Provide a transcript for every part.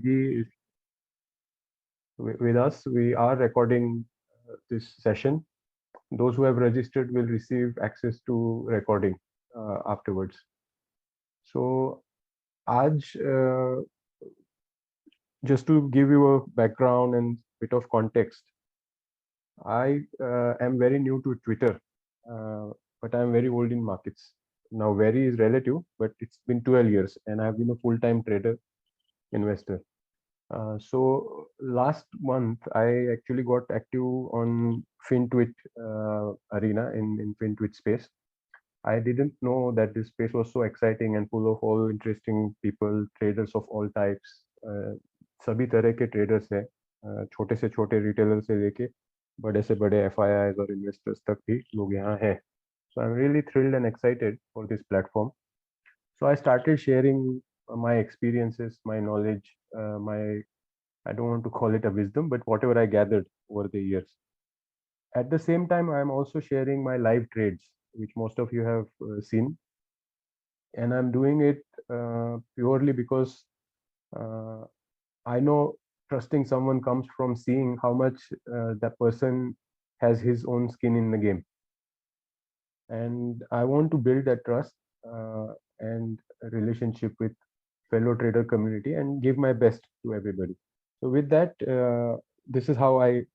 He is with us. We are recording this session. Those who have registered will receive access to recording afterwards. So, आज just to give you a background and bit of context, I am very new to Twitter, but I'm very old in markets. Now, very is relative, but it's been 12 years, and I've been a full-time trader investor. So last month, I actually got active on FinTwit arena in FinTwit space. I didn't know that this space was so exciting and full of all interesting people, traders of all types. सभी तरह के traders हैं, छोटे से छोटे retailer से लेके बड़े से बड़े FIIs और investors तक भी लोग यहाँ हैं. So I'm really thrilled and excited for this platform. So I started sharing my experiences, my knowledge, my I don't want to call it a wisdom, but whatever I gathered over the years. At the same time, I'm also sharing my live trades, which most of you have seen. And I'm doing it purely because uh, I know trusting someone comes from seeing how much that person has his own skin in the game. And I want to build that trust and a relationship with fellow trader community and give my best to everybody. So with that, this is how I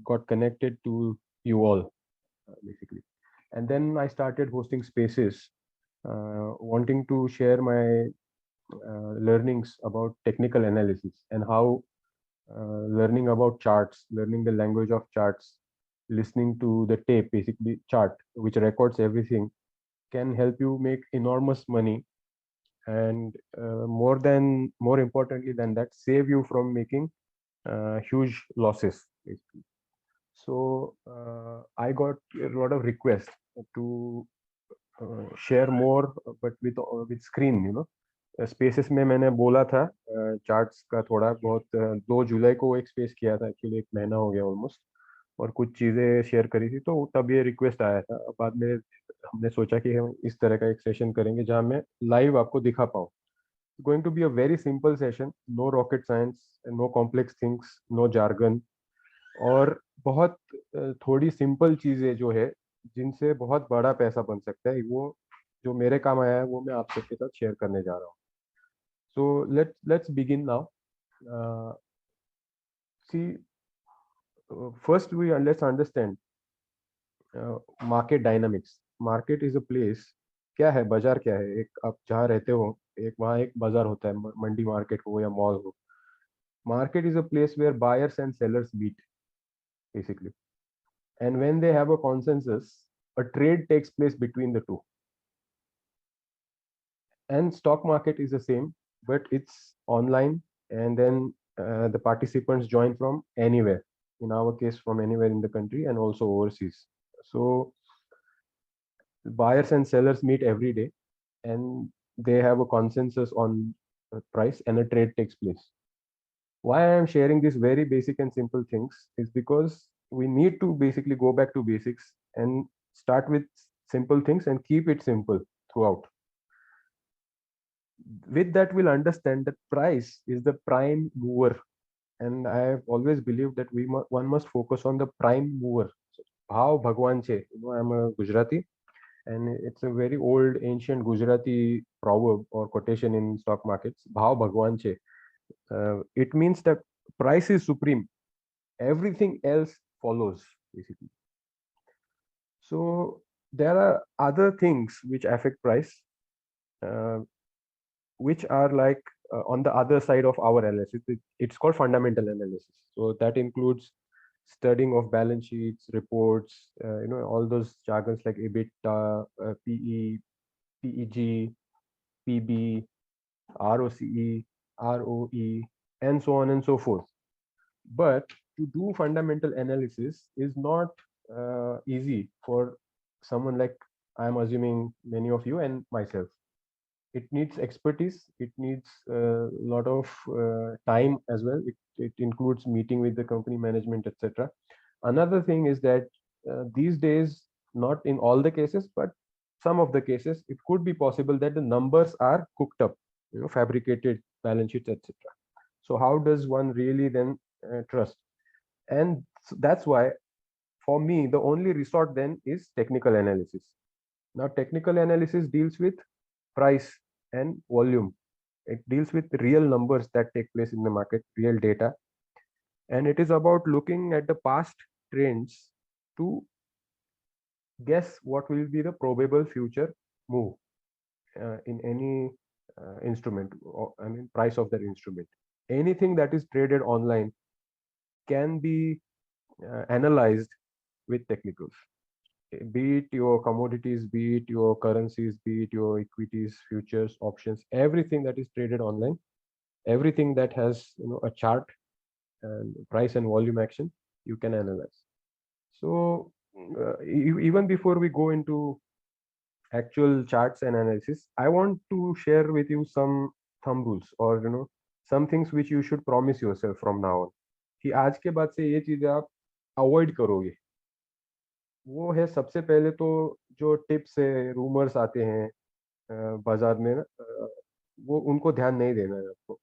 got connected to you all, basically. And then I started hosting spaces, wanting to share my learnings about technical analysis and how learning about charts, learning the language of charts, listening to the tape, basically chart, which records everything, can help you make enormous money and more importantly than that, save you from making huge losses, basically. So I got a lot of requests to share more, but with screen, you know. Spaces में मैंने बोला था charts का थोड़ा बहुत 2 जुलाई को एक space किया था, एक्चुअली 1 महीना हो गया ऑलमोस्ट, और कुछ चीज़ें शेयर करी थी, तो तब ये रिक्वेस्ट आया था. बाद में हमने सोचा कि हम इस तरह का एक सेशन करेंगे जहां मैं लाइव आपको दिखा पाऊँ. Going to be a very simple session, no rocket science, no complex things, no jargon, और बहुत थोड़ी सिंपल चीजें जो है जिनसे बहुत बड़ा पैसा बन सकता है, वो जो मेरे काम आया है वो मैं आप सबके साथ शेयर करने जा रहा हूँ. So let's begin now. See, first let's understand market dynamics. Market is a place. क्या है बाजार, क्या है? एक आप जहाँ रहते हो, एक वहाँ एक बाजार होता है, मंडी मार्केट हो या मॉल हो. Market is a place where buyers and sellers meet, basically. And when they have a consensus, a trade takes place between the two. And stock market is the same, but it's online, and then the participants join from anywhere. In our case, from anywhere in the country and also overseas. So buyers and sellers meet every day, and they have a consensus on the price, and a trade takes place. Why I am sharing these very basic and simple things is because we need to basically go back to basics and start with simple things and keep it simple throughout. With that, we'll understand that price is the prime mover, and I have always believed that one must focus on the prime mover. So, Bhav Bhagwan che. You know, I'm a Gujarati, and it's a very old, ancient Gujarati proverb or quotation in stock markets. Bhav Bhagwan che. It means that price is supreme. Everything else follows, basically. So there are other things which affect price, uh, which are like on the other side of our analysis. It's called fundamental analysis. So that includes studying of balance sheets, reports, all those jargons like EBITDA, PE, PEG, PB, ROCE, ROE, and so on and so forth. But to do fundamental analysis is not easy for someone like, I'm assuming, many of you and myself. It needs expertise. It needs a lot of time as well. It includes meeting with the company management, etc. Another thing is that these days, not in all the cases, but some of the cases, it could be possible that the numbers are cooked up, fabricated balance sheets, etc. So how does one really then trust? And that's why, for me, the only resort then is technical analysis. Now, technical analysis deals with price and volume. It deals with real numbers that take place in the market, real data, and it is about looking at the past trends to guess what will be the probable future move in any instrument, or I mean price of that instrument. Anything that is traded online can be analyzed with technicals, be it your commodities, be it your currencies, be it your equities, futures, options, everything that is traded online, everything that has a chart and price and volume action, you can analyze. So even before we go into actual charts and analysis, I want to share with you some thumb rules, or some things which you should promise yourself from now on, कि आज के बाद से ये चीजें आप avoid करोगे। वो है सबसे पहले तो जो टिप्स है, रूमर्स आते हैं बाजार में ना, वो उनको ध्यान नहीं देना है आपको।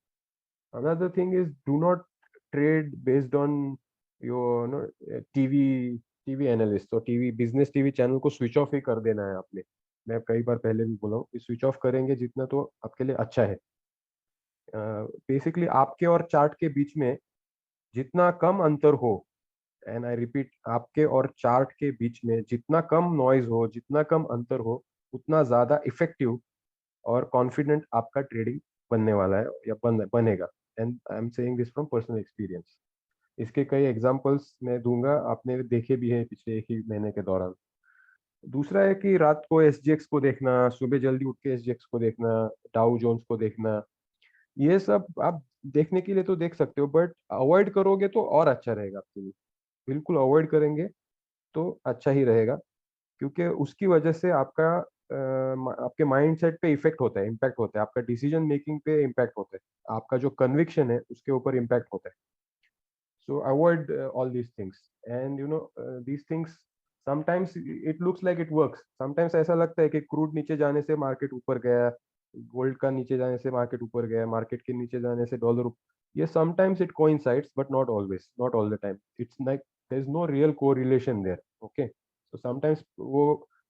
Another thing is, do not trade based on your TV TV analyst और टीवी बिजनेस टीवी चैनल को स्विच ऑफ ही कर देना है आपने। मैं कई बार पहले भी बोला हूँ कि स्विच ऑफ करेंगे जितना तो आपके लिए अच्छा है। बेसिकली आपके और चार्ट के बीच में जितना कम अंतर हो, एंड आई रिपीट, आपके और चार्ट के बीच में जितना कम नॉइज हो, जितना कम अंतर हो, उतना ज्यादा इफेक्टिव और कॉन्फिडेंट आपका ट्रेडिंग बनने वाला है या बनेगा। And I am saying this from personal experience. इसके कई एग्जांपल्स मैं दूंगा, आपने देखे भी हैं पिछले एक ही महीने के दौरान। दूसरा है कि रात को एसजीएक्स को देखना, सुबह जल्दी उठ के एसजीएक्स को देखना, डाउ जोन्स को देखना, ये सब आप देखने के लिए तो देख सकते हो, बट अवॉइड करोगे तो और अच्छा रहेगा आपके लिए। बिल्कुल अवॉइड करेंगे तो अच्छा ही रहेगा, क्योंकि उसकी वजह से आपका आपके माइंडसेट पे इफेक्ट होता है, इम्पैक्ट होता है, आपका डिसीजन मेकिंग पे इम्पैक्ट होता है, आपका जो कन्विक्शन है उसके ऊपर इम्पैक्ट होता है। So avoid all these things, and these things sometimes it looks like it works, sometimes ऐसा लगता है कि क्रूड नीचे जाने से मार्केट ऊपर गया, गोल्ड का नीचे जाने से मार्केट ऊपर गया, मार्केट के नीचे जाने से डॉलर, ये sometimes it coincides but not always, not all the time, it's like there is no real correlation there, okay? So sometimes वो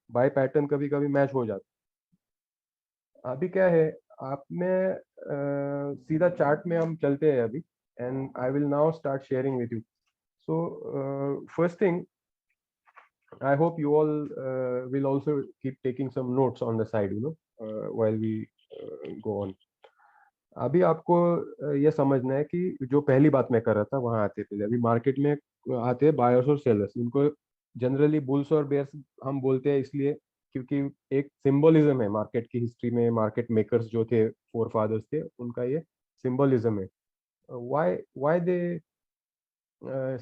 बाय पैटर्न कभी कभी मैच हो जाता है। अभी क्या है, आप में सीधा चार्ट में हम चलते हैं अभी, and I will now start sharing with you. So, first thing, I hope you all will also keep taking some notes on the side, while we go on. अभी आपको ये समझना है कि जो पहली बात मैं कर रहा था वहां आते पहले, अभी मार्केट में आते हैं बायर्स और सेलर्स। इनको जनरली बुल्स और बेयर्स हम बोलते हैं इसलिए क्योंकि एक सिंबलिज्म है मार्केट की हिस्ट्री में, मार्केट मेकर्स जो थे, फोर फादर्स थे, उनका ये सिंबलिज्म है। Why they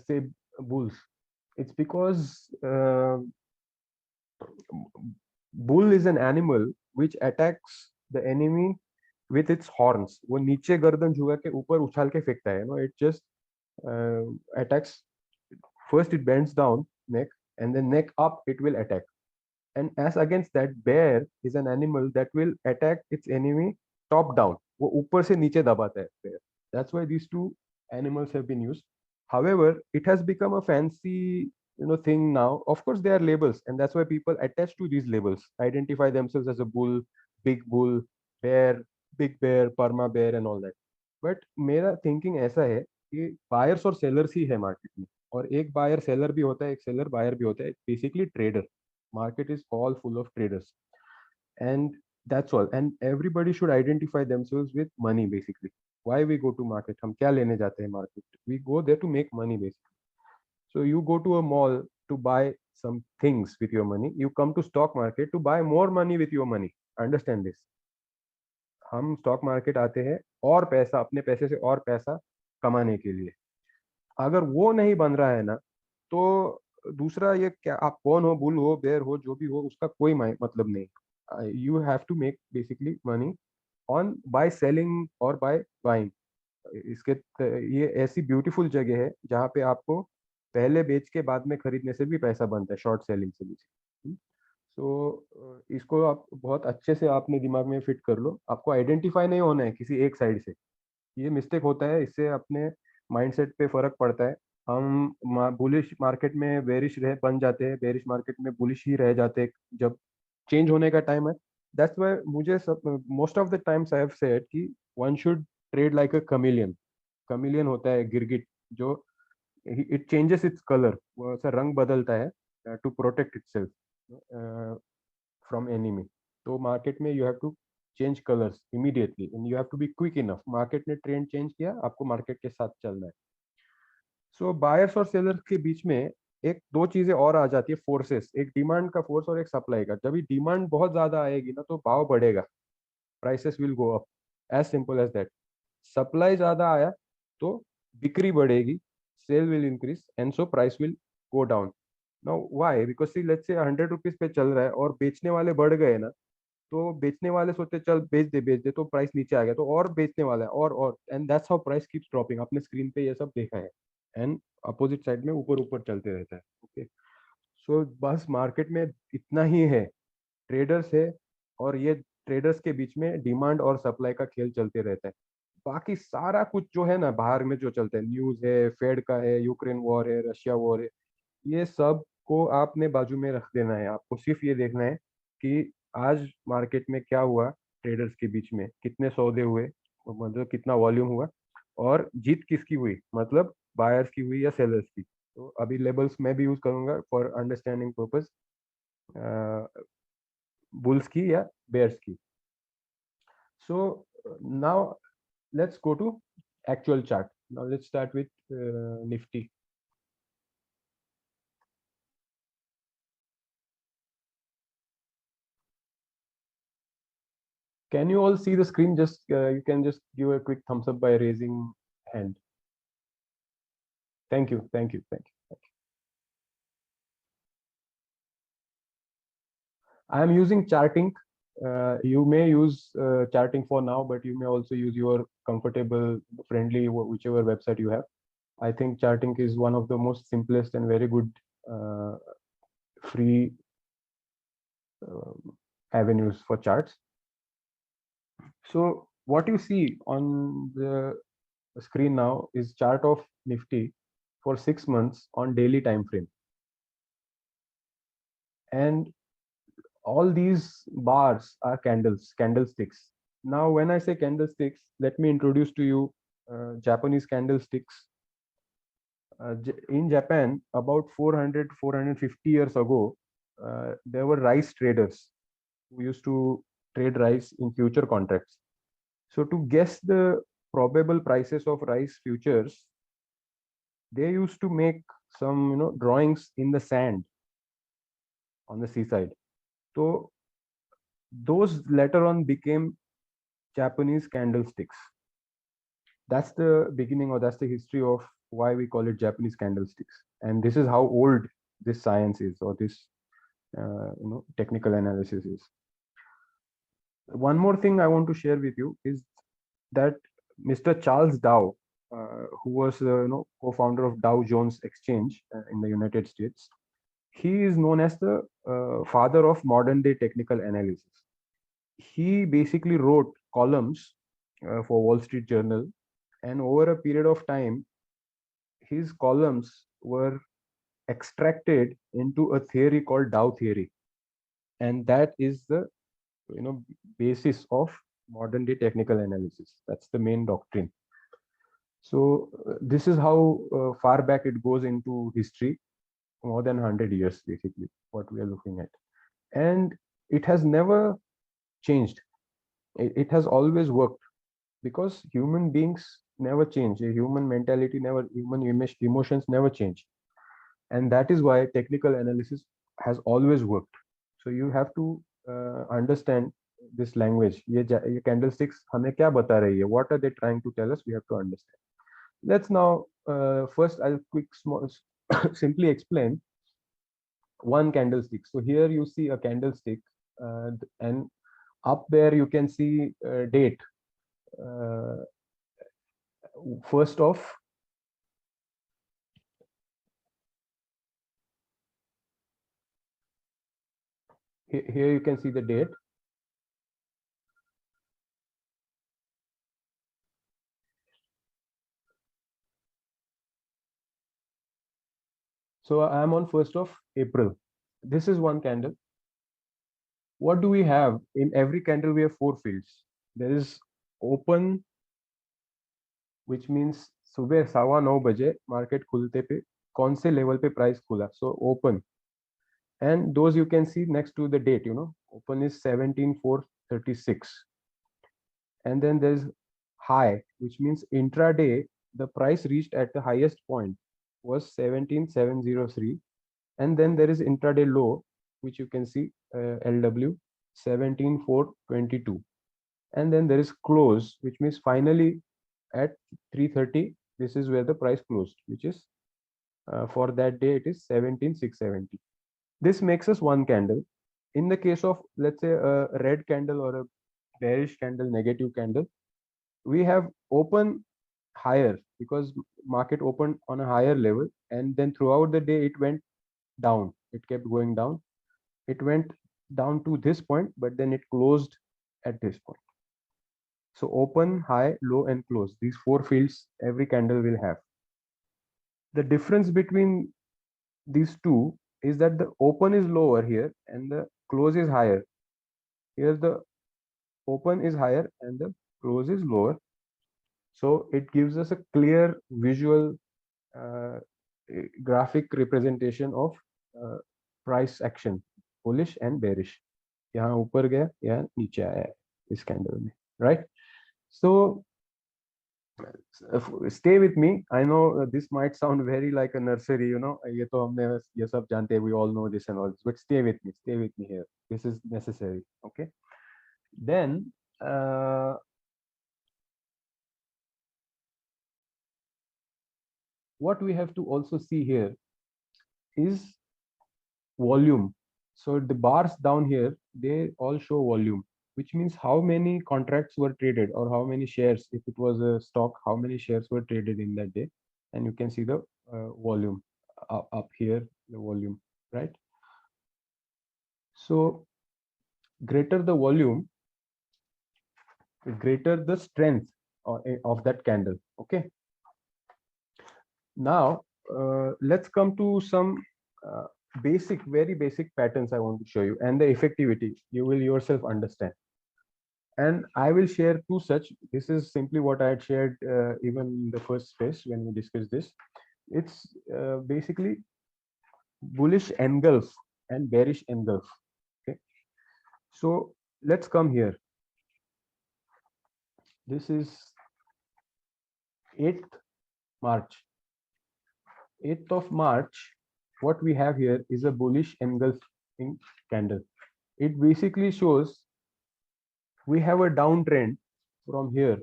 say bulls? It's because bull is an animal which attacks the enemy with its horns. वो नीचे गर्दन झुका के ऊपर उछाल के फेंकता है, it just attacks. First it bends down neck, and then neck up it will attack. And as against that, bear is an animal that will attack its enemy top down. वो ऊपर से नीचे दबाता है bear. That's why these two animals have been used. However, it has become a fancy thing now. Of course, they are labels, and that's why people attach to these labels, identify themselves as a bull, bear, big bear, perma bear, and all that. But मेरा thinking ऐसा है कि buyers और sellers ही है market में, और एक buyer seller भी होता है, एक seller buyer भी होता है, basically trader. Market is all full of traders, and that's all. And everybody should identify themselves with money, basically. Why we go to market? हम क्या लेने जाते हैं market? We go there to make money, basically. So you go to a mall to buy some things with your money. You come to stock market to buy more money with your money. Understand this? हम stock market आते हैं और पैसा, अपने पैसे से और पैसा कमाने के लिए। अगर वो नहीं बन रहा है ना, तो दूसरा ये क्या, आप कौन हो, बुल हो, बेयर हो, जो भी हो, उसका कोई मतलब नहीं। You have to make basically money on by selling और बाय बाइंग। इसके ये ऐसी ब्यूटीफुल जगह है जहाँ पे आपको पहले बेच के बाद में खरीदने से भी पैसा बनता है, शॉर्ट सेलिंग से भी। सो इसको आप बहुत अच्छे से आपने दिमाग में फिट कर लो। आपको आइडेंटिफाई नहीं होना है किसी एक साइड से, ये मिस्टेक होता है, इससे अपने माइंडसेट पे फर्क पड़ता है। हम बुलिश मार्केट में बेरिश रह बन जाते हैं, बेरिश मार्केट में बुलिश ही रह जाते हैं जब चेंज होने का टाइम है। दैट्स वाई मुझे सब most of the times I have said कि one should trade like a chameleon. Chameleon होता है गिरगिट, जो इट चेंजेस इट्स कलर, वो ऐसा रंग बदलता है to protect itself from enemy. तो मार्केट में you have to change colours immediately and you have to be quick enough. Market ने ट्रेंड चेंज किया, आपको मार्केट के साथ चलना है। सो बायर्स और सेलर्स के बीच में एक दो चीजें और आ जाती है, फोर्सेस, एक डिमांड का फोर्स और एक सप्लाई का। जब भी डिमांड बहुत ज्यादा आएगी ना तो भाव बढ़ेगा, prices will go up, as simple as that. Supply ज्यादा आया तो बिक्री बढ़ेगी, sale will increase and so price will go down. Now why? Because see let's say 100 rupees पे चल रहा है और बेचने वाले बढ़ गए ना, तो बेचने वाले सोचते चल बेच दे, तो प्राइस नीचे आ गया तो और बेचने वाला है, और and that's how price keeps dropping. आपने स्क्रीन पे ये सब देखा है। एंड अपोजिट साइड में ऊपर ऊपर चलते रहता है। ओके, सो बस मार्केट में इतना ही है, ट्रेडर्स है, और ये ट्रेडर्स के बीच में डिमांड और सप्लाई का खेल चलते रहता है। बाकी सारा कुछ जो है ना बाहर में जो चलता है, न्यूज है, फेड का है, यूक्रेन वॉर है, रशिया वॉर है, ये सब को आपने बाजू में रख देना है। आपको सिर्फ ये देखना है कि आज मार्केट में क्या हुआ, ट्रेडर्स के बीच में कितने सौदे हुए, मतलब कितना वॉल्यूम हुआ, और जीत किसकी हुई, मतलब बायर्स की हुई या सेलर्स की। तो अभी लेबल्स मैं भी यूज करूंगा फॉर अंडरस्टैंडिंग पर्पज, बुल्स की या बेयर्स की। So now let's go to actual chart. Now let's start with Nifty. Can you all see the screen? Just you can just give a quick thumbs up by raising hand. Thank you, thank you, thank you. I am using charting. You may use charting for now, but you may also use your comfortable, friendly, whichever website you have. I think charting is one of the most simplest and very good uh, free avenues for charts. So what you see on the screen now is chart of Nifty for 6 months on daily time frame. And all these bars are candlesticks. Now, when I say candlesticks, let me introduce to you Japanese candlesticks. In Japan, about 400, 450 years ago, there were rice traders who used to trade rice in future contracts. So to guess the probable prices of rice futures, they used to make some drawings in the sand on the seaside. So those later on became Japanese candlesticks. That's the beginning, or that's the history of why we call it Japanese candlesticks. And this is how old this science is, or this technical analysis is. One more thing I want to share with you is that Mr. Charles Dow, who was co-founder of Dow Jones Exchange in the United States, he is known as the father of modern day technical analysis. He basically wrote columns for Wall Street Journal, and over a period of time, his columns were extracted into a theory called Dow theory, and that is the you know basis of modern day technical analysis. That's the main doctrine. So this is how far back it goes into history, more than 100 years basically, what we are looking at. And it has never changed. It has always worked, because human beings never change. A human mentality never, human emotions never change. And that is why technical analysis has always worked. So you have to understand this language. ये candlesticks हमें क्या बता रही है? What are they trying to tell us? We have to understand. Let's now first I'll quick small simply explain one candlestick. So here you see a candlestick, and up there you can see date. Uh, First off, here you can see the date. So I am on 1st of April. This is one candle. What do we have? In every candle, we have four fields. There is open, which means सुबह 9:15 market खुलते पे कौन से level पे price खुला. So open, and those you can see next to the date. Open is 17,436, and then there's high, which means intraday the price reached at the highest point was 17,703, and then there is intraday low, which you can see, LW 17,422, and then there is close, which means finally at 3:30 this is where the price closed, which is for that day it is 17,670. This makes us one candle. In the case of, let's say, a red candle or a bearish candle, negative candle, we have open higher because market opened on a higher level, and then throughout the day it went down. It kept going down. It went down to this point, but then it closed at this point. So open, high, low, and close. These four fields every candle will have. The difference between these two is that the open is lower here and the close is higher. Here the open is higher and the close is lower. So it gives us a clear visual uh, graphic representation of price action, bullish and bearish. यहाँ ऊपर गया, यहाँ नीचे आया है इस candle में, right? So stay with me. I know this might sound very like a nursery, ये तो हमने ये सब जानते हैं, we all know this and all this, but stay with me here. This is necessary, okay? Then what we have to also see here is volume. So the bars down here, they all show volume, which means how many contracts were traded or how many shares, if it was a stock, how many shares were traded in that day. And you can see the volume up here, the volume, right? So greater the volume, greater the strength of that candle. Okay. Now let's come to some very basic patterns I want to show you, and the effectivity you will yourself understand. And I will share two such. This is simply what I had shared even in the first space when we discussed this. It's basically bullish engulf and bearish engulf. Okay, so let's come here. This is 8th March. 8th of March, what we have here is a bullish engulfing candle. It basically shows we have a downtrend from here.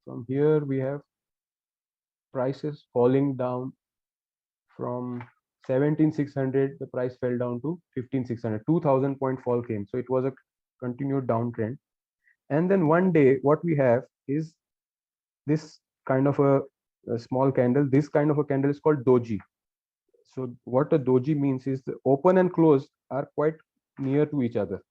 From here, we have prices falling down from 17,600. The price fell down to 15,600. 2,000 point fall came. So it was a continued downtrend. And then one day, what we have is this kind of a small candle. This kind of a candle is called doji. So what a doji means is the open and close are quite near to each other.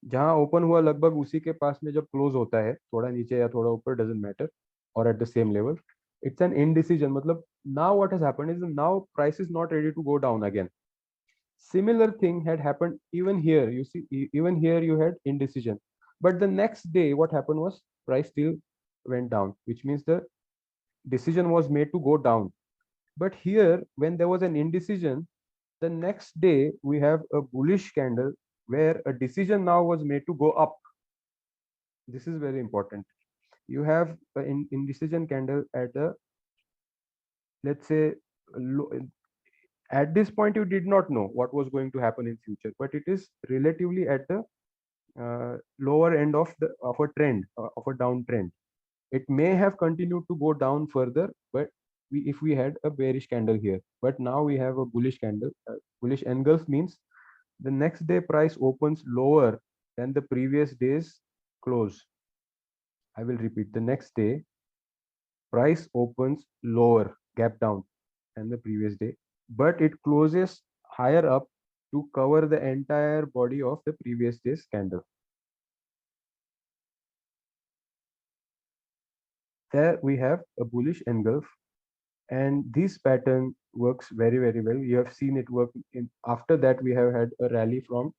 जहां open हुआ लगभग उसी के पास में जब close होता है, थोड़ा नीचे या थोड़ा ऊपर, डजंट मैटर, और at the same level, it's an indecision. मतलब now what has happened is now price is not ready to go down again. Similar thing had happened even here. You see, even here you had indecision, but the next day what happened was price still went down, which means the decision was made to go down. But here, when there was an indecision, the next day we have a bullish candle where a decision now was made to go up. This is very important. You have an indecision candle at a, let's say, at this point you did not know what was going to happen in future, but it is relatively at the lower end of a trend, of a downtrend. It may have continued to go down further, but if we had a bearish candle here, but now we have a bullish candle. Bullish engulf means the next day price opens lower than the previous day's close. I will repeat, the next day price opens lower, gap down, than the previous day, but it closes higher up to cover the entire body of the previous day's candle. There we have a bullish engulf, and this pattern works very, very well. You have seen it work in. After that, we have had a rally from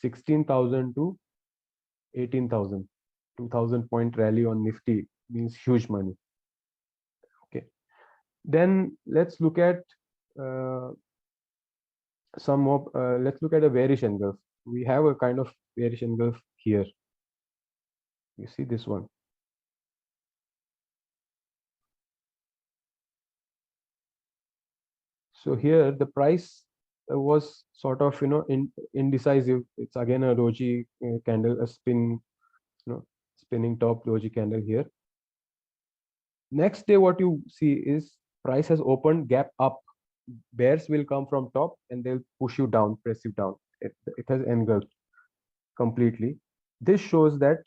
16,000 to 18,000. 2,000 point rally on Nifty means huge money. Okay, then let's look at uh, some more. Let's look at a bearish engulf. We have a kind of bearish engulf here. You see this one. So here the price was sort of, indecisive. It's again a doji candle, a spin, spinning top doji candle here. Next day, what you see is price has opened gap up. Bears will come from top and they'll push you down, press you down. It has engulfed completely. This shows that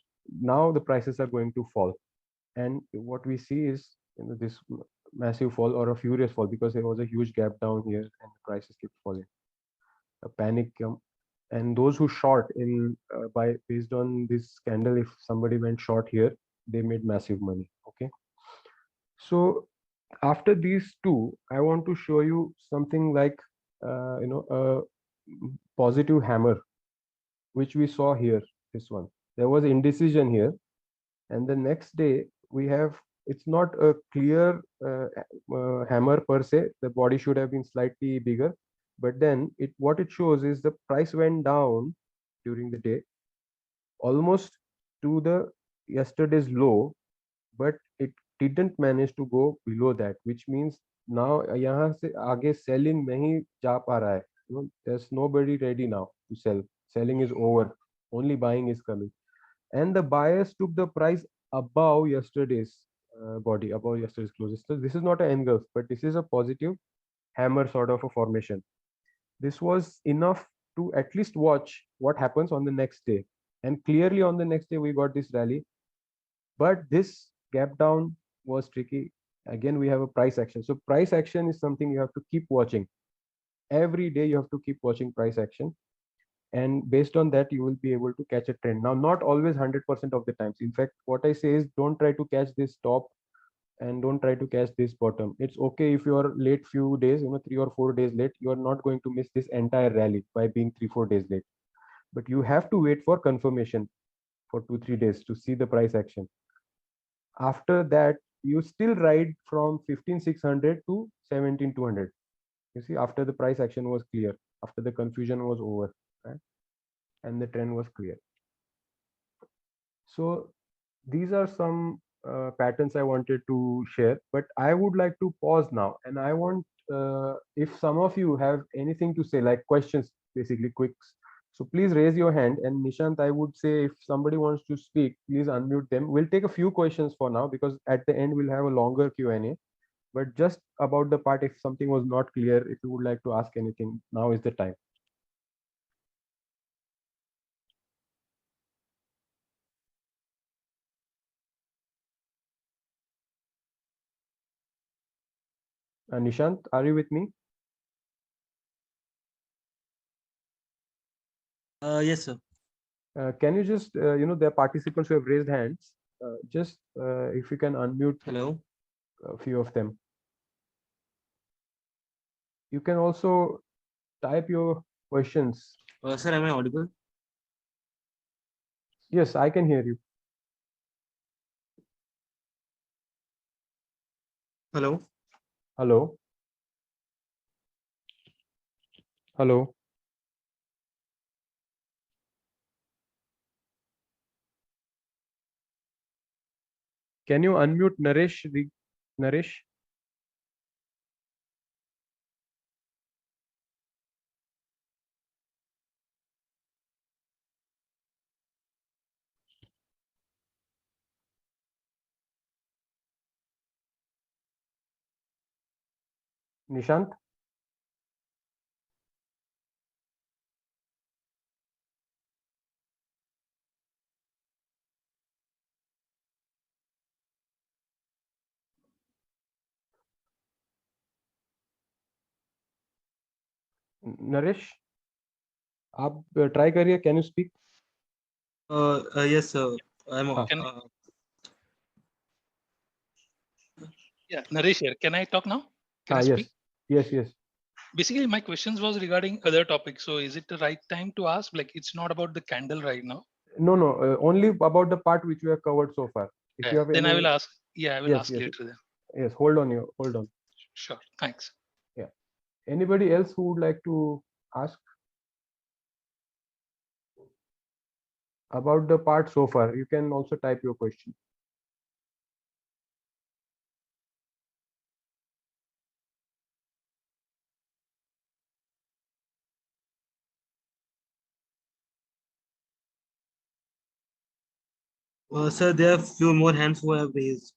now the prices are going to fall. And what we see is, this massive fall or a furious fall, because there was a huge gap down here and the prices kept falling. A panic and those who short in by based on this candle, if somebody went short here, they made massive money. Okay, so after these two, I want to show you something like a positive hammer, which we saw here. This one, there was indecision here, and the next day we have, it's not a clear hammer per se. The body should have been slightly bigger, but then what it shows is the price went down during the day almost to the yesterday's low, but it didn't manage to go below that, which means now यहाँ से आगे selling नहीं जा पा रहा है. There's nobody ready now to sell. Selling is over, only buying is coming, and the buyers took the price above yesterday's body, above yesterday's closes. So this is not an engulf, but this is a positive hammer sort of a formation. This was enough to at least watch what happens on the next day, and clearly on the next day we got this rally, but this gap down was tricky. Again, we have a price action. So price action is something you have to keep watching. Every day you have to keep watching price action, and based on that you will be able to catch a trend. Now, not always 100% of the times. In fact, what I say is, don't try to catch this top and don't try to catch this bottom. It's okay if you are late few days, 3 or 4 days late. You are not going to miss this entire rally by being 3-4 days late, but you have to wait for confirmation for 2-3 days to see the price action. After that, you still ride from 15,600 to 17,200. You see, after the price action was clear, after the confusion was over, right? And the trend was clear. So these are some patterns I wanted to share, but I would like to pause now, and I want, if some of you have anything to say, like questions, basically quicks. So please raise your hand. And Nishant, I would say if somebody wants to speak, please unmute them. We'll take a few questions for now, because at the end we'll have a longer Q&A. But just about the part, if something was not clear, if you would like to ask anything, now is the time. Nishant, are you with me? Yes, sir. Can you just, there are participants who have raised hands. Just if you can unmute Hello. a few of them. You can also type your questions. Sir, am I audible? Yes, I can hear you. Hello. Hello. Hello. Can you unmute Naresh? Naresh? Nishant? Naresh? आप try करिए. Can you speak? Yes, sir. I'm. हाँ. Can Yeah, Naresh here. Can I talk now? Can I speak? Yes, yes, yes. Basically, my questions was regarding other topics. So, is it the right time to ask? Like, it's not about the candle right now. No, no, only about the part which we have covered so far. If Yeah. you have Then I any, will ask. Yeah, I will yes, ask yes, later then. yes. Hold on. Sure. Thanks. Yeah. Anybody else who would like to ask about the part so far? You can also type your question. Sir, there are few more hands who have raised.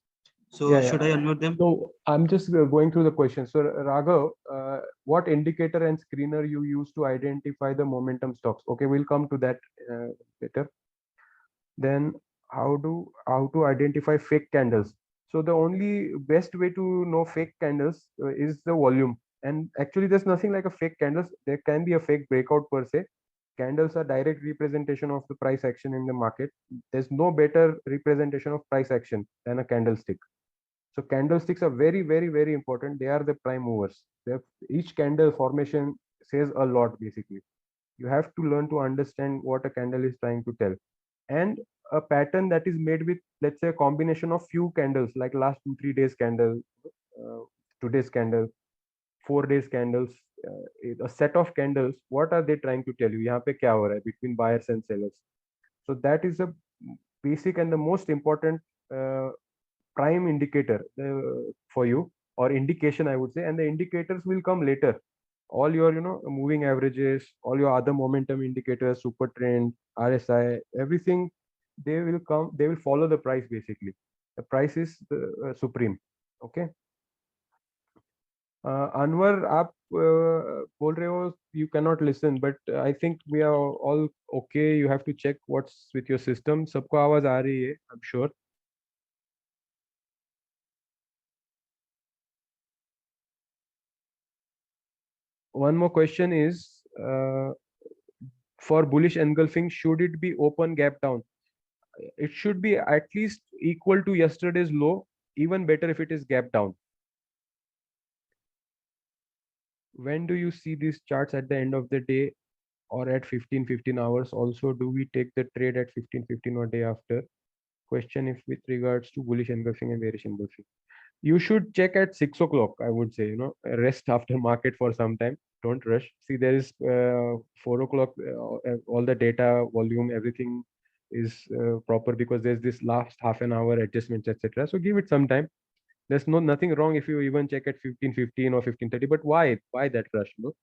So Yeah, should I yeah. unmute them? So I'm just going through the question. So Raghav, what indicator and screener you use to identify the momentum stocks? Okay, we'll come to that later. Then how to identify fake candles? So the only best way to know fake candles is the volume. And actually, there's nothing like a fake candles. There can be a fake breakout per se. Candles are direct representation of the price action in the market. There's no better representation of price action than a candlestick. So candlesticks are very, very, very important. They are the prime movers. Each candle formation says a lot basically. You have to learn to understand what a candle is trying to tell. And a pattern that is made with, let's say, a combination of few candles, like last 2 3 days candle, uh, today's candle, 4 days candles, a set of candles. What are they trying to tell you? यहाँ पे क्या हो रहा है between buyers and sellers? So that is a basic and the most important uh, prime indicator for you, or indication I would say, and the indicators will come later. All your moving averages, all your other momentum indicators, super trend, RSI, everything, they will follow the price basically. The price is the supreme. Okay. Anwar, आप बोल रहे हो you cannot listen, but I think we are all okay. You have to check what's with your system. सबको आवाज आ रही है, I'm sure. One more question is, for bullish engulfing, should it be open gap down? It should be at least equal to yesterday's low, even better if it is gap down. When do you see these charts at the end of the day or at 15:15 hours? Also, do we take the trade at 15:15 or day after? Question if with regards to bullish engulfing and bearish engulfing. You should check at 6 o'clock, I would say, rest after market for some time. Don't rush. See, there is 4 o'clock, all the data, volume, everything is proper because there's this last half an hour adjustments, etc. So give it some time. There's nothing wrong if you even check at 15:15 or 15:30. But why that rush? No?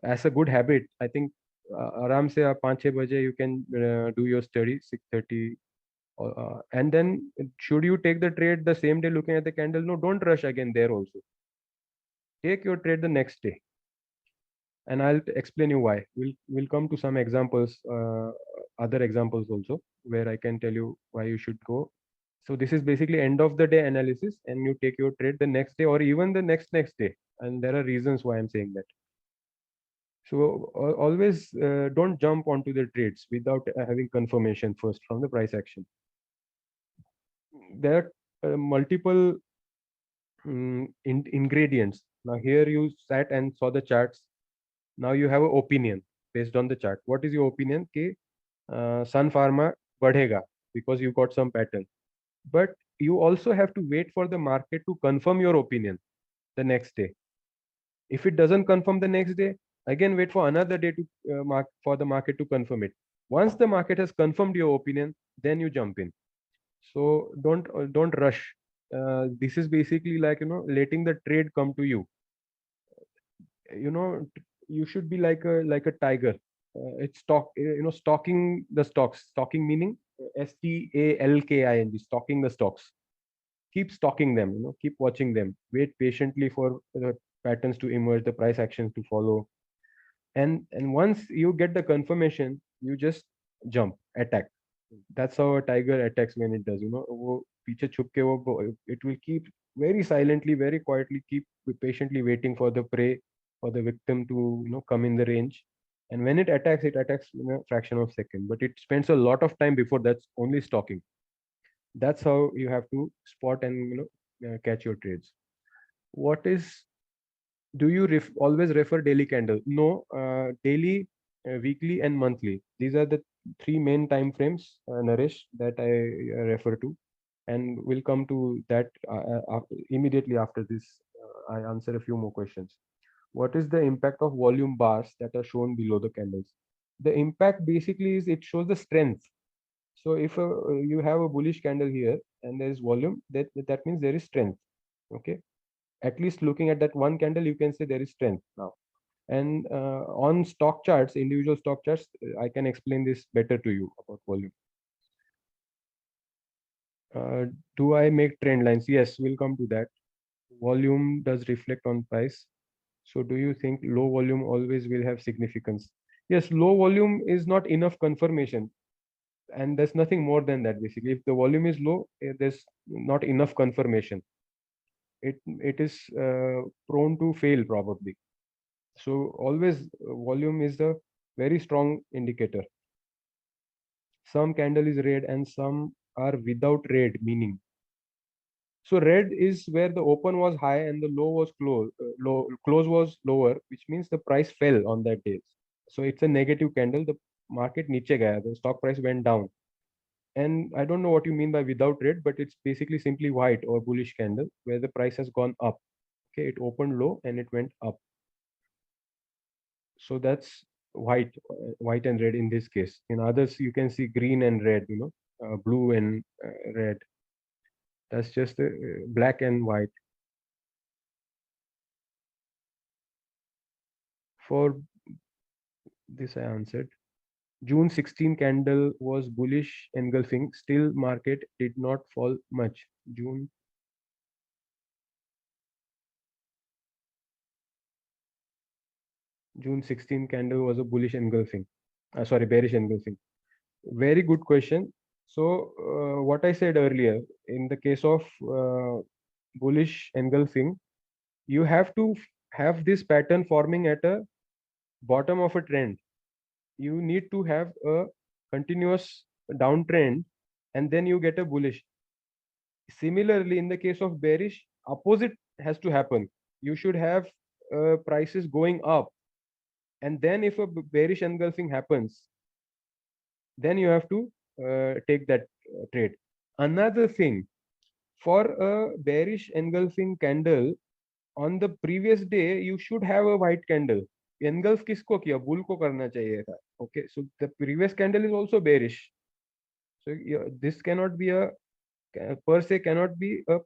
As a good habit, I think aram se 5-6 baje you can do your study 6:30. And then should you take the trade the same day looking at the candle? No, don't rush again there also. Take your trade the next day. And I'll explain you why. We'll come to some examples, other examples also, where I can tell you why you should go. So this is basically end of the day analysis, and you take your trade the next day or even the next day. And there are reasons why I'm saying that. So always don't jump onto the trades without having confirmation first from the price action. There are multiple ingredients. Now here you sat and saw the charts. Now you have an opinion based on the chart. What is your opinion? कि Sun Pharma बढ़ेगा because you got some pattern. But you also have to wait for the market to confirm your opinion the next day. If it doesn't confirm the next day, again wait for another day to for the market to confirm it. Once the market has confirmed your opinion, then you jump in. So don't rush. This is basically like letting the trade come to you. You should be like a tiger. It's stalking the stocks. Stalking meaning STALKING, stalking the stocks. Keep stalking them. Keep watching them. Wait patiently for the patterns to emerge, the price actions to follow, and once you get the confirmation, you just jump, attack. That's how a tiger attacks when it does. वो पीछे छुप के it will keep very silently, very quietly, keep patiently waiting for the prey, for the victim to come in the range. And when it attacks in a fraction of a second. But it spends a lot of time before that's only stalking. That's how you have to spot and catch your trades. What is Do you always refer daily candle? No, daily, weekly, and monthly. These are the three main time frames, Naresh, that I refer to, and we'll come to that immediately after this. I answer a few more questions. What is the impact of volume bars that are shown below the candles? The impact basically is it shows the strength. So if you have a bullish candle here and there is volume, that means there is strength. Okay, at least looking at that one candle, you can say there is strength now. And on stock charts, individual stock charts, I can explain this better to you about volume. Uh, do I make trend lines? Yes, we'll come to that. Volume does reflect on price. So do you think low volume always will have significance? Yes, low volume is not enough confirmation. And there's nothing more than that basically. If the volume is low, there's not enough confirmation. It is prone to fail probably. So always volume is a very strong indicator. Some candle is red and some are without red meaning. So red is where the open was high and the low was close was lower, which means the price fell on that day. So it's a negative candle. The market niche gaya, the stock price went down. And I don't know what you mean by without red, but it's basically simply white or bullish candle where the price has gone up. Okay, it opened low and it went up. So that's white and red in this case. In others, you can see green and red, blue and red. That's just black and white. For this, I answered. June 16 candle was bullish engulfing. Still, market did not fall much. June 16 candle was a bullish engulfing. Sorry, bearish engulfing. Very good question. So, what I said earlier, in the case of bullish engulfing, you have to have this pattern forming at a bottom of a trend. You need to have a continuous downtrend and then you get a bullish. Similarly, in the case of bearish, opposite has to happen. You should have prices going up, and then if a bearish engulfing happens, then you have to take that trade. Another thing, for a bearish engulfing candle, on the previous day you should have a white candle. Engulf किसको किया? Bull को करना चाहिए था. Okay, so the previous candle is also bearish. So this cannot be a per se cannot be a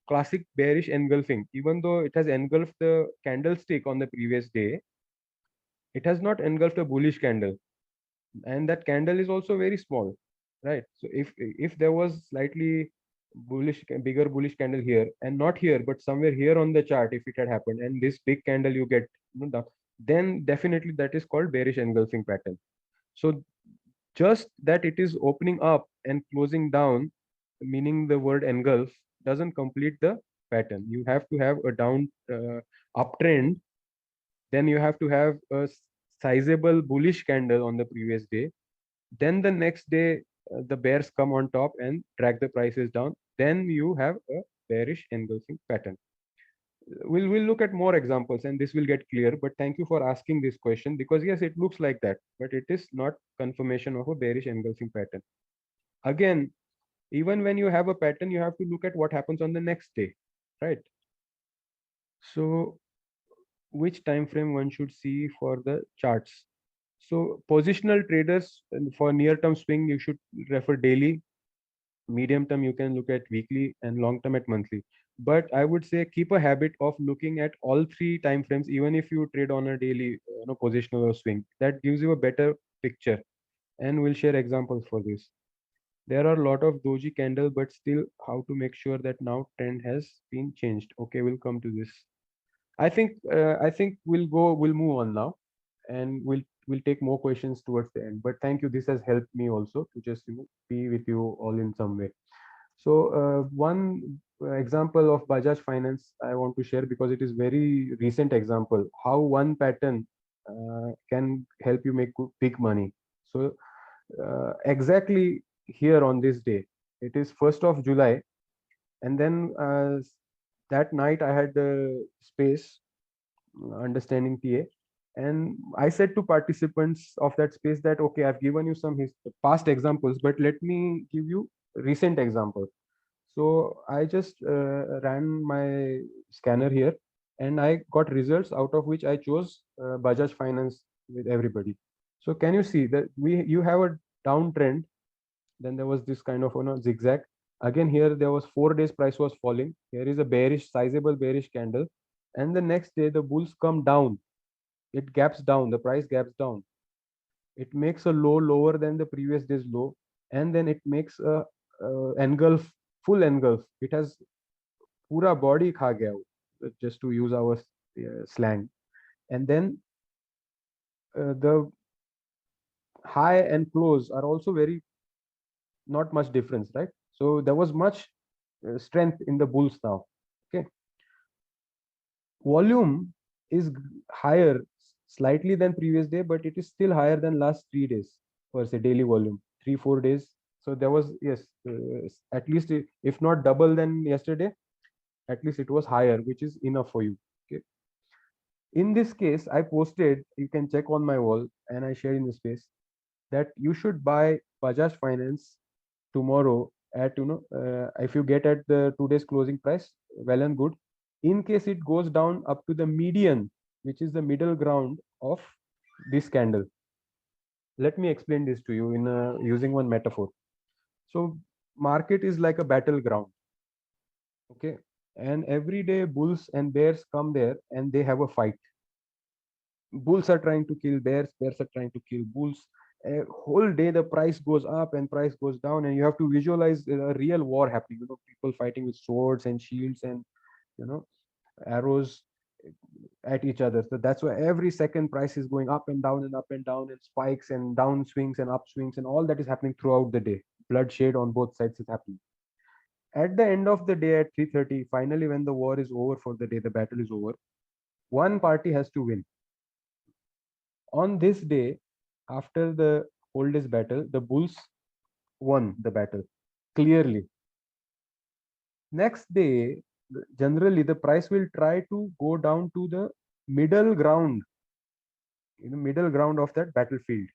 classic bearish engulfing. Even though it has engulfed the candlestick on the previous day, it has not engulfed a bullish candle, and that candle is also very small, right? So if there was slightly bigger bullish candle here and not here but somewhere here on the chart, if it had happened and this big candle you get, then definitely that is called bearish engulfing pattern. So just that it is opening up and closing down, meaning the word engulf, doesn't complete the pattern. You have to have a down uptrend, then you have to have a sizable bullish candle on the previous day, then the next day the bears come on top and drag the prices down, then you have a bearish engulfing pattern. We'll look at more examples and this will get clear, but thank you for asking this question, because yes, it looks like that, but it is not confirmation of a bearish engulfing pattern. Again, even when you have a pattern, you have to look at what happens on the next day, right? So which time frame one should see for the charts? So positional traders, for near term swing you should refer daily, medium term you can look at weekly, and long term at monthly. But I would say keep a habit of looking at all three time frames, even if you trade on a daily positional or swing. That gives you a better picture, and we'll share examples for this. There are a lot of doji candle, but still how to make sure that now trend has been changed? Okay, we'll come to this. I think we'll move on now, and we'll take more questions towards the end. But thank you. This has helped me also to just be with you all in some way. So one example of Bajaj Finance I want to share, because it is very recent example how one pattern can help you make big money. So exactly here on this day, it is 1st of July. And then that night I had space, understanding TA, and I said to participants of that space that okay, I've given you some past examples, but let me give you recent example. So I just ran my scanner here, and I got results out of which I chose Bajaj Finance with everybody. So can you see that you have a downtrend, then there was this kind of zigzag. Again here there was 4 days price was falling. Here is a bearish, sizable bearish candle, and the next day the bulls come down. It gaps down. The price gaps down. It makes a low lower than the previous day's low, and then it makes a engulf, full engulf. It has pura body kha gaya, just to use our slang. And then the high and close are also very not much difference, right? So there was much strength in the bulls now. Okay, volume is higher slightly than previous day, but it is still higher than last 3 days per se daily volume, 3 4 days. So there was, yes, at least if not double than yesterday, at least it was higher, which is enough for you. Okay, in this case I posted, you can check on my wall, and I shared in the space that you should buy Bajaj Finance tomorrow at if you get at the 2 days closing price, well and good. In case it goes down up to the median, which is the middle ground of this candle, let me explain this to you in using one metaphor. So market is like a battleground. Okay, and every day bulls and bears come there and they have a fight. Bulls are trying to kill bears, bears are trying to kill bulls. A whole day the price goes up and price goes down, and you have to visualize a real war happening, people fighting with swords and shields and you know arrows at each other. So that's why every second price is going up and down and up and down, and spikes and down swings and upswings, and all that is happening throughout the day. Bloodshed on both sides is happening. At the end of the day at 3:30, finally when the war is over for the day, the battle is over, one party has to win. On this day, after the whole day's battle, the bulls won the battle clearly. Next day, generally the price will try to go down to the middle ground, in the middle ground of that battlefield.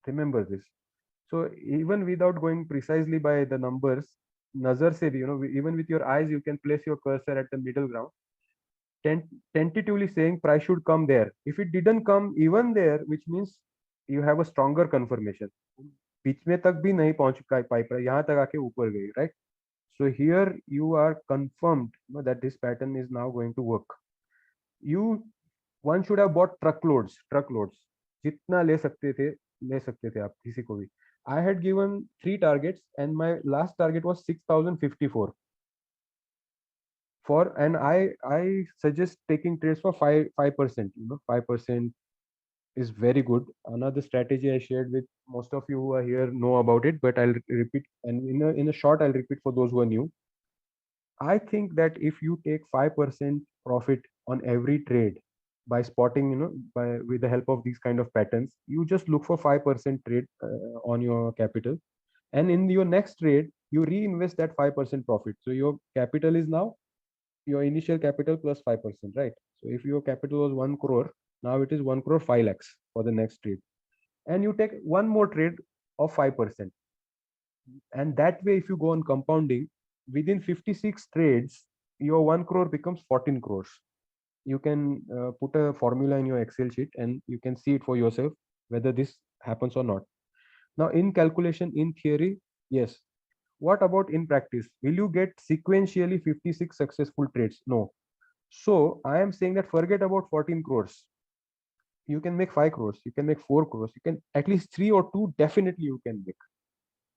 Remember this. So even without going precisely by the numbers, nazar se bhi, even with your eyes, you can place your cursor at the middle ground, tentatively saying price should come there. If it didn't come even there, which means you have a stronger confirmation. बीच में तक भी नहीं पहुंच पाई, यहाँ तक आके ऊपर गई, right? So here you are confirmed, that this pattern is now going to work. One should have bought truckloads. जितना ले सकते थे आप किसी को भी. I had given 3 targets and my last target was 6,054. And I suggest taking trades for 5%. 5% is very good. Another strategy I shared with most of you who are here know about it, but I'll repeat, and in a short I'll repeat for those who are new. I think that if you take 5% profit on every trade by spotting, by with the help of these kind of patterns, you just look for 5% trade on your capital, and in your next trade you reinvest that 5% profit. So your capital is now your initial capital plus 5%, right? So if your capital was 1 crore, now it is 1 crore 5 lakhs for the next trade, and you take one more trade of 5%, and that way if you go on compounding, within 56 trades your 1 crore becomes 14 crores. You can put a formula in your Excel sheet and you can see it for yourself whether this happens or not. Now in calculation, in theory, yes. What about in practice? Will you get sequentially 56 successful trades? No. So I am saying that forget about 14 crores. You can make 5 crores, you can make 4 crores, you can at least 3 or 2 definitely you can make,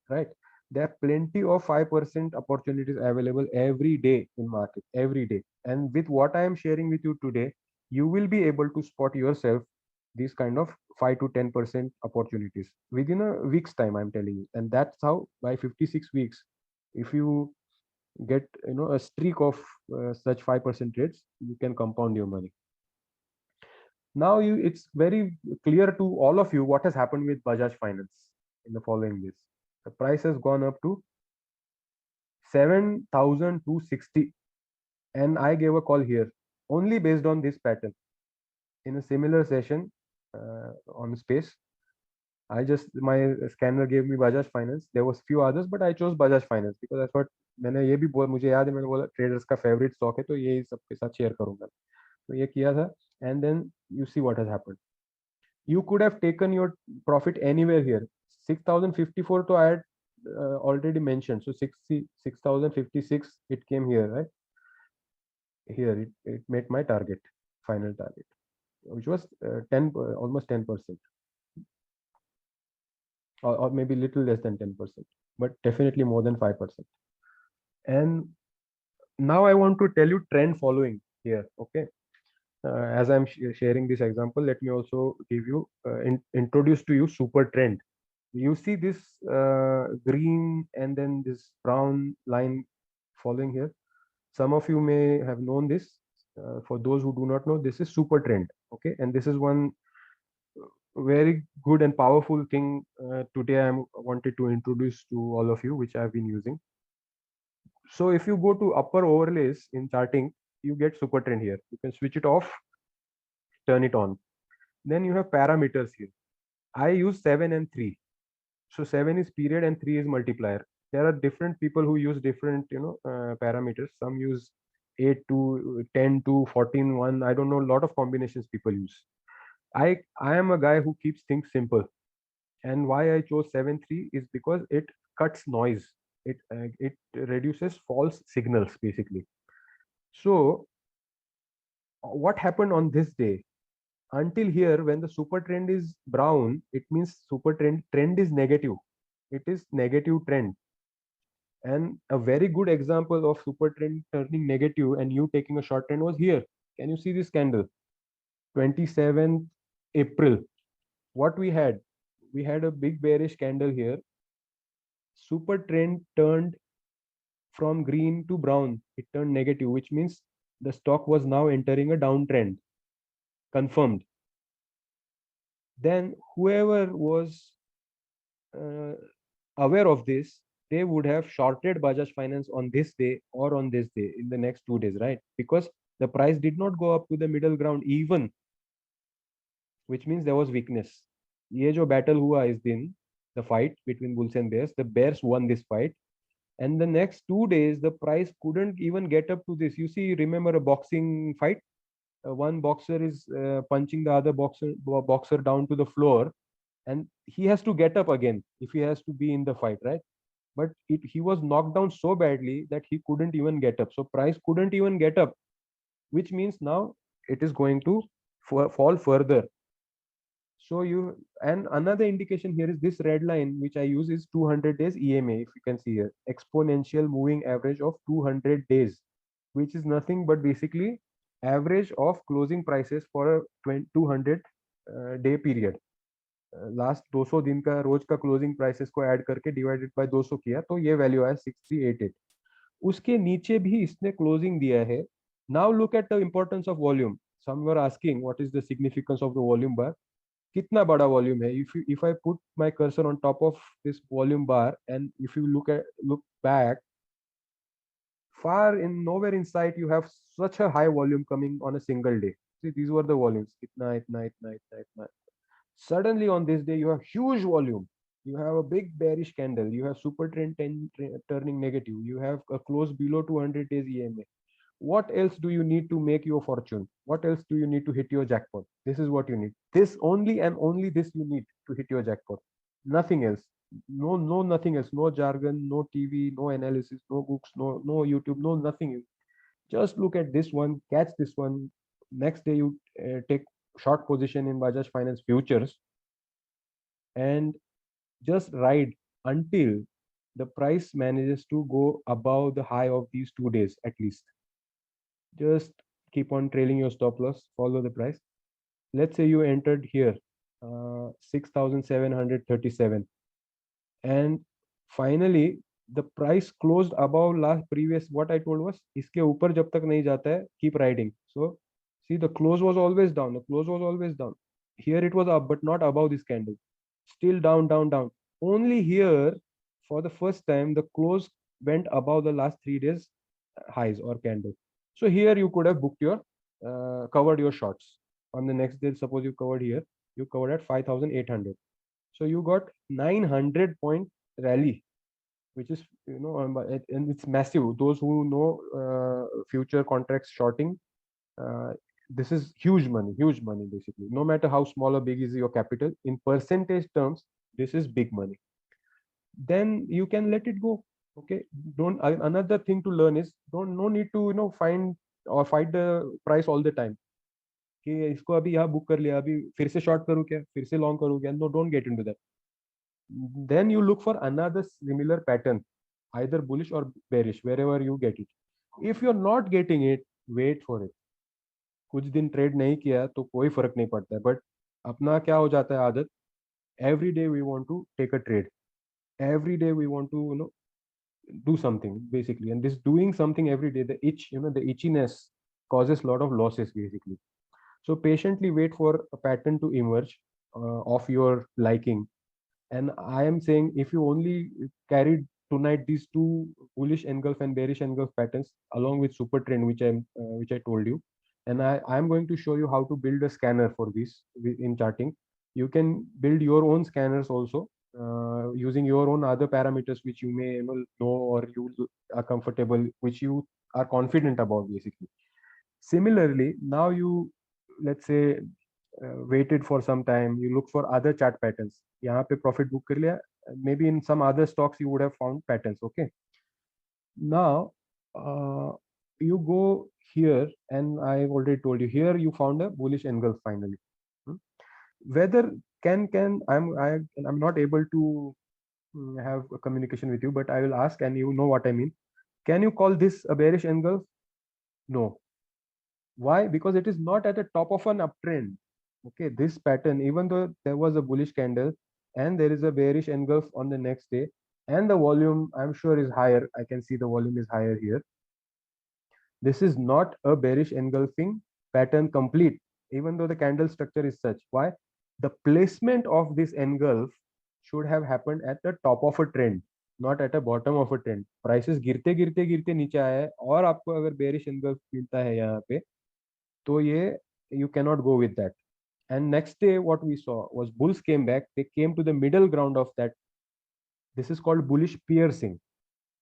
right? There are plenty of 5% opportunities available every day in market, every day. And with what I am sharing with you today, you will be able to spot yourself these kind of 5 to 10% opportunities within a week's time, I'm telling you. And that's how by 56 weeks, if you get a streak of such 5% trades, you can compound your money. Now it's very clear to all of you what has happened with Bajaj Finance in the following days. The price has gone up to 7,260, and I gave a call here only based on this pattern in a similar session on space. I just, my scanner gave me Bajaj Finance. There was few others, but I chose Bajaj Finance because I thought, मैंने ये भी बोला, मुझे याद है मैंने बोला traders का फेवरेट स्टॉक है तो ये सबके साथ शेयर करूंगा, तो ये किया था. And then you see what has happened. You could have taken your profit anywhere here. 6,054 to I had already mentioned. So 6,056 it came here, right? Here it met my target, final target, which was 10, almost 10%, or maybe little less than 10%, but definitely more than 5%. And now I want to tell you trend following here. Okay. As I'm sharing this example, let me also give you introduce to you super trend. You see this green and then this brown line following here. Some of you may have known this. For those who do not know, this is super trend. Okay, and this is one very good and powerful thing today I wanted to introduce to all of you, which I've been using. So if you go to upper overlays in charting, you get super trend here. You can switch it off, turn it on. Then you have parameters here. I use 7 and 3. So 7 is period and 3 is multiplier. There are different people who use different, parameters. Some use 8 to 10 to 14 1. I don't know, a lot of combinations people use. I am a guy who keeps things simple. And why I chose 7 3 is because it cuts noise. It reduces false signals basically. So what happened on this day? Until here, when the super trend is brown, it means super trend is negative. It is negative trend. And a very good example of super trend turning negative and you taking a short trend was here. Can you see this candle? 27th April. What we had? We had a big bearish candle here. Super trend turned from green to brown. It turned negative, which means the stock was now entering a downtrend. Confirmed. Then whoever was aware of this, they would have shorted Bajaj Finance on this day or on this day in the next 2 days, right? Because the price did not go up to the middle ground even, which means there was weakness. ये जो battle हुआ इस दिन, the fight between bulls and bears, the bears won this fight. And the next 2 days, the price couldn't even get up to this. You see, remember a boxing fight? One boxer is punching the other boxer down to the floor, and he has to get up again if he has to be in the fight, right? But he was knocked down so badly that he couldn't even get up. So price couldn't even get up, which means now it is going to fall further. So and another indication here is this red line, which I use is 200 days EMA. If you can see here, exponential moving average of 200 days, which is nothing but basically average of closing prices for a 200 day period. Last 200 दिन का रोज का closing prices को add करके divided by 200 किया तो ये value आया 6388. उसके नीचे भी इसने क्लोजिंग दिया है. Now look at the importance of volume. Some were asking what is the significance of the volume bar. कितना बड़ा वॉल्यूम है? if I put my cursor on top of this volume bar and if you look back, far in nowhere in sight you have such a high volume coming on a single day. See, these were the volumes. Itna, itna, itna, itna, itna. Suddenly on this day, you have huge volume. You have a big bearish candle. You have super trend turning negative. You have a close below 200 days EMA. What else do you need to make your fortune? What else do you need to hit your jackpot? This is what you need. This only and only this you need to hit your jackpot. Nothing else. No, nothing else. No jargon, no TV, no analysis, no books, no YouTube, no nothing. Just look at this one, catch this one. Next day you take short position in Bajaj Finance futures and just ride until the price manages to go above the high of these 2 days at least. Just keep on trailing your stop loss, follow the price. Let's say you entered here 6,737 and finally the price closed above last previous. What I told was इसके ऊपर जब तक नहीं जाता है keep riding. So see, the close was always down. The close was always down. Here it was up, but not above this candle. Still down, down, down. Only here, for the first time, the close went above the last 3 days highs or candle. So here you could have booked your covered your shorts. On the next day, suppose you covered here, you covered at 5,800. So you got 900 point rally, which is, and it's massive. Those who know future contracts shorting, uh, this is huge money basically. No matter how small or big is your capital, in percentage terms, this is big money. Then you can let it go. Okay, don't another thing to learn is, don't no need to find or fight the price all the time कि इसको अभी यहाँ book कर लिया, अभी फिर से short करूँ क्या, फिर से लॉन्ग करूँ क्या. No, don't get into that. Then you look for another similar pattern, either bullish or bearish, wherever you get it. If you're not getting it, wait for it. कुछ दिन ट्रेड नहीं किया तो कोई फर्क नहीं पड़ता है, बट अपना क्या हो जाता है आदत, every day we want to take a trade, every day we want to do something basically, and this doing something every day, the itch, the itchiness causes a lot of losses basically. So patiently wait for a pattern to emerge of your liking. And I am saying, if you only carried tonight these two bullish engulf and bearish engulf patterns along with super trend, which I told you, and I am going to show you how to build a scanner for this in charting. You can build your own scanners also using your own other parameters which you may know or you are comfortable, which you are confident about basically. Similarly, now you, let's say, waited for some time, you look for other chart patterns. यहाँ पे profit book कर लिया. Maybe in some other stocks you would have found patterns. Okay. Now you go here, and I already told you here you found a bullish engulf finally. Whether can I'm not able to have a communication with you, but I will ask, and you know what I mean. Can you call this a bearish engulf? No. Why? Because it is not at the top of an uptrend. Okay, this pattern, even though there was a bullish candle and there is a bearish engulf on the next day, and the volume I'm sure is higher. I can see the volume is higher here. This is not a bearish engulfing pattern complete, even though the candle structure is such. Why? The placement of this engulf should have happened at the top of a trend, not at the bottom of a trend. Prices गिरते गिरते गिरते नीचे आया है और आपको अगर bearish engulf मिलता है यहाँ पे, तो ये you cannot go with that. And next day, what we saw was bulls came back. They came to the middle ground of that. This is called bullish piercing.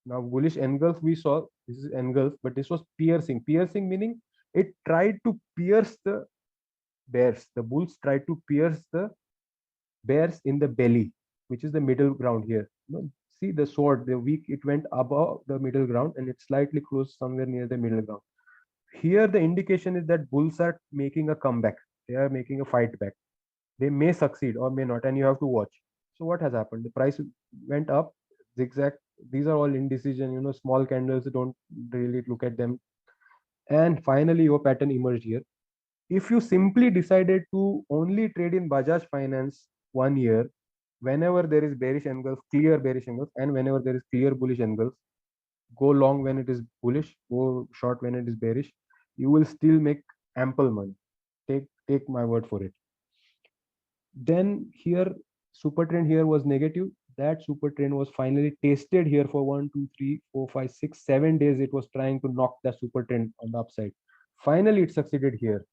Now, bullish engulf we saw. This is engulf, but this was piercing. Piercing meaning it tried to pierce the bears. The bulls tried to pierce the bears in the belly, which is the middle ground here. See the sword, the weak, it went above the middle ground and it slightly closed somewhere near the middle ground. Here, the indication is that bulls are making a comeback. They are making a fight back. They may succeed or may not, and you have to watch. So what has happened? The price went up, zigzag. These are all indecision, small candles, don't really look at them. And finally your pattern emerged here. If you simply decided to only trade in Bajaj Finance 1 year, whenever there is bearish engulf, clear bearish engulf, and whenever there is clear bullish engulf, go long when it is bullish, go short when it is bearish, you will still make ample money. Take my word for it. Then here, super trend here was negative. That super trend was finally tested here for 1, 2, 3, 4, 5, 6, 7 days. It was trying to knock the super trend on the upside. Finally, it succeeded here.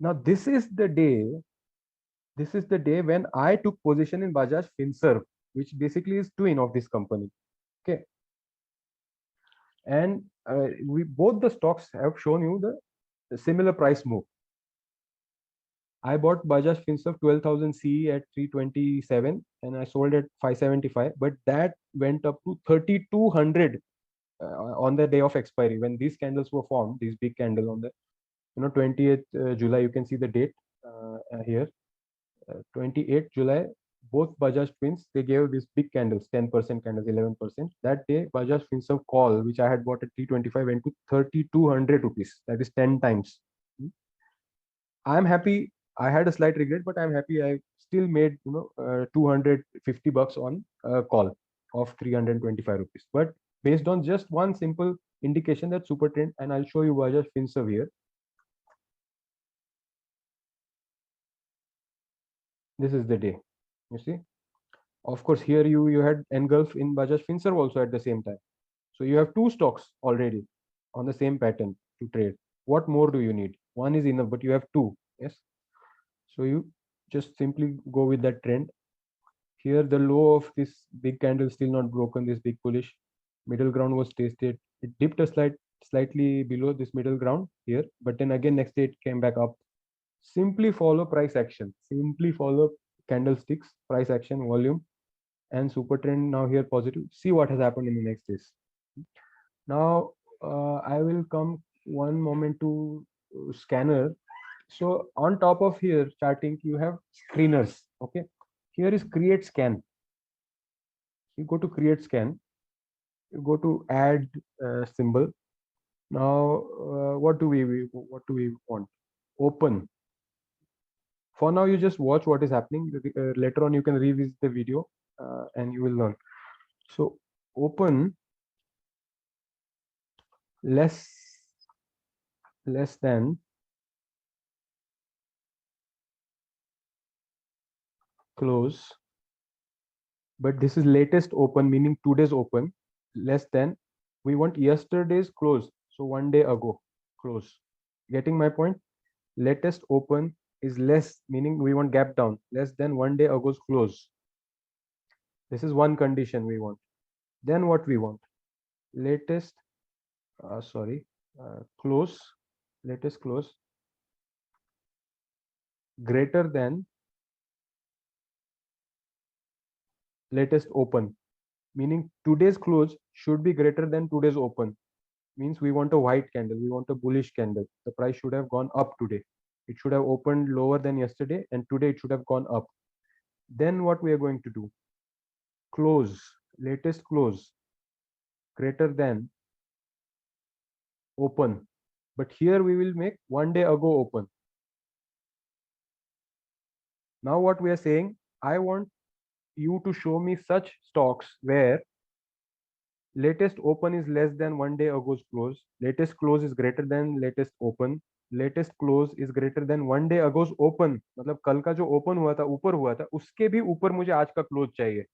Now, this is the day. This is the day when I took position in Bajaj Finserv, which basically is twin of this company. Okay. And we both the stocks have shown you the similar price move. I bought Bajaj Finserv 12,000 CE at 327 and I sold at 575, but that went up to 3,200 on the day of expiry when these candles were formed, these big candles on the 28th July. You can see the date here, 28th July. Both Bajaj twins, they gave these big candles, 10% candles, 11%. That day, Bajaj Finserv call, which I had bought at 325, went to 3,200 rupees. That is 10 times. I'm happy. I had a slight regret, but I'm happy I still made 250 bucks on a call of 325 rupees. But based on just one simple indication that super trend, and I'll show you Bajaj Finserv here. This is the day, you see, Of course, here you had engulf in Bajaj Finserv also at the same time. So you have two stocks already on the same pattern to trade. What more do you need? One is enough, but you have two. Yes. So you just simply go with that trend. Here, the low of this big candle still not broken. This big bullish middle ground was tested. It dipped a slightly below this middle ground here, but then again next day it came back up. Simply follow price action. Simply follow candlesticks, price action, volume, and super trend now here positive. See what has happened in the next days. Now I will come one moment to scanner. So on top of here charting you have screeners. Okay, here is create scan. You go to create scan, you go to add symbol. Now what do we want? Open. For now you just watch what is happening. Later on you can revisit the video and you will learn. So open less than close, but this is latest open, meaning today's open, less than, we want yesterday's close, so 1 day ago close. Getting my point? Latest open is less, meaning we want gap down, less than 1 day ago's close. This is one condition we want. Then what we want? Latest close, latest close greater than latest open, meaning today's close should be greater than today's open. Means we want a white candle, we want a bullish candle. The price should have gone up today. It should have opened lower than yesterday, and today it should have gone up. Then what we are going to do? Close, latest close greater than open. But here we will make 1 day ago open. Now what we are saying, I want you to show me such stocks where latest open is less than 1 day ago's close, latest close is greater than latest open, latest close is greater than 1 day ago's open. मतलब कल का जो open हुआ था, ऊपर हुआ था, उसके भी ऊपर मुझे आज का क्लोज चाहिए.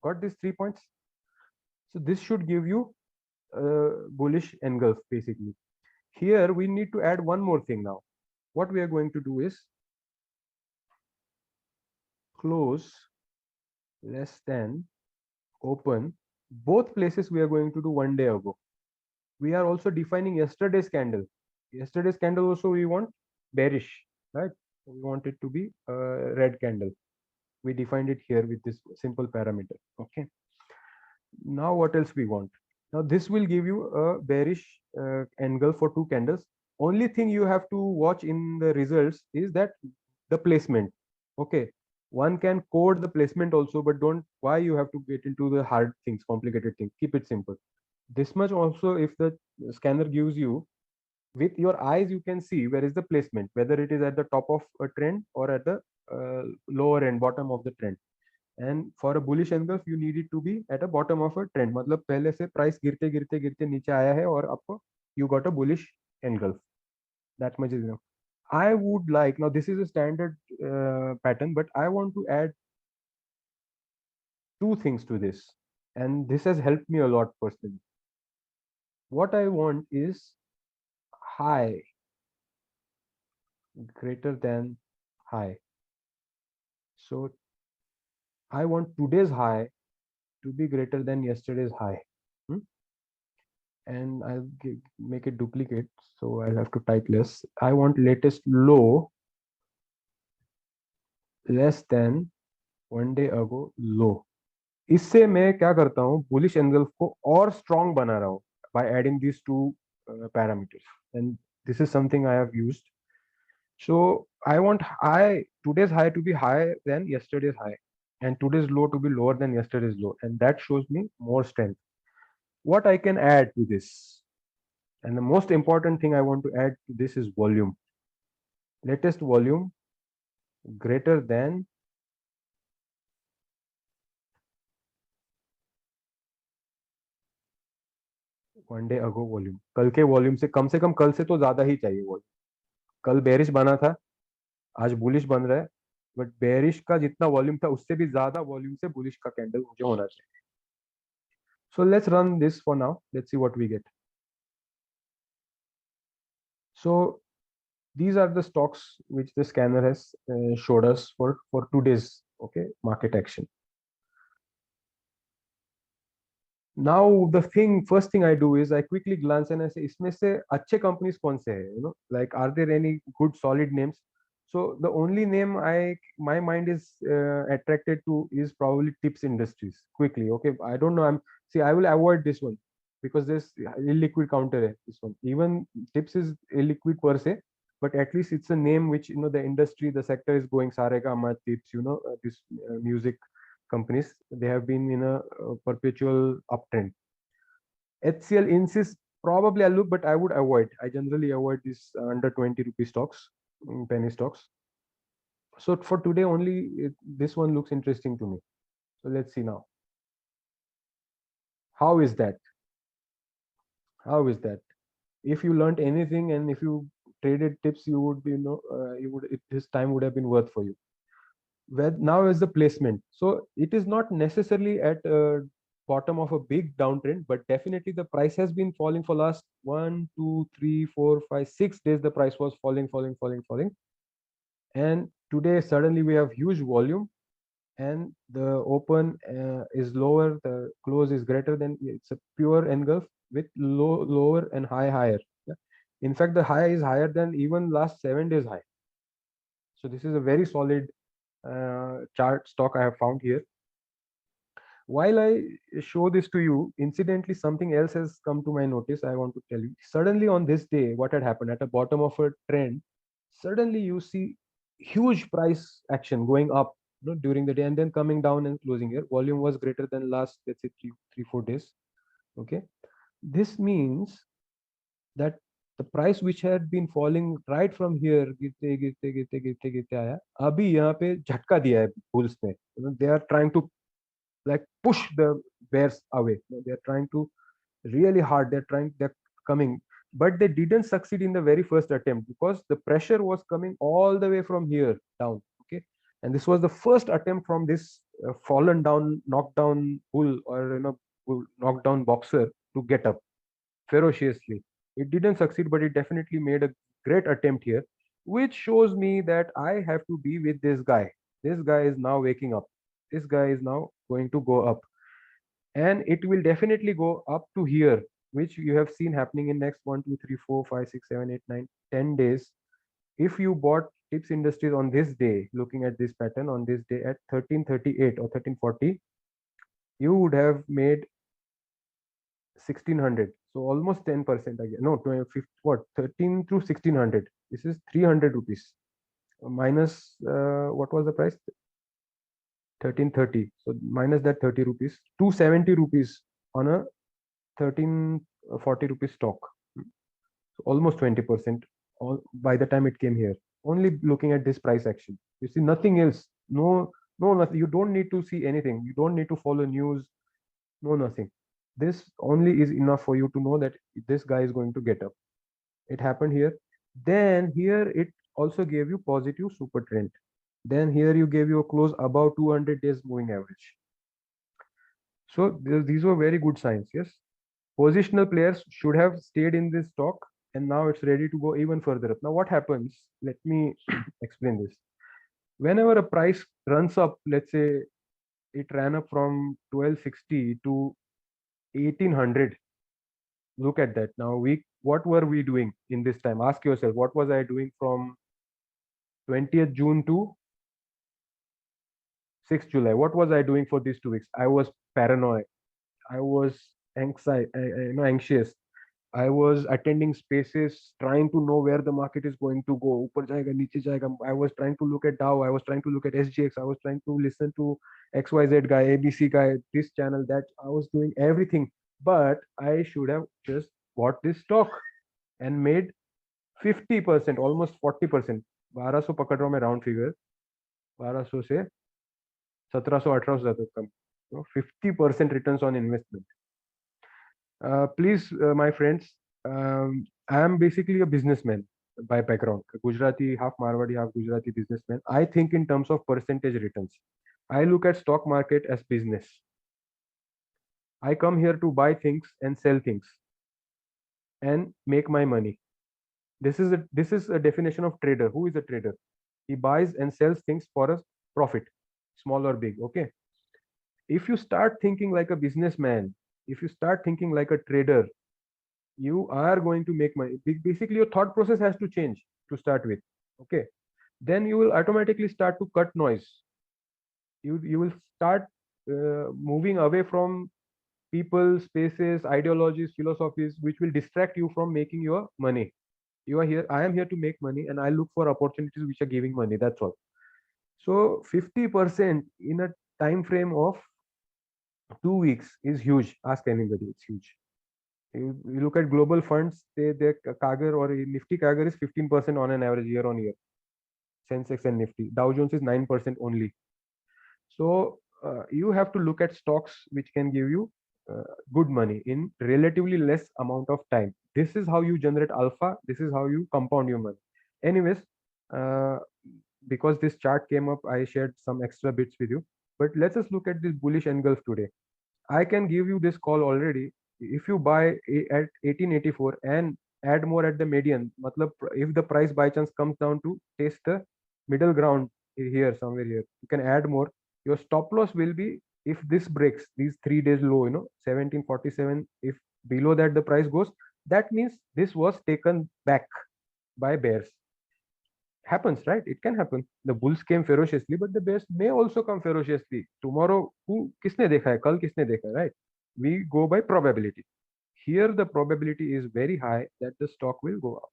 Got this 3 points? So this should give you bullish engulf basically. Here we need to add one more thing now. What we are going to do is close less than open. Both places we are going to do 1 day ago. We are also defining yesterday's candle. Yesterday's candle also we want bearish, right? We want it to be a red candle. We defined it here with this simple parameter. Okay. Now what else we want? Now this will give you a bearish angle for two candles. Only thing you have to watch in the results is that the placement. Okay. One can code the placement also, but don't, why you have to get into the hard things, complicated things. Keep it simple. This much also, if the scanner gives you, with your eyes you can see where is the placement, whether it is at the top of a trend or at the lower end, bottom of the trend. And for a bullish engulf you need it to be at a bottom of a trend. मतलब पहले से price गिरते गिरते गिरते नीचे आया है और आपको you got a bullish engulf. That much is enough. I would like, now this is a standard pattern, but I want to add two things to this, and this has helped me a lot personally. What I want is high greater than high. So I want today's high to be greater than yesterday's high. And I'll make it duplicate, so I'll have to type less. I want latest low less than 1 day ago low. इससे मैं क्या करता हूँ, bullish angles को और strong बना रहा हूँ by adding these two parameters, and this is something I have used. So I want today's high to be higher than yesterday's high, and today's low to be lower than yesterday's low, and that shows me more strength. What I can add to this, and the most important thing I want to add to this is volume. Latest volume greater than 1 day ago volume. कल के volume से कम कल से तो ज्यादा ही चाहिए volume. कल bearish बना था, आज बुलिश बन रहा है, बट बेरिश का जितना वॉल्यूम था उससे भी ज्यादा वॉल्यूम से बुलिश का कैंडल मुझे होना चाहिए. So let's run this for now. Let's see what we get. So these are the stocks which the scanner has showed us for today's okay market action. Now the first thing I do is I quickly glance and I say इसमें से अच्छे companies कौन से हैं, like are there any good solid names? So the only name my mind is attracted to is probably Tips Industries. Quickly, okay, I don't know, I will avoid this one because this illiquid counter hai, this one. Even Tips is illiquid per se, but at least it's a name which the industry, the sector is going Saregama, Tips, this music companies, they have been in a perpetual uptrend. HCL insists probably I'll look, but I would avoid. I generally avoid these under 20 rupee stocks, penny stocks. So for today only, this one looks interesting to me. So let's see now. How is that? How is that? If you learned anything and if you traded Tips, you would be, this time would have been worth for you. Where now is the placement. So it is not necessarily at bottom of a big downtrend, but definitely the price has been falling for last 1, 2, 3, 4, 5, 6 days. The price was falling, and today suddenly we have huge volume, and the open is lower, the close is greater than, it's a pure engulf with lower and higher. Yeah. In fact, the high is higher than even last 7 days high. So this is a very solid chart stock I have found here. While I show this to you, incidentally, something else has come to my notice. I want to tell you. Suddenly, on this day, what had happened at the bottom of a trend, suddenly you see huge price action going up, during the day and then coming down and closing here. Volume was greater than last, let's say, 4 days. Okay. This means that the price which had been falling right from here, गिरते गिरते गिरते गिरते गिरते आया, अभी यहाँ पे झटका दिया है bulls ने. They are trying to like push the bears away. They're trying to really hard. They're coming, but they didn't succeed in the very first attempt because the pressure was coming all the way from here down. Okay, and this was the first attempt from this fallen down, knocked down bull, or knocked down boxer to get up ferociously. It didn't succeed, but it definitely made a great attempt here, which shows me that I have to be with this guy. This guy is now waking up. This guy is now going to go up, and it will definitely go up to here, which you have seen happening in next 1, 2, 3, 4, 5, 6, 7, 8, 9, 10 days. If you bought Tips Industries on this day, looking at this pattern on this day at 1338 or 1340, you would have made 1600. So almost 10% again. No, 20, what, 13 to 1600. This is 300 rupees minus what was the price? 1330. So minus that 30 rupees, 270 rupees on a 1340 rupees stock. So almost 20% by the time it came here. Only looking at this price action. You see nothing else. No, nothing. You don't need to see anything. You don't need to follow news. No, nothing. This only is enough for you to know that this guy is going to get up. It happened here. Then here it also gave you positive super trend. Then here you gave you a close above 200 days moving average. So these were very good signs. Yes, positional players should have stayed in this stock, and now it's ready to go even further up. Now what happens? Let me explain this. Whenever a price runs up, let's say it ran up from 1260 to 1800. Look at that. Now what were we doing in this time? Ask yourself, what was I doing from 20th June to 6th July? What was I doing for these 2 weeks? I was paranoid. I was anxious. I was attending spaces, trying to know where the market is going to go. ऊपर जाएगा, नीचे जाएगा. I was trying to look at Dow. I was trying to look at SGX. I was trying to listen to XYZ guy, ABC guy, this channel, that. I was doing everything, but I should have just bought this stock and made 50%, almost 40%. 1200 पकड़ रहा हूँ मैं round figure. 1200 से 1700 1800 जाता कम. 50% returns on investment. Please, my friends, I am basically a businessman. by background. Gujarati, half Marwadi, half Gujarati businessman. I think in terms of percentage returns. I look at stock market as business. I come here to buy things and sell things and make my money. This is a definition of trader. Who is a trader? He buys and sells things for a profit, small or big. Okay. If you start thinking like a businessman, if you start thinking like a trader, you are going to make money. Basically, your thought process has to change to start with. Okay. Then you will automatically start to cut noise. You will start moving away from people, spaces, ideologies, philosophies, which will distract you from making your money. You are here. I am here to make money, and I look for opportunities which are giving money. That's all. So 50% in a time frame of 2 weeks is huge. Ask anybody, it's huge. You look at global funds, their Kaggle or Nifty Kaggle is 15% on an average year on year. Sensex and Nifty. Dow Jones is 9% only. So you have to look at stocks which can give you good money in relatively less amount of time. This is how you generate alpha. This is how you compound your money. Anyways, uh, because this chart came up, I shared some extra bits with you. But let's just look at this bullish engulf today. I can give you this call already. If you buy at 1884 and add more at the median, matlab, if the price by chance comes down to taste the middle ground here, somewhere here, you can add more. Your stop loss will be if this breaks these 3 days low, 1747. If below that the price goes, that means this was taken back by bears. Happens, right? It can happen. The bulls came ferociously, but the bears may also come ferociously tomorrow. Who Kisne dekha hai, kal kisne dekha hai, right? We go by probability. Here the probability is very high that the stock will go up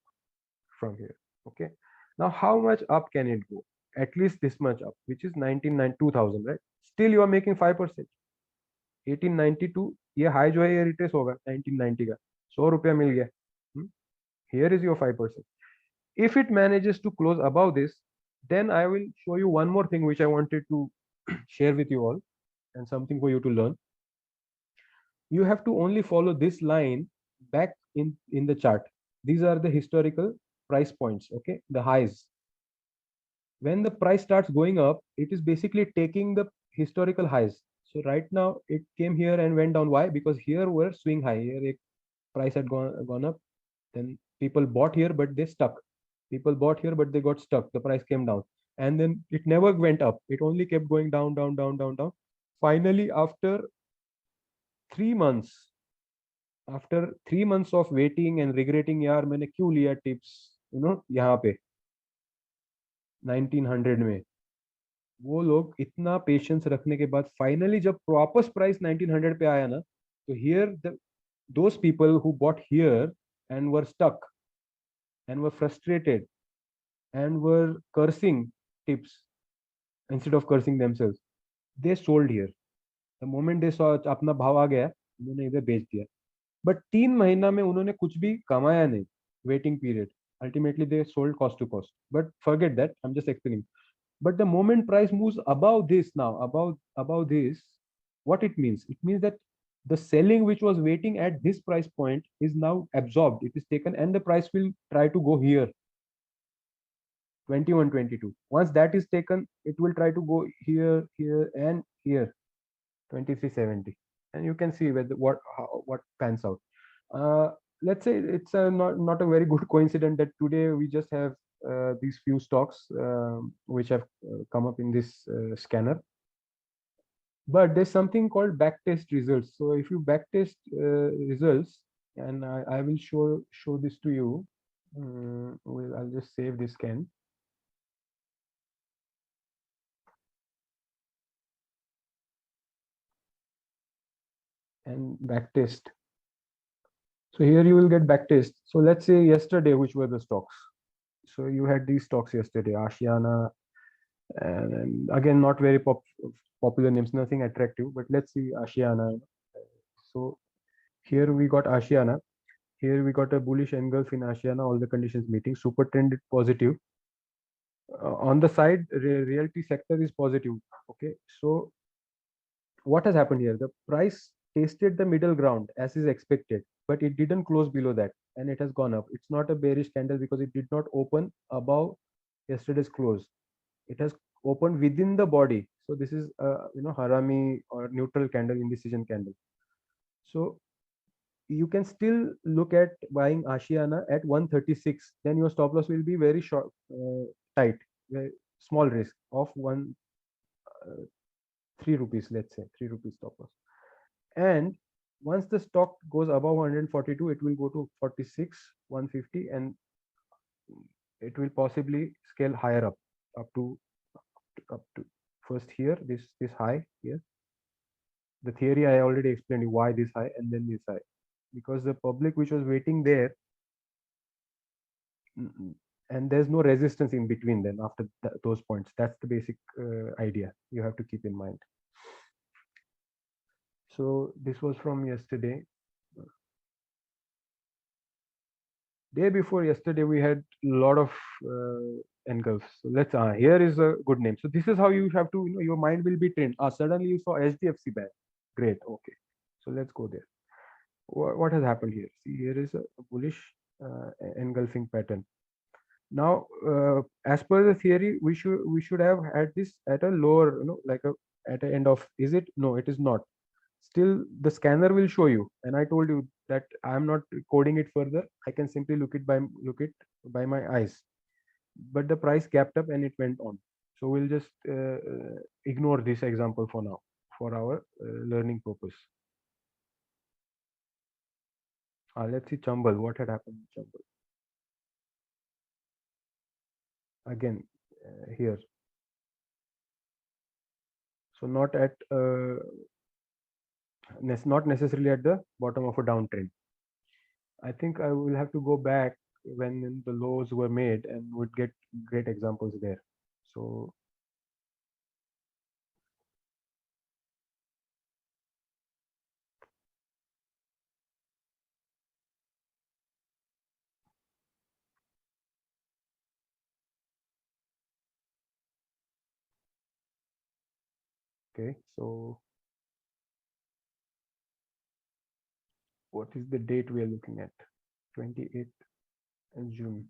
from here. Okay. Now how much up can it go? At least this much up, which is 2000, right? Still you are making 5%. 1892 ये high जो है ये retrace होगा 1990 का 100 रुपया मिल गया. Here is your 5%. If it manages to close above this, then I will show you one more thing which I wanted to share with you all, and something for you to learn. You have to only follow this line back in the chart. These are the historical price points. Okay, the highs. When the price starts going up, it is basically taking the historical highs. So right now it came here and went down. Why? Because here were swing high. Here a price had gone up. Then people bought here, but they stuck. People bought here, but they got stuck. The price came down, and then it never went up. It only kept going down, down, down, down, down. Finally, after 3 months, after 3 months of waiting and regretting, यार मैंने क्यों लिया tips, यहाँ पे 1900 में. वो लोग इतना पेशेंस रखने के बाद फाइनली जब वापस प्राइस 1900 पे आया ना, तो here those people who bought here and were stuck and were frustrated and were cursing tips instead of cursing themselves, they sold here. The moment they saw अपना भाव आ गया, उन्होंने इधर बेच दिया. बट 3 महीना में उन्होंने कुछ भी कमाया नहीं. Waiting period. Ultimately they sold cost to cost. But forget that, I'm just explaining. But the moment price moves above this now, above this, what it means? It means that the selling which was waiting at this price point is now absorbed. It is taken, and the price will try to go here, 2122. Once that is taken, it will try to go here, here, and here, 2370. And you can see whether what pans out. Let's say it's not a very good coincidence that today we just have these few stocks which have come up in this scanner. But there's something called backtest results. So if you backtest results, and I will show this to you. I'll just save this scan. And backtest. So here you will get backtest. So let's say yesterday, which were the stocks? So you had these stocks yesterday, Ashiana, and again, not very popular names, nothing attractive, but let's see Ashiana. So here we got Ashiana. Here we got a bullish engulf in Ashiana, all the conditions meeting, super trend positive. On the side, realty sector is positive. Okay, so what has happened here? The price tasted the middle ground as is expected. but it didn't close below that, and it has gone up. It's not a bearish candle because it did not open above yesterday's close. It has opened within the body. So this is a harami or neutral candle, indecision candle. So you can still look at buying Ashiana at 136. Then your stop loss will be very short, tight, very small risk of 3 rupees, let's say 3 rupees stop loss. And once the stock goes above 142, it will go to 46, 150, and it will possibly scale higher up to up to first here, this high here. The theory I already explained you why this high and then this high, because the public which was waiting there, and there's no resistance in between then after those points. That's the basic idea you have to keep in mind. So this was from yesterday. Day before yesterday we had a lot of engulfs. So let's here is a good name. So this is how you have to, your mind will be trained. Suddenly you saw HDFC Bank. Great. Okay. So let's go there. What has happened here? See, here is a bullish engulfing pattern. Now, as per the theory, we should have had this at a lower, like at the end of. Is it? No, it is not. Still, the scanner will show you, and I told you that I am not coding it further. I can simply look it by my eyes. But the price gapped up and it went on. So we'll just ignore this example for now, for our learning purpose. Let's see Chambal. What had happened in Chambal? Again, here. So not at not necessarily at the bottom of a downtrend. I think I will have to go back when the lows were made and would get great examples there. So okay, so what is the date we are looking at? 28th June.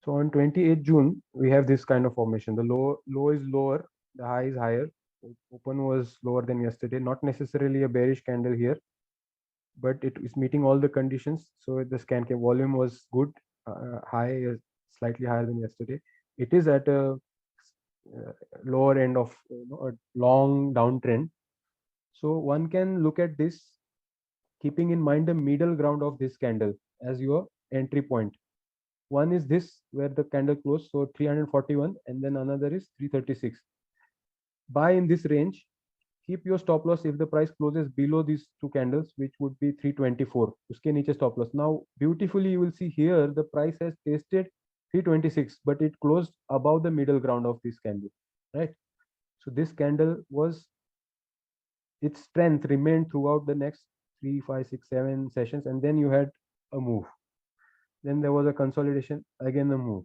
So on 28th June, we have this kind of formation. The low is lower, the high is higher. Open was lower than yesterday. Not necessarily a bearish candle here, but it is meeting all the conditions. So the scan volume was good, high, slightly higher than yesterday. It is at a lower end of a long downtrend. So one can look at this keeping in mind the middle ground of this candle as your entry point. One is this where the candle closed, so 341, and then another is 336. Buy in this range. Keep your stop loss if the price closes below these two candles, which would be 324. Uske niche stop loss. Now, beautifully, you will see here the price has tested 326, but it closed above the middle ground of this candle, right? So this candle was, its strength remained throughout the next 3, 5, 6, 7 sessions, and then you had a move. Then there was a consolidation, again a move,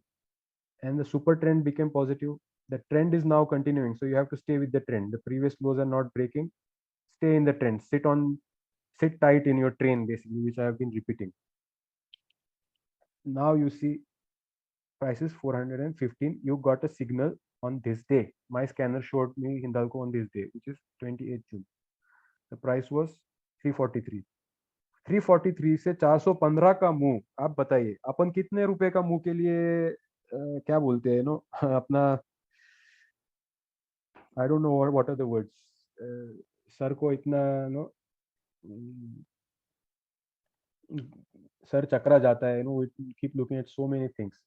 and the super trend became positive. The trend is now continuing, so you have to stay with the trend. The previous lows are not breaking. Stay in the trend. Sit tight in your train, basically, which I have been repeating. Now you see price is 415. You got a signal on this day. My scanner showed me Hindalco on this day, which is 28th June. The price was 343. 343 से 415 का move, आप बताइए अपन कितने रुपए का move के लिए क्या बोलते हैं अपना, I don't know what are the words, sir को इतना नो सर चकरा जाता है, we keep looking at so many things.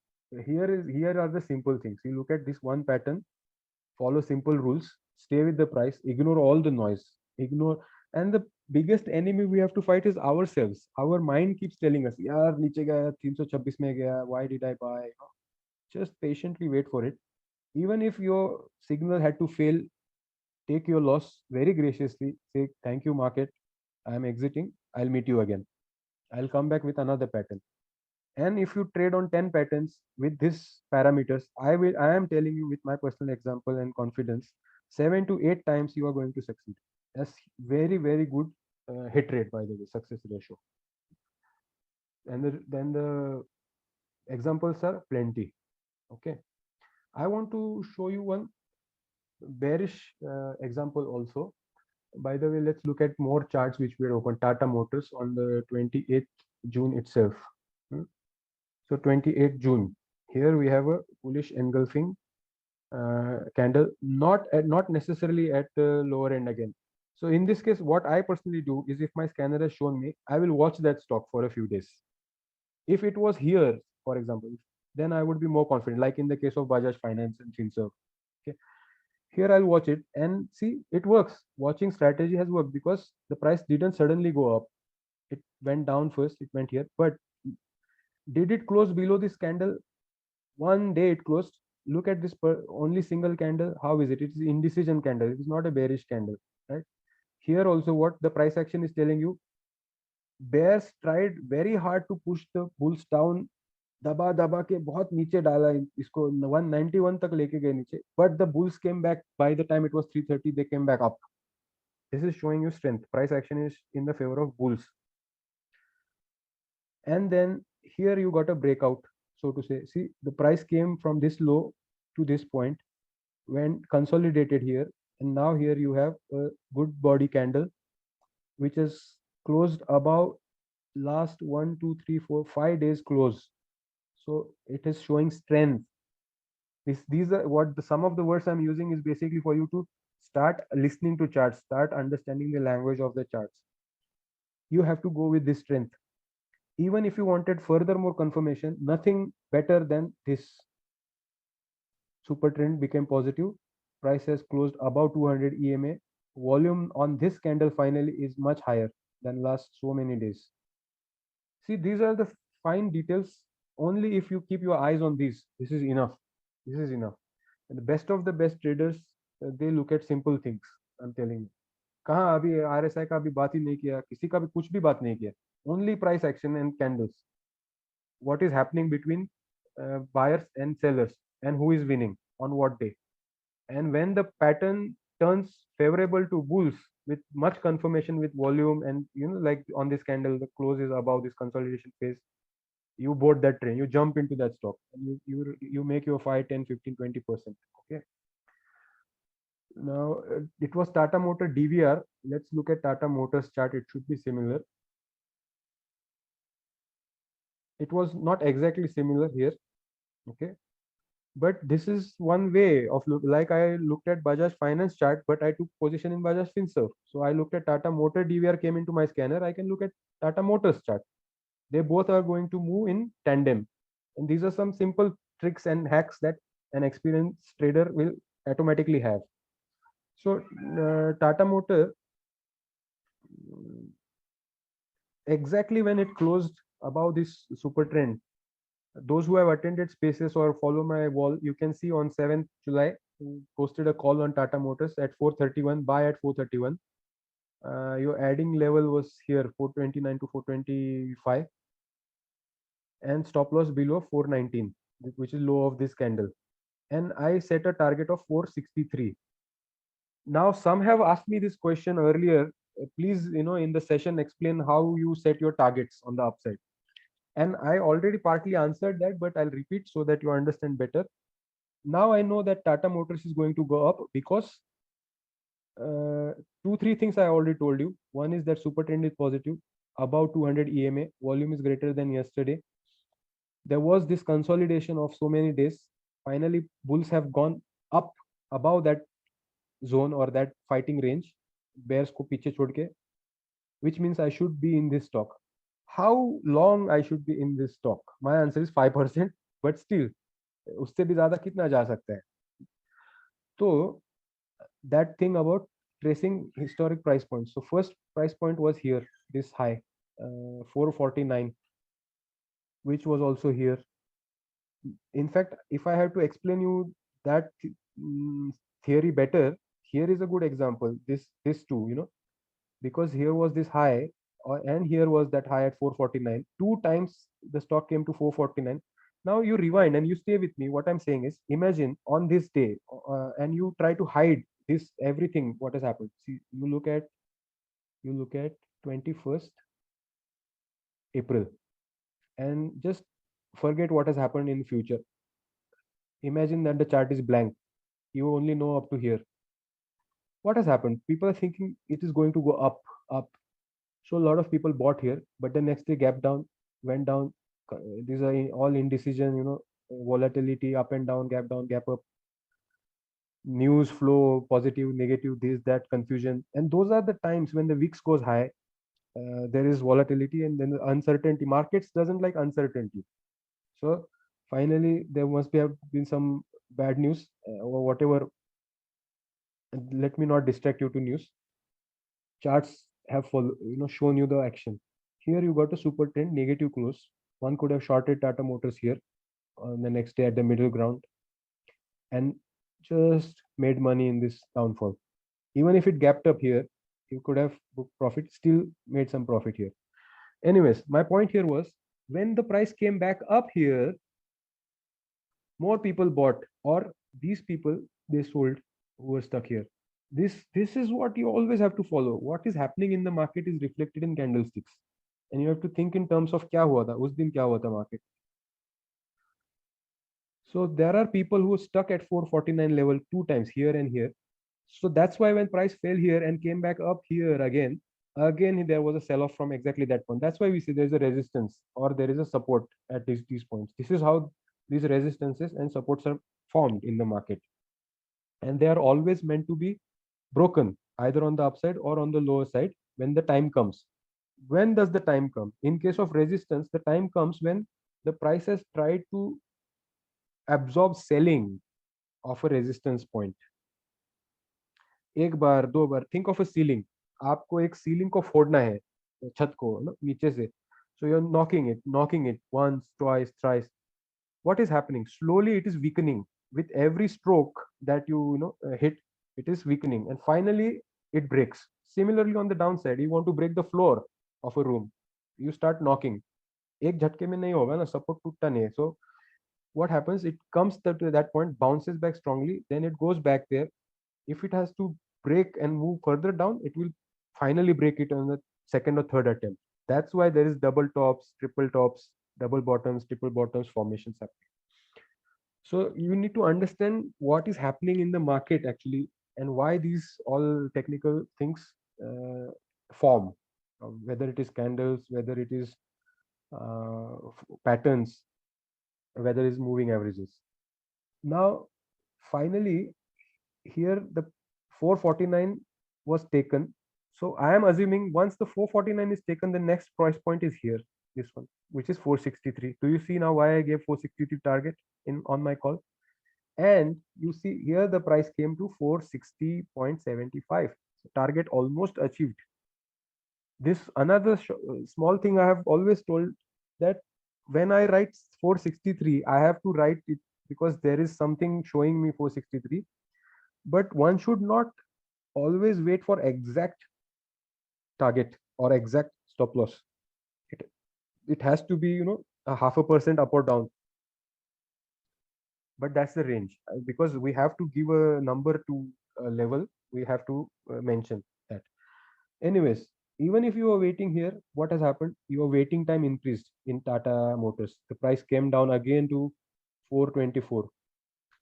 Here are the simple things. You look at this one pattern, follow simple rules, stay with the price, ignore all the noise, ignore. And the biggest enemy we have to fight is ourselves. Our mind keeps telling us, yaar niche gaya 326 mein gaya, why did I buy? Just patiently wait for it. Even if your signal had to fail, take your loss very graciously, say thank you market, I am exiting, I'll meet you again, I'll come back with another pattern. And if you trade on 10 patterns with these parameters, I am telling you with my personal example and confidence, 7 to 8 times you are going to succeed. That's very, very good hit rate, by the way, success ratio. And then the examples are plenty. Okay. I want to show you one bearish example also. By the way, let's look at more charts which we had opened. Tata Motors on the 28th June itself. Hmm. So 28th June. Here we have a bullish engulfing candle, not necessarily at the lower end again. So in this case, what I personally do is, if my scanner has shown me, I will watch that stock for a few days. If it was here, for example, then I would be more confident, like in the case of Bajaj Finance and Finserv. Okay. Here I'll watch it and see it works. Watching strategy has worked because the price didn't suddenly go up. It went down first, it went here. But did it close below this candle? One day it closed. Look at this only single candle. How is it? It is indecision candle. It is not a bearish candle, right? Here also, what the price action is telling you, bears tried very hard to push the bulls down, दबा दबा के बहुत नीचे डाला इसको 191 तक लेके गए नीचे, but the bulls came back. By the time it was 330, they came back up. This is showing you strength. Price action is in the favor of bulls. And then here you got a breakout, so to say. See, the price came from this low to this point, went consolidated here, and now here you have a good body candle which is closed above last 1 2 3 4 5 days close. So it is showing strength. These are what some of the words I'm using is basically for you to start listening to charts, start understanding the language of the charts. You have to go with this strength. Even if you wanted further more confirmation, nothing better than this. Super trend became positive. Price has closed above 200 EMA. Volume on this candle finally is much higher than last so many days. See, these are the fine details. Only if you keep your eyes on these, this is enough. This is enough. And the best of the best traders, they look at simple things. I'm telling you. कहाँ अभी RSI का अभी बात ही नहीं किया, किसी का भी कुछ भी बात नहीं किया. Only price action and candles. What is happening between buyers and sellers, and who is winning on what day. And when the pattern turns favorable to bulls with much confirmation with volume, and like on this candle, the close is above this consolidation phase, you board that train, you jump into that stock, and you make your 5 10 15 20%. Okay. Now it was Tata Motor DVR. Let's look at Tata Motors chart. It should be similar. It was not exactly similar here. Okay. But this is one way of look. Like I looked at Bajaj Finance chart, but I took position in Bajaj Finserv. So I looked at Tata Motor DVR came into my scanner. I can look at Tata Motors chart. They both are going to move in tandem. And these are some simple tricks and hacks that an experienced trader will automatically have. So Tata Motor, exactly when it closed above this super trend, those who have attended spaces or follow my wall, you can see on 7th July, posted a call on Tata Motors at 431, buy at 431. Your adding level was here 429 to 425, and stop loss below 419, which is low of this candle. And I set a target of 463. Now some have asked me this question earlier. Please, in the session, explain how you set your targets on the upside. And I already partly answered that, but I'll repeat so that you understand better. Now I know that Tata Motors is going to go up because 2 3 things I already told you. One is that super trend is positive, above 200 EMA, volume is greater than yesterday. There was this consolidation of so many days. Finally, bulls have gone up above that zone or that fighting range. Bears ko piche chhod ke, which means I should be in this stock. How long I should be in this stock? My answer is 5%, but still, उससे भी ज़्यादा कितना जा सकता है? तो that thing about tracing historic price points. So first price point was here, this high, 449, which was also here. In fact, if I have to explain you that theory better, here is a good example. This too, because here was this high, and here was that high at 449. Two times the stock came to 449. Now you rewind and you stay with me. What I'm saying is, imagine on this day, and you try to hide this everything what has happened. See, you look at 21st April and just forget what has happened in the future. Imagine that the chart is blank. You only know up to here. What has happened? People are thinking it is going to go up, up. So a lot of people bought here, but the next day gap down, went down. These are all indecision, volatility, up and down, gap up, news flow, positive, negative, this, that, confusion. And those are the times when the VIX goes high, there is volatility and then the uncertainty. Markets doesn't like uncertainty. So finally, there must be have been some bad news or whatever. Let me not distract you to news. Charts have shown you the action. Here you got a super trend, negative close. One could have shorted Tata Motors here on the next day at the middle ground and just made money in this downfall. Even if it gapped up here, you could have booked profit, still made some profit here. Anyways, my point here was when the price came back up here, more people bought, or these people they sold who were stuck here. This is what you always have to follow. What is happening in the market is reflected in candlesticks, and you have to think in terms of क्या हुआ था उस दिन क्या हुआ था market. So there are people who are stuck at 449 level two times here and here. So that's why when price fell here and came back up here again there was a sell off from exactly that point. That's why we see there is a resistance or there is a support at these points. This is how these resistances and supports are formed in the market, and they are always meant to be broken either on the upside or on the lower side when the time comes. When does the time come? In case of resistance, the time comes when the price has tried to absorb selling of a resistance point. एक बार दो बार, think of a ceiling. आपको एक ceiling को फोड़ना है, छत को ना नीचे से. So you're knocking it once, twice, thrice. What is happening? Slowly it is weakening. With every stroke that hit, it is weakening, and finally it breaks. Similarly, on the downside, you want to break the floor of a room, you start knocking. एक झटके में नहीं होगा ना, support टूटता नहीं है. So what happens? It comes to that point, bounces back strongly, then it goes back there. If it has to break and move further down, it will finally break it on the second or third attempt. That's why there is double tops, triple tops, double bottoms, triple bottoms formations happening. So you need to understand what is happening in the market actually, and why these all technical things form, whether it is candles, whether it is patterns, whether it is moving averages. Now, finally, here the 449 was taken. So I am assuming once the 449 is taken, the next price point is here, this one, which is 463. Do you see now why I gave 463 target in on my call? And you see here the price came to 460.75. So target almost achieved. This another small thing I have always told, that when I write 463, I have to write it because there is something showing me 463. But one should not always wait for exact target or exact stop loss. It has to be a 0.5% up or down, but that's the range. Because we have to give a number to a level, we have to mention that. Anyways, even if you are waiting here, what has happened? Your waiting time increased in Tata Motors. The price came down again to 424.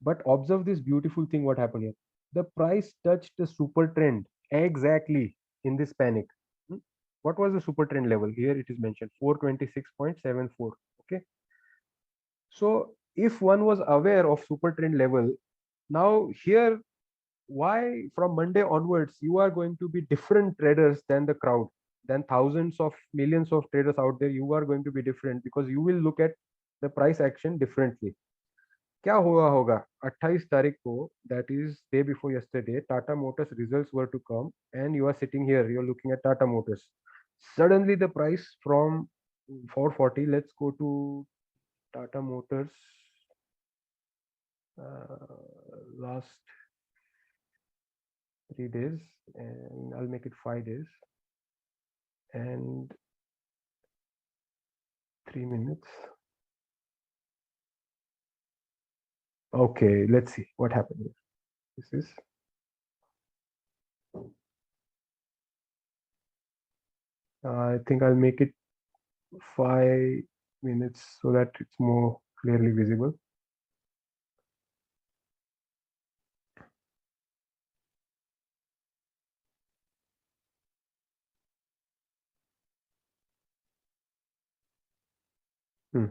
But observe this beautiful thing what happened here. The price touched the super trend exactly in this panic. Hmm? What was the super trend level? Here it is mentioned 426.74. Okay. So if one was aware of super trend level, now here, why from Monday onwards you are going to be different traders than the crowd, than thousands of millions of traders out there. You are going to be different because you will look at the price action differently. क्या हुआ होगा 28 तारीख को, that is day before yesterday, Tata Motors results were to come and you are sitting here, you're looking at Tata Motors. Suddenly the price from 440, let's go to Tata Motors last 3 days, and I'll make it 5 days and 3 minutes. Okay, let's see what happened here. This is I think I'll make it 5 minutes so that it's more clearly visible. Hmm.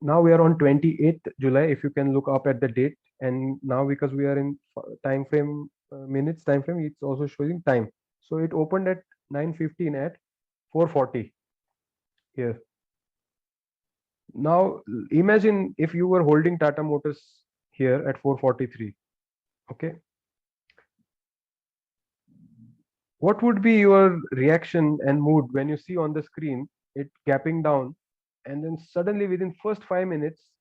Now we are on 28th July. If you can look up at the date, and now because we are in time frame, minutes time frame, it's also showing time. So it opened at 9:15 at 4:40 here. Now imagine if you were holding Tata Motors here at 4:43. Okay, what would be your reaction and mood when you see on the screen it gapping down, and then suddenly within first 5 minutes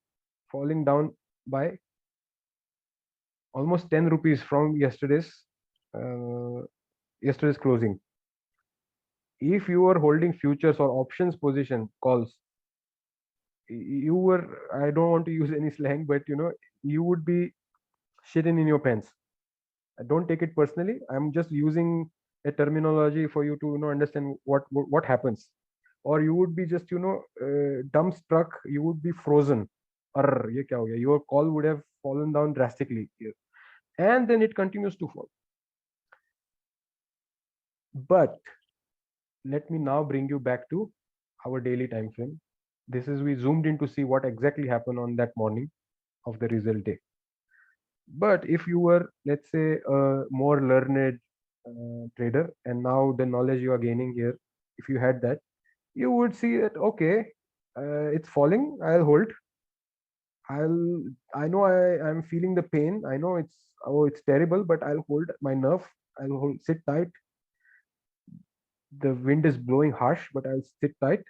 falling down by almost 10 rupees from uh, yesterday's closing? If you were holding futures or options position calls, you were, I don't want to use any slang, but you would be shitting in your pants. Don't take it personally. I'm just using a terminology for you to understand what happens. Or you would be just dumbstruck. You would be frozen. Arr, ye kya ho gaya? Your call would have fallen down drastically here, and then it continues to fall. But let me now bring you back to our daily time frame. This is, we zoomed in to see what exactly happened on that morning of the result day. But if you were, let's say, a more learned trader, and now the knowledge you are gaining here, if you had that, you would see that okay, it's falling. I'll hold. I'll. I know I'm feeling the pain. I know it's terrible, but I'll hold my nerve. I'll hold, sit tight. The wind is blowing harsh, but I'll sit tight.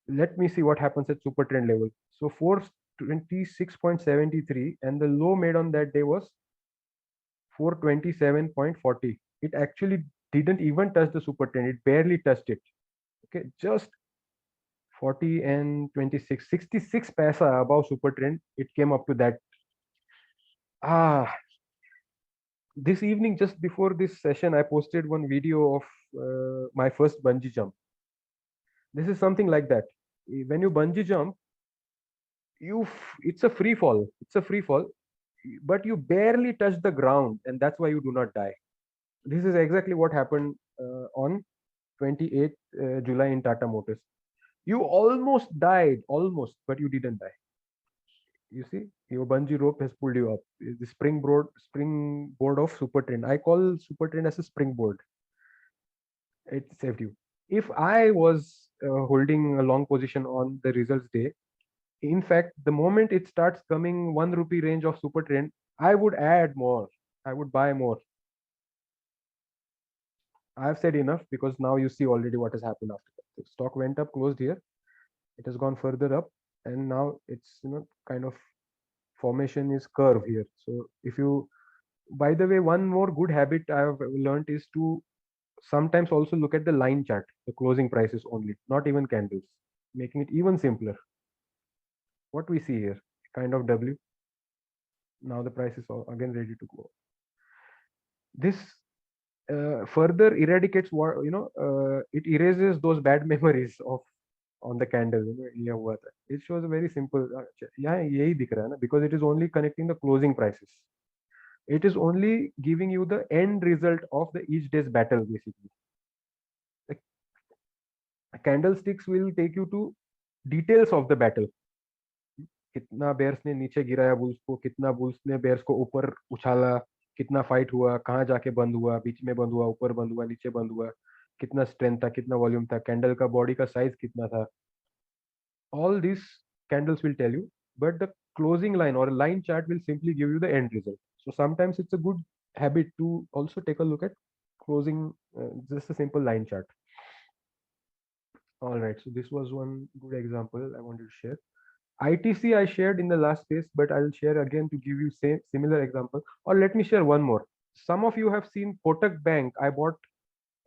Let me see what happens at super trend level. So 426.73, and the low made on that day was 427.40. It actually didn't even touch the super trend. It barely touched it. Okay, just 40 and 26, 66 paisa above super trend. It came up to that. Ah, this evening, just before this session, I posted one video of my first bungee jump. This is something like that. When you bungee jump, it's a free fall. It's a free fall, but you barely touch the ground, and that's why you do not die. This is exactly what happened on 28th July in Tata Motors. You almost died, almost, but you didn't die. You see, your bungee rope has pulled you up. The springboard of super trend. I call super trend as a springboard. It saved you. If I was holding a long position on the results day, in fact, the moment it starts coming 1 rupee range of super trend, I would add more. I would buy more. I have said enough, because now you see already what has happened after that. The stock went up, closed here. It has gone further up, and now it's kind of formation is curve here. So if you, by the way, one more good habit I have learned is to sometimes also look at the line chart, the closing prices only, not even candles, making it even simpler. What we see here, kind of W. Now the price is again ready to go. This further eradicates what it erases those bad memories of on the candle. ये हुआ था. It shows a very simple. यहाँ यही दिख रहा है ना, because it is only connecting the closing prices. It is only giving you the end result of the each day's battle, basically. The candlesticks will take you to details of the battle. कितना bears ने नीचे गिराया bulls को, कितना bulls ने bears को ऊपर उछाला, कितना फाइट हुआ, कहाँ जाके बंद हुआ, बीच में बंद हुआ, ऊपर बंद हुआ, नीचे बंद हुआ, कितना स्ट्रेंथ था, कितना वॉल्यूम था, कैंडल का बॉडी का साइज कितना था. All these candles will tell you, but the closing line or line chart will simply give you the end result. So sometimes it's a good habit to also take a look at closing, just a simple line chart. All right, so this was one good example I wanted to share. ITC I shared in the last case, but I'll share again to give you same similar example. Or let me share one more. Some of you have seen Kotak Bank. I bought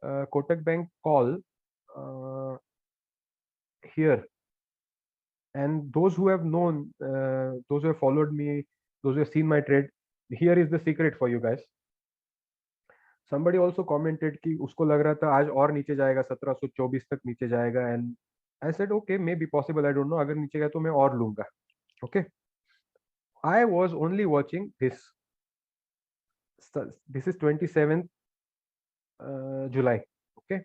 Kotak Bank call here, and those who have known, those who have followed me, those who have seen my trade, here is the secret for you guys. somebody also commented कि उसको लग रहा था आज और नीचे जाएगा 1724 तक नीचे जाएगा and I said okay maybe possible I don't know अगर नीचे गया तो मैं और लूंगा. Okay, I was only watching this. This is 27th July. Okay,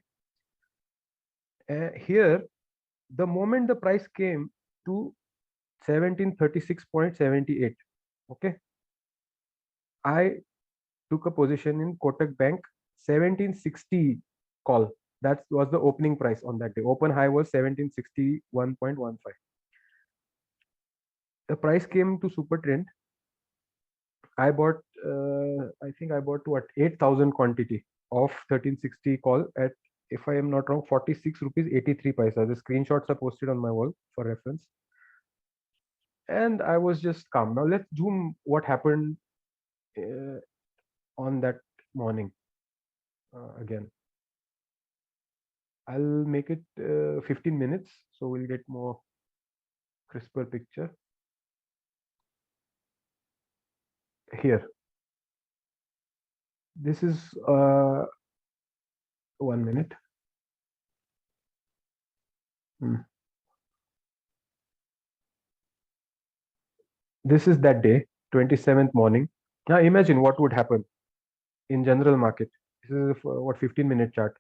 here the moment the price came to 1736.78. Okay, I took a position in Kotak Bank 1760 call. That was the opening price on that day. Open high was 1761.15. The price came to super trend. I bought, I think I bought what 8,000 quantity of 1360 call at, if I am not wrong, 46 rupees 83 paisa. The screenshots are posted on my wall for reference. And I was just calm. Now let's zoom what happened on that morning again. I'll make it 15 minutes so we'll get more crisper picture. Here, this is 1 minute. This is that day, 27th morning. Now imagine what would happen in general market. This is what 15-minute chart.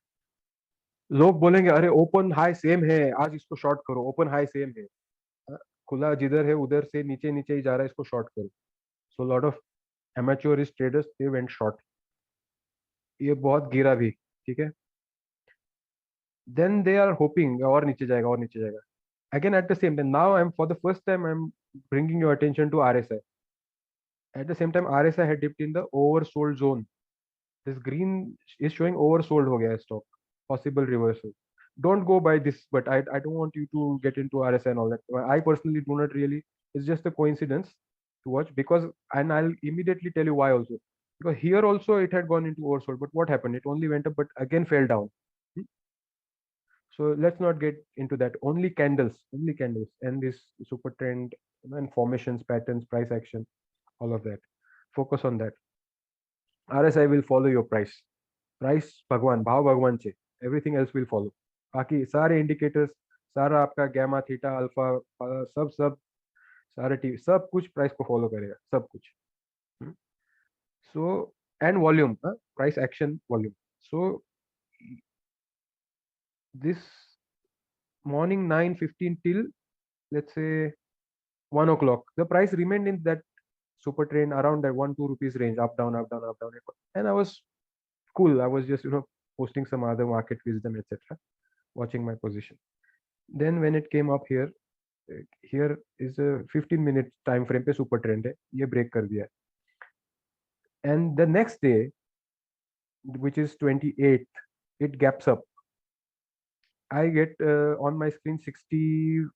लोग बोलेंगे अरे open high same है आज इसको short करो open high same है खुला जिधर है उधर से नीचे नीचे ही जा रहा है इसको शॉर्ट करो so lot of amateurist traders they went short. ये बहुत गिरा भी ठीक है. Then they are hoping और नीचे जाएगा और नीचे जाएगा. Again at the same time now I'm for the first time I'm bringing your attention to RSI. At the same time RSI had dipped in the oversold zone. This green is showing oversold हो गया है stock. Possible reversal. Don't go by this, but I don't want you to get into RSI and all that. I personally do not really. It's just a coincidence to watch because, and I'll immediately tell you why also. Because here also it had gone into oversold, but what happened? It only went up, but again fell down. So let's not get into that. Only candles, and this super trend, and formations, patterns, price action, all of that. Focus on that. RSI will follow your price. Price भगवान भाव भगवान चे everything else will follow. बाकी सारे indicators सारा आपका gamma theta alpha सब सब सारे टी सब कुछ प्राइस को फॉलो करेगा सब कुछ. So and volume price action volume. So this morning 9:15 till let's say 1 o'clock the price remained in that super trend around that 1-2 rupees range up down up down up down and I was cool. I was just posting some other market wisdom etc, watching my position. Then when it came up here, here is a 15-minute time frame पे super trend है ये break कर दिया. And the next day which is 28th it gaps up. I get on my screen 60,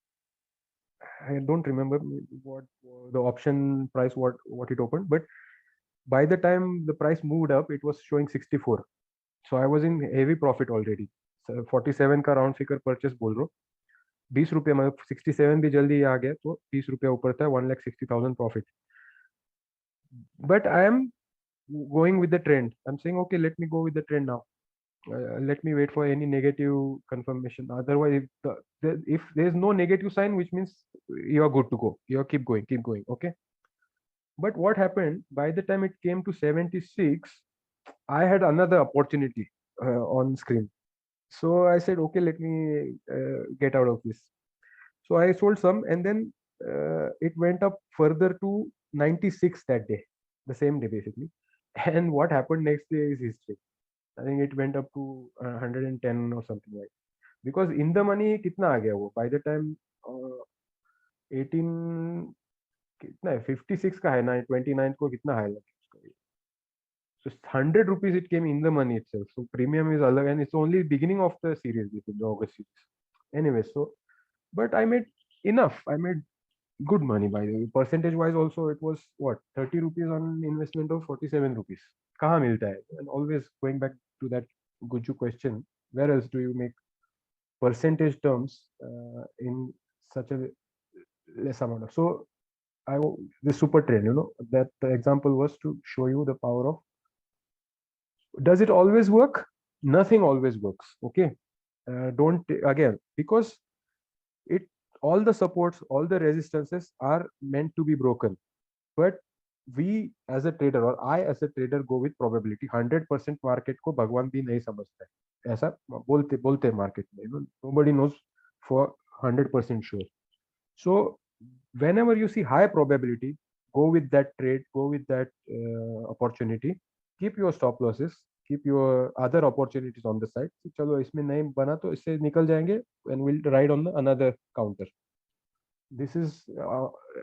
I don't remember what the option price what it opened, but by the time the price moved up it was showing 64. So I was in heavy profit already. So 47 का round figure purchase बोल रहा हूँ. 20 रुपये मतलब 67 भी जल्दी आ गया तो 30 रुपया ऊपर था 1,60,000 profit. But I am going with the trend. I'm saying okay let me go with the trend now. Let me wait for any negative confirmation. Otherwise if there is no negative sign which means you are good to go. You are keep going okay. But what happened by the time it came to 76 I had another opportunity on screen. So I said, okay, let me get out of this. So I sold some and then it went up further to 96 that day, the same day basically. And what happened next day is history. I think it went up to 110 or something like that. Because in the money कितना आ गया वो by the time 18 कितना है 56 का है ना 29 को कितना हाई लगा उसका. So 100 rupees it came in the money itself. So premium is alag and it's only beginning of the series, this is the August series. Anyway, so but I made enough. I made good money by the way. Percentage wise also it was what 30 rupees on investment of 47 rupees. कहाँ मिलता है? And always going back to that Guju question, where else do you make percentage terms in such a less amount of? So the super trend, that the example was to show you the power of Does it always work? Nothing always works. Okay. Don't again, because it, all the supports, all the resistances are meant to be broken. But we as a trader, or I as a trader, go with probability. 100% market को भगवान भी नहीं समझता है, ऐसा बोलते बोलते market में, nobody knows for 100% sure. So whenever you see high probability, go with that trade, go with that opportunity. Keep your stop losses, keep your other opportunities on the side. चलो इसमें नहीं बना तो इससे निकल जाएंगे, and we'll ride on the another counter. This is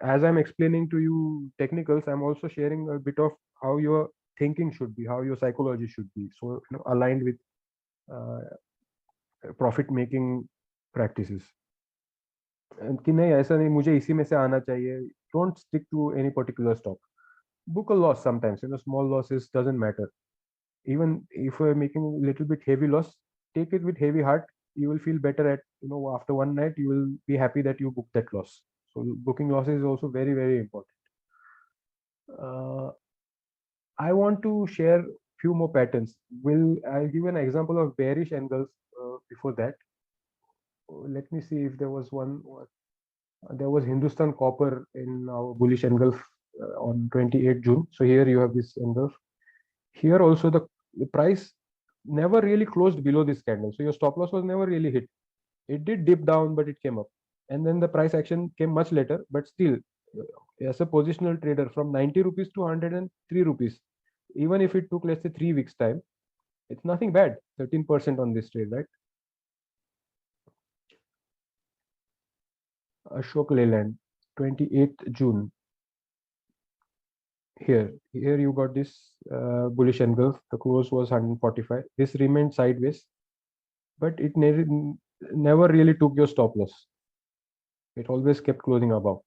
as I'm explaining to you technicals, I'm also sharing a bit of how your thinking should be, how your psychology should be, so aligned with uh, profit making practices. कि नहीं ऐसा नहीं, मुझे इसी में से आना चाहिए. Don't stick to any particular stock. Book a loss sometimes, small losses doesn't matter. Even if you're making a little bit heavy loss, take it with heavy heart. You will feel better at, after one night you will be happy that you booked that loss. So booking losses is also very, very important. I want to share few more patterns. I'll give an example of bearish angles before that. Let me see if there was one. There was Hindustan Copper in our bullish engulf on 28 June. So here you have this engulf. Here also the price never really closed below this candle. So your stop loss was never really hit. It did dip down, but it came up. And then the price action came much later, but still, as a positional trader, from 90 rupees to 103 rupees, even if it took, let's say, 3 weeks time, it's nothing bad. 13% on this trade, right? Ashok Leyland, 28th June. Here you got this bullish engulf. The close was 145. This remained sideways, but it never really took your stop loss. It always kept closing above.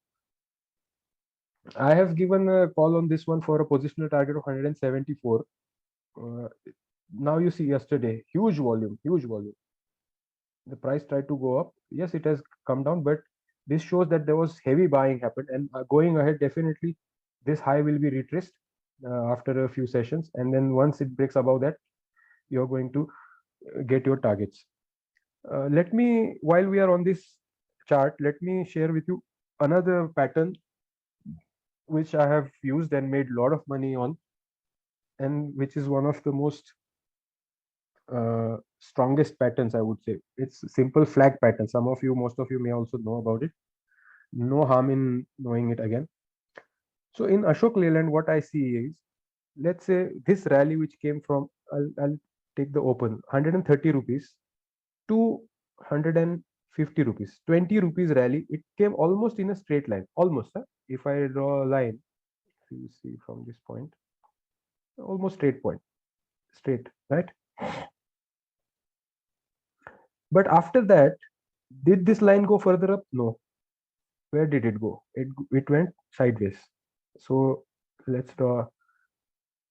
I have given a call on this one for a positional target of 174. Now you see yesterday, huge volume. The price tried to go up. Yes, it has come down, but this shows that there was heavy buying happened, and going ahead, definitely this high will be retraced after a few sessions, and then once it breaks above that, you're going to get your targets. Let me, while we are on this chart, let me share with you another pattern which I have used and made a lot of money on, and which is one of the most strongest patterns, I would say. It's simple flag pattern. Most of you may also know about it. No harm in knowing it again. So in Ashok Leyland, what I see is, let's say this rally which came from, I'll take the open, 130 rupees to 150 rupees, 20 rupees rally. It came almost in a straight line, almost. If I draw a line, if you see from this point, almost straight, right? But after that, did this line go further up? No. Where did it go? It went sideways. So let's draw.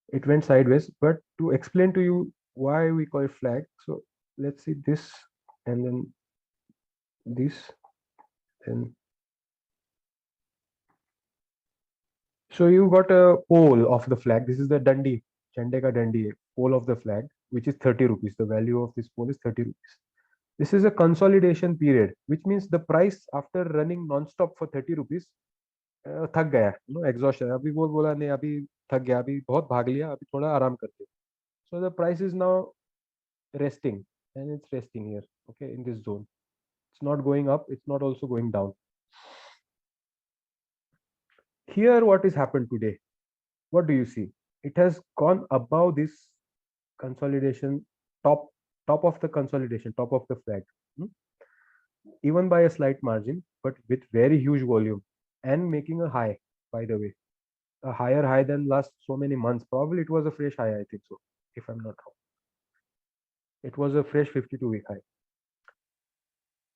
It went sideways. But to explain to you why we call it flag, so let's see this, and then this, and so you got a pole of the flag. This is the Dundee, Chande ka Dundee pole of the flag, which is 30 rupees. The value of this pole is 30 rupees. This is a consolidation period, which means the price after running non-stop for 30 rupees थक गया, exhaustion. अभी वो बोला नहीं, अभी थक गया, अभी बहुत भाग लिया, अभी थोड़ा आराम करते. So the price is now resting, and it's resting here, okay, in this zone. It's not going up, it's not also going down. Here, what has happened today? What do you see? It has gone above this consolidation, top of the consolidation, top of the flag, even by a slight margin, but with very huge volume, and making a high, by the way, a higher high than last so many months. Probably it was a fresh high, I think so, if I'm not wrong. It was a fresh 52-week high.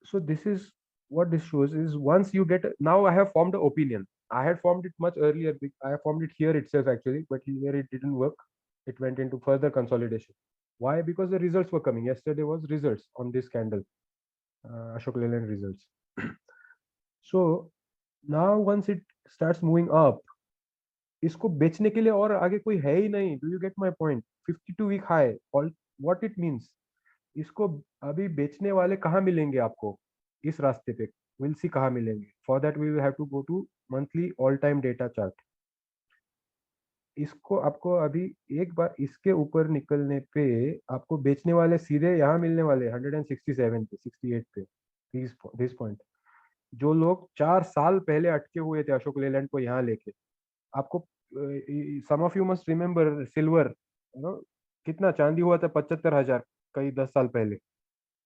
So this is what this shows is, once you get, now I have formed an opinion. I had formed it much earlier. I formed it here itself actually, but here it didn't work. It went into further consolidation. Why? Because the results were coming. Yesterday was results on this candle, Ashok Leyland results. So now once it starts moving up, इसको बेचने के लिए और आगे कोई है ही नहीं. Do you get my point? 52 week high. All what it means, इसको अभी बेचने वाले कहाँ मिलेंगे आपको इस रास्ते पे, विल सी कहाँ मिलेंगे. For that we will have to go to monthly all time data chart. इसको आपको अभी एक बार इसके ऊपर निकलने पे आपको बेचने वाले सीधे यहाँ मिलने वाले 167 पे, 68 पे. दिस पॉइंट, जो लोग 4 साल पहले अटके हुए थे अशोक लेलैंड को यहाँ लेके. आपको some of you must remember silver, you know, कितना चांदी हुआ था 75,000 कई 10 साल पहले.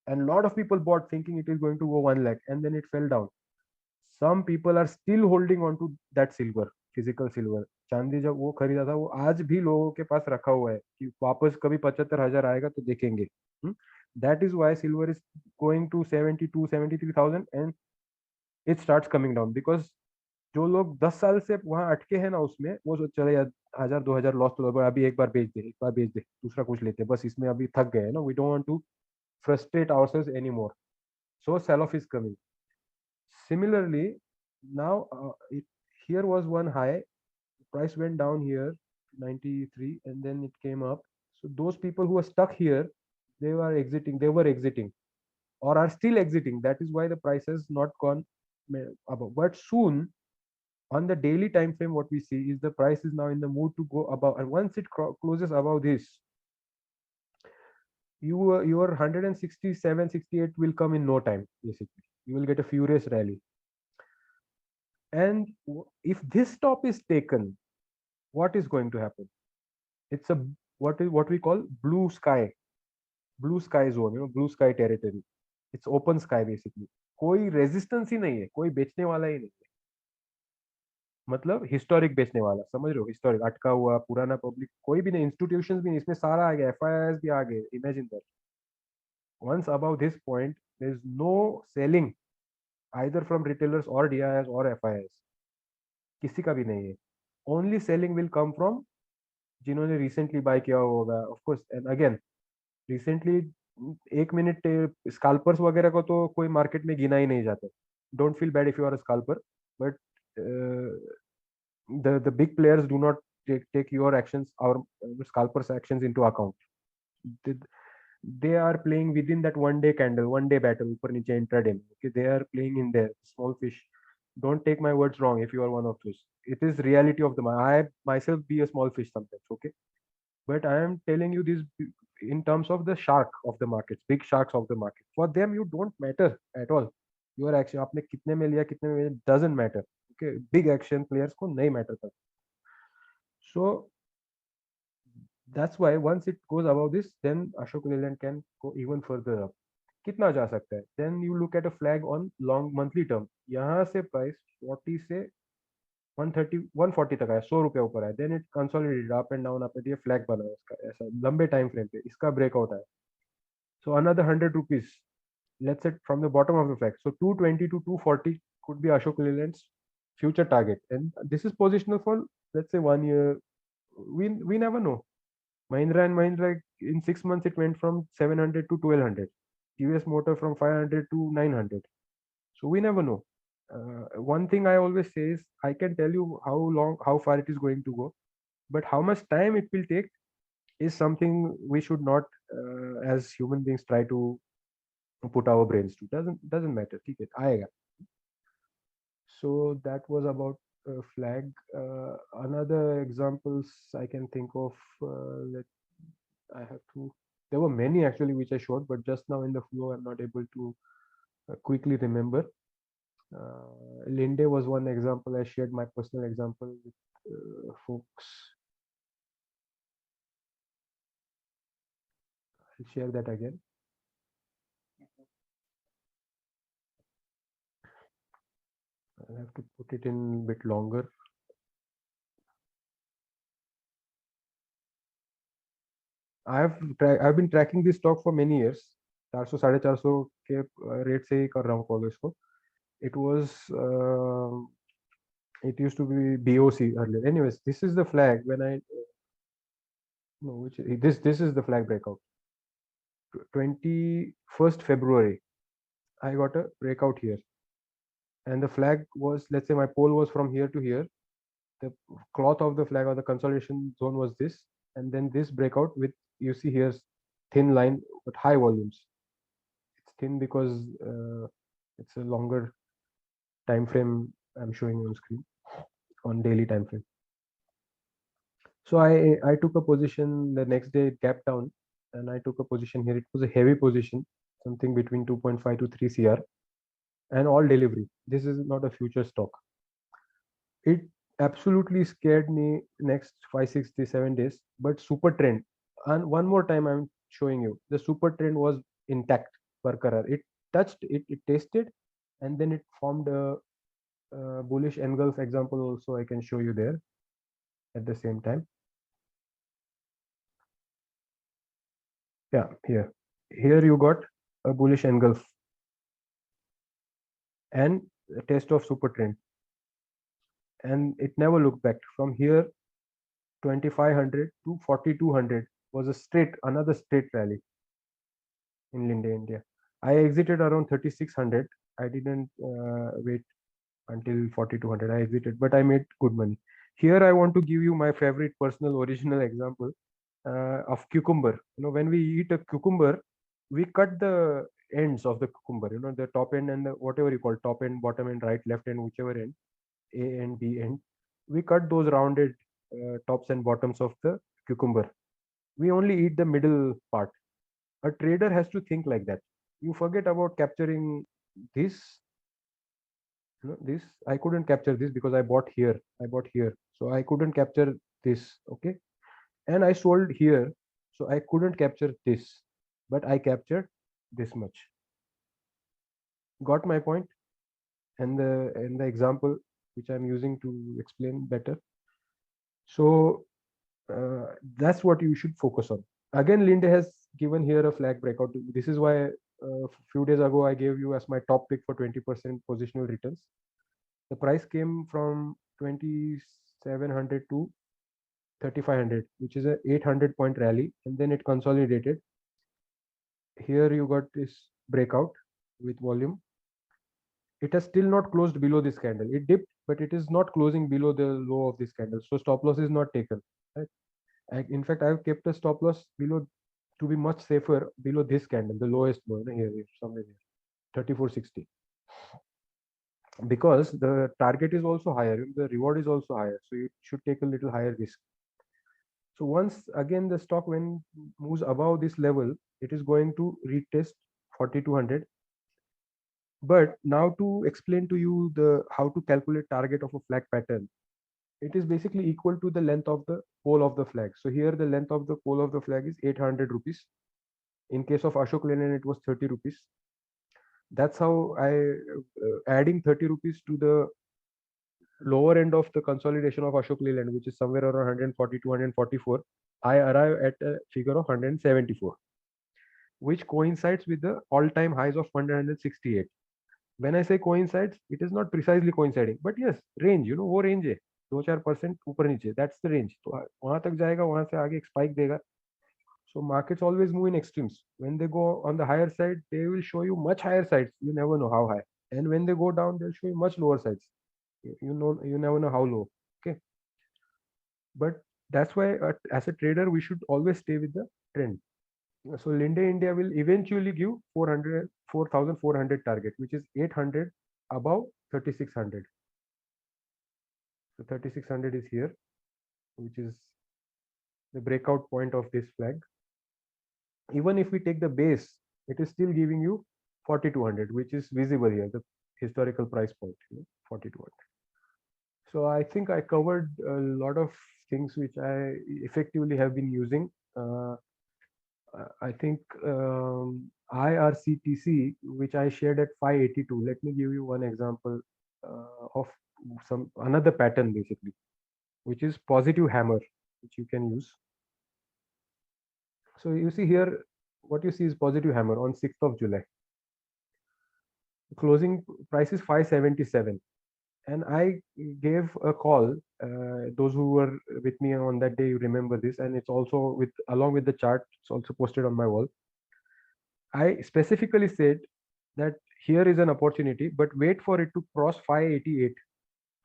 And lot of people bought thinking it is going to go 1 lakh, and then it fell down. Some people are still holding on to that silver, physical silver. चांदी जब वो खरीदा था वो आज भी लोगों के पास रखा हुआ है कि वापस कभी 75,000 आएगा तो देखेंगे. That is why silver is going to 72, 73,000 and it starts coming down, because जो लोग 10 साल से वहां अटके हैं ना उसमें, वो चले यार 1,000 2,000 लॉस तो अभी एक बार बेच दे, एक बार बेच दे, दूसरा कुछ लेते, बस इसमें अभी थक गए ना. We don't want to frustrate ourselves anymore. So sell-off is coming. Similarly, now here was one high, price went down here 93, and then it came up. So those people who are stuck here, they were exiting or are still exiting. That is why the price has not gone above. But soon, on the daily time frame, what we see is the price is now in the mood to go above, and once it closes above this, your 167 68 will come in no time. Basically, you will get a furious rally. And if this stop is taken, what is going to happen? It's a what we call blue sky zone, blue sky territory. It's open sky basically. कोई resistance ही नहीं है, कोई बेचने वाला ही नहीं है. मतलब historic बेचने वाला, समझ रहे हो, हिस्टोरिक अटका हुआ पुराना पब्लिक कोई भी नहीं, इंस्टीट्यूशंस भी नहीं, इसमें सारा आ गया, एफआईआईएस भी आ गए. Imagine that. Once above this point, there is no selling either from retailers or DIS or FIS. किसी का भी नहीं है. Only selling will come from जिन्होंने recently buy किया होगा. Of course, and again, recently 1 minute स्काल्पर्स वगैरह को तो कोई मार्केट में गिना ही नहीं जाता. Don't feel bad if you are a scalper, but the big players do not take your actions, our scalpers actions into account. They are playing within that 1 day candle, 1 day battle, ऊपर नीचे intraday. Okay, they are playing in there, small fish. Don't take my words wrong if you are one of those. It is reality of the market. I myself be a small fish sometimes, okay? But I am telling you this in terms of the shark of the markets, big sharks of the market. For them, you don't matter at all. Your action, आपने कितने में लिया, कितने में doesn't matter. Okay, big action players को नहीं matter करता. So that's why once it goes above this, then Ashok Leyland can go even further up. कितना जा सकता है? Then you look at a flag on long monthly term. यहाँ से price 40 से 130 140 तक आया, 100 रुपया ऊपर आया. Then it consolidated up and down up and ये flag बना है इसका, ऐसा लंबे time frame पे इसका breakout आया. So another 100 rupees, let's say from the bottom of the flag. So 220 to 240 could be Ashok Leyland's future target, and this is positional for let's say 1 year. We never know. Mahindra and Mahindra, in 6 months it went from 700 to 1200. TVS Motor from 500 to 900. So we never know. One thing I always say is I can tell you how far it is going to go, but how much time it will take is something we should not, as human beings, try to put our brains to. Doesn't matter. ठीक है, आएगा. So that was about flag. Another examples I can think of. I have to. There were many actually which I showed, but just now in the flow I'm not able to quickly remember. Linde was one example. I shared my personal example with folks. I'll share that again. I have to put it in a bit longer. I've been tracking this stock for many years. 400 450 के rate से ही कर रहा हूँ follow इसको. It was it used to be BOC earlier. Anyways, this is the flag when I no which this is the flag breakout. 21st February, I got a breakout here, and the flag was, let's say my pole was from here to here. The cloth of the flag or the consolidation zone was this. and then this breakout with, you see here's thin line but high volumes. It's thin because it's a longer time frame I'm showing you on screen, on daily time frame. So I took a position the next day, it gapped down, and I took a position here. It was a heavy position, something between 2.5 to 3 CR, and all delivery. This is not a future stock. It absolutely scared me next 5, 6, 7 days. But super trend, and one more time I'm showing you, the super trend was intact, barkarar. It touched it, it tasted, and then it formed a bullish engulf example also. I can show you there at the same time. Yeah, here you got a bullish engulf and a test of super trend, and it never looked back. From here, 2500 to 4200 was a another straight rally in Linde India. I exited around 3600. I didn't wait until 4200. I exited, but I made good money. Here I want to give you my favorite personal original example of cucumber. When we eat a cucumber, we cut the ends of the cucumber. The top end and the whatever you call top end, bottom end, right, left end, whichever end, A and B end. We cut those rounded tops and bottoms of the cucumber. We only eat the middle part. A trader has to think like that. You forget about capturing this. This I couldn't capture this because I bought here. So I couldn't capture this. Okay, and I sold here, so I couldn't capture this, but I captured this much. Got my point? And the example which I'm using to explain better. So that's what you should focus on. Again, Linde has given here a flag breakout. This is why a few days ago I gave you as my top pick for 20% positional returns. The price came from 2700 to 3500, which is a 800-point rally, and then it consolidated. Here you got this breakout with volume. It has still not closed below this candle. It dipped, but it is not closing below the low of this candle. So stop loss is not taken. Right? In fact, I've kept a stop loss below to be much safer below this candle, the lowest one here, somewhere here, 3460. Because the target is also higher, the reward is also higher. So you should take a little higher risk. So once again the stock when moves above this level, it is going to retest 4200. But now to explain to you the how to calculate target of a flag pattern, it is basically equal to the length of the pole of the flag. So here the length of the pole of the flag is 800 rupees. In case of Ashok Leyland, it was 30 rupees. That's how I adding 30 rupees to the lower end of the consolidation of Ashok Leyland, which is somewhere around 140 to 144. I arrive at a figure of 174, which coincides with the all-time highs of 168. When I say coincides, it is not precisely coinciding, but yes, range, वो range है 2-4% ऊपर नीचे, that's the range. तो वहां तक जाएगा, वहां से आगे एक spike देगा. So markets always move in extremes. When they go on the higher side, they will show you much higher sides. You never know how high. And when they go down, they'll show you much lower sides. You never know how low. Okay. But that's why as a trader, we should always stay with the trend. So Linde India will eventually give 4,400 target, which is 800 above 3600. So 3600 is here, which is the breakout point of this flag. Even if we take the base, it is still giving you 4200, which is visible here, the historical price point, 4200. So I think I covered a lot of things which I effectively have been using. I think IRCTC, which I shared at 582. Let me give you one example of some another pattern basically, which is positive hammer, which you can use. So you see here, what you see is positive hammer on 6th of July. Closing price is 577. And I gave a call. Those who were with me on that day, you remember this, and it's also with along with the chart. It's also posted on my wall. I specifically said that here is an opportunity, but wait for it to cross 588,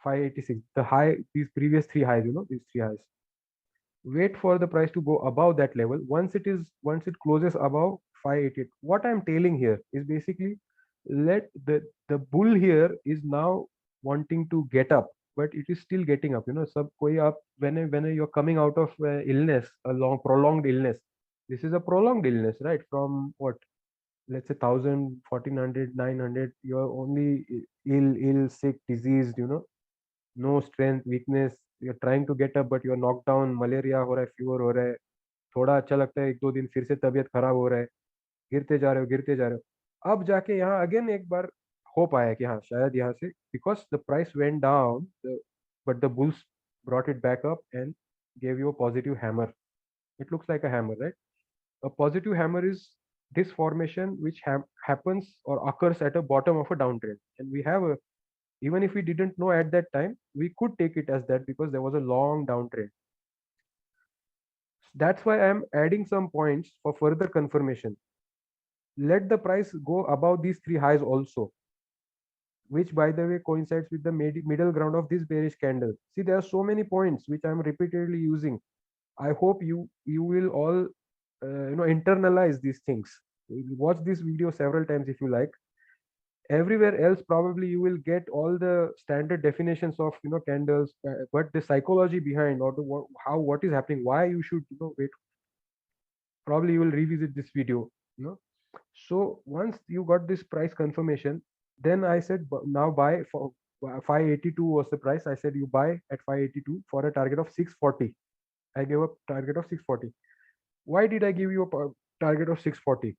586, the high, these previous three highs, these three highs. Wait for the price to go above that level. Once it closes above 588, what I'm telling here is basically, let the bull here is now wanting to get up, but it is still getting up, sub koi up. When you're coming out of illness, a long prolonged illness, this is a prolonged illness, right? From what, let's say 1000, 1400, 900, you're only ill, sick, diseased, no strength, weakness, you're trying to get up but you're knocked down, malaria हो रहा है, fever हो रहा है, थोड़ा अच्छा लगता है, एक दो दिन फिर से तबीयत खराब हो रहा है, गिरते जा रहे हो, गिरते जा रहे हो, अब जाके यहाँ अगेन एक बार होप आया कि हाँ शायद यहाँ से, because the price went down, but the bulls brought it back up and gave you a positive hammer. It looks like a hammer, right? A positive hammer is this formation which happens or occurs at a bottom of a downtrend, and we have a, even if we didn't know at that time, we could take it as that because there was a long downtrend. That's why I'm adding some points for further confirmation. Let the price go above these three highs also, which by the way coincides with the middle ground of this bearish candle. See, there are so many points which I'm repeatedly using. I hope you will all internalize these things. Watch this video several times if you like. Everywhere else probably you will get all the standard definitions of candles, but the psychology behind, or how, what is happening, why you should wait, probably you will revisit this video. you know so once you got this price confirmation, then I said, now buy for 582 was the price. I said you buy at 582 for a target of 640. I gave a target of 640. Why did I give you a target of 640?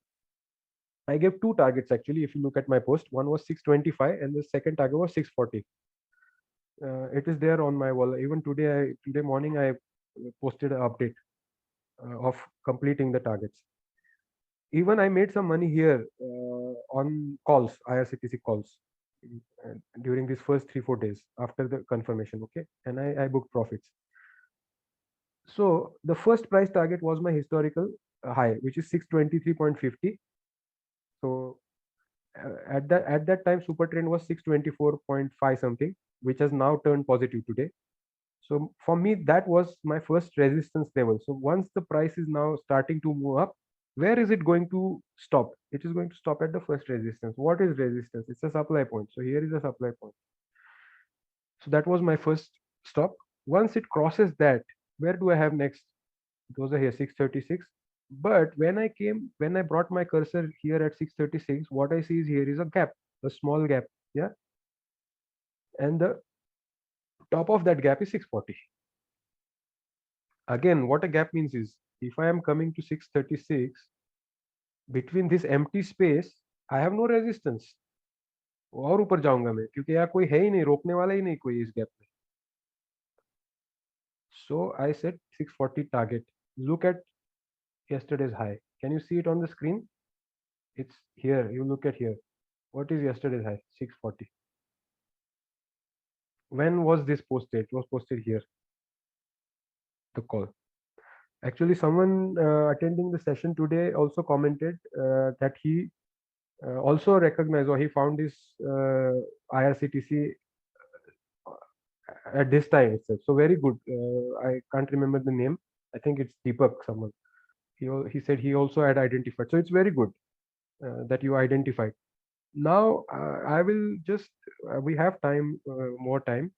I gave two targets actually. If you look at my post, one was 625 and the second target was 640. It is there on my wall. Even today morning, I posted an update of completing the targets. Even I made some money here on calls, IRCTC calls, during these first 3-4 days after the confirmation. Okay, and I booked profits. So the first price target was my historical high, which is 623.50. So at that time, super trend was 624.5 something, which has now turned positive today. So for me, that was my first resistance level. So once the price is now starting to move up, where is it going to stop? It is going to stop at the first resistance. What is resistance? It's a supply point. So here is a supply point. So that was my first stop. Once it crosses that, where do I have next? Those are here 636. But when I brought my cursor here at 636, what I see is here is a gap, a small gap. Yeah. And the top of that gap is 640. Again, what a gap means is, if I am coming to 636, between this empty space, I have no resistance. और ऊपर जाऊंगा मैं, क्योंकि यहाँ कोई है ही नहीं, रोकने वाला ही नहीं कोई इस गैप में. So I set 640 target. Look at yesterday's high. Can you see it on the screen? It's here. You look at here. What is yesterday's high? 640. When was this posted? It was posted here. The call. Actually, someone attending the session today also commented that he also recognized, or he found this IRCTC at this time itself. So very good. I can't remember the name. I think it's Deepak someone. He said he also had identified. So it's very good that you identified. Now I will just we have time, more time,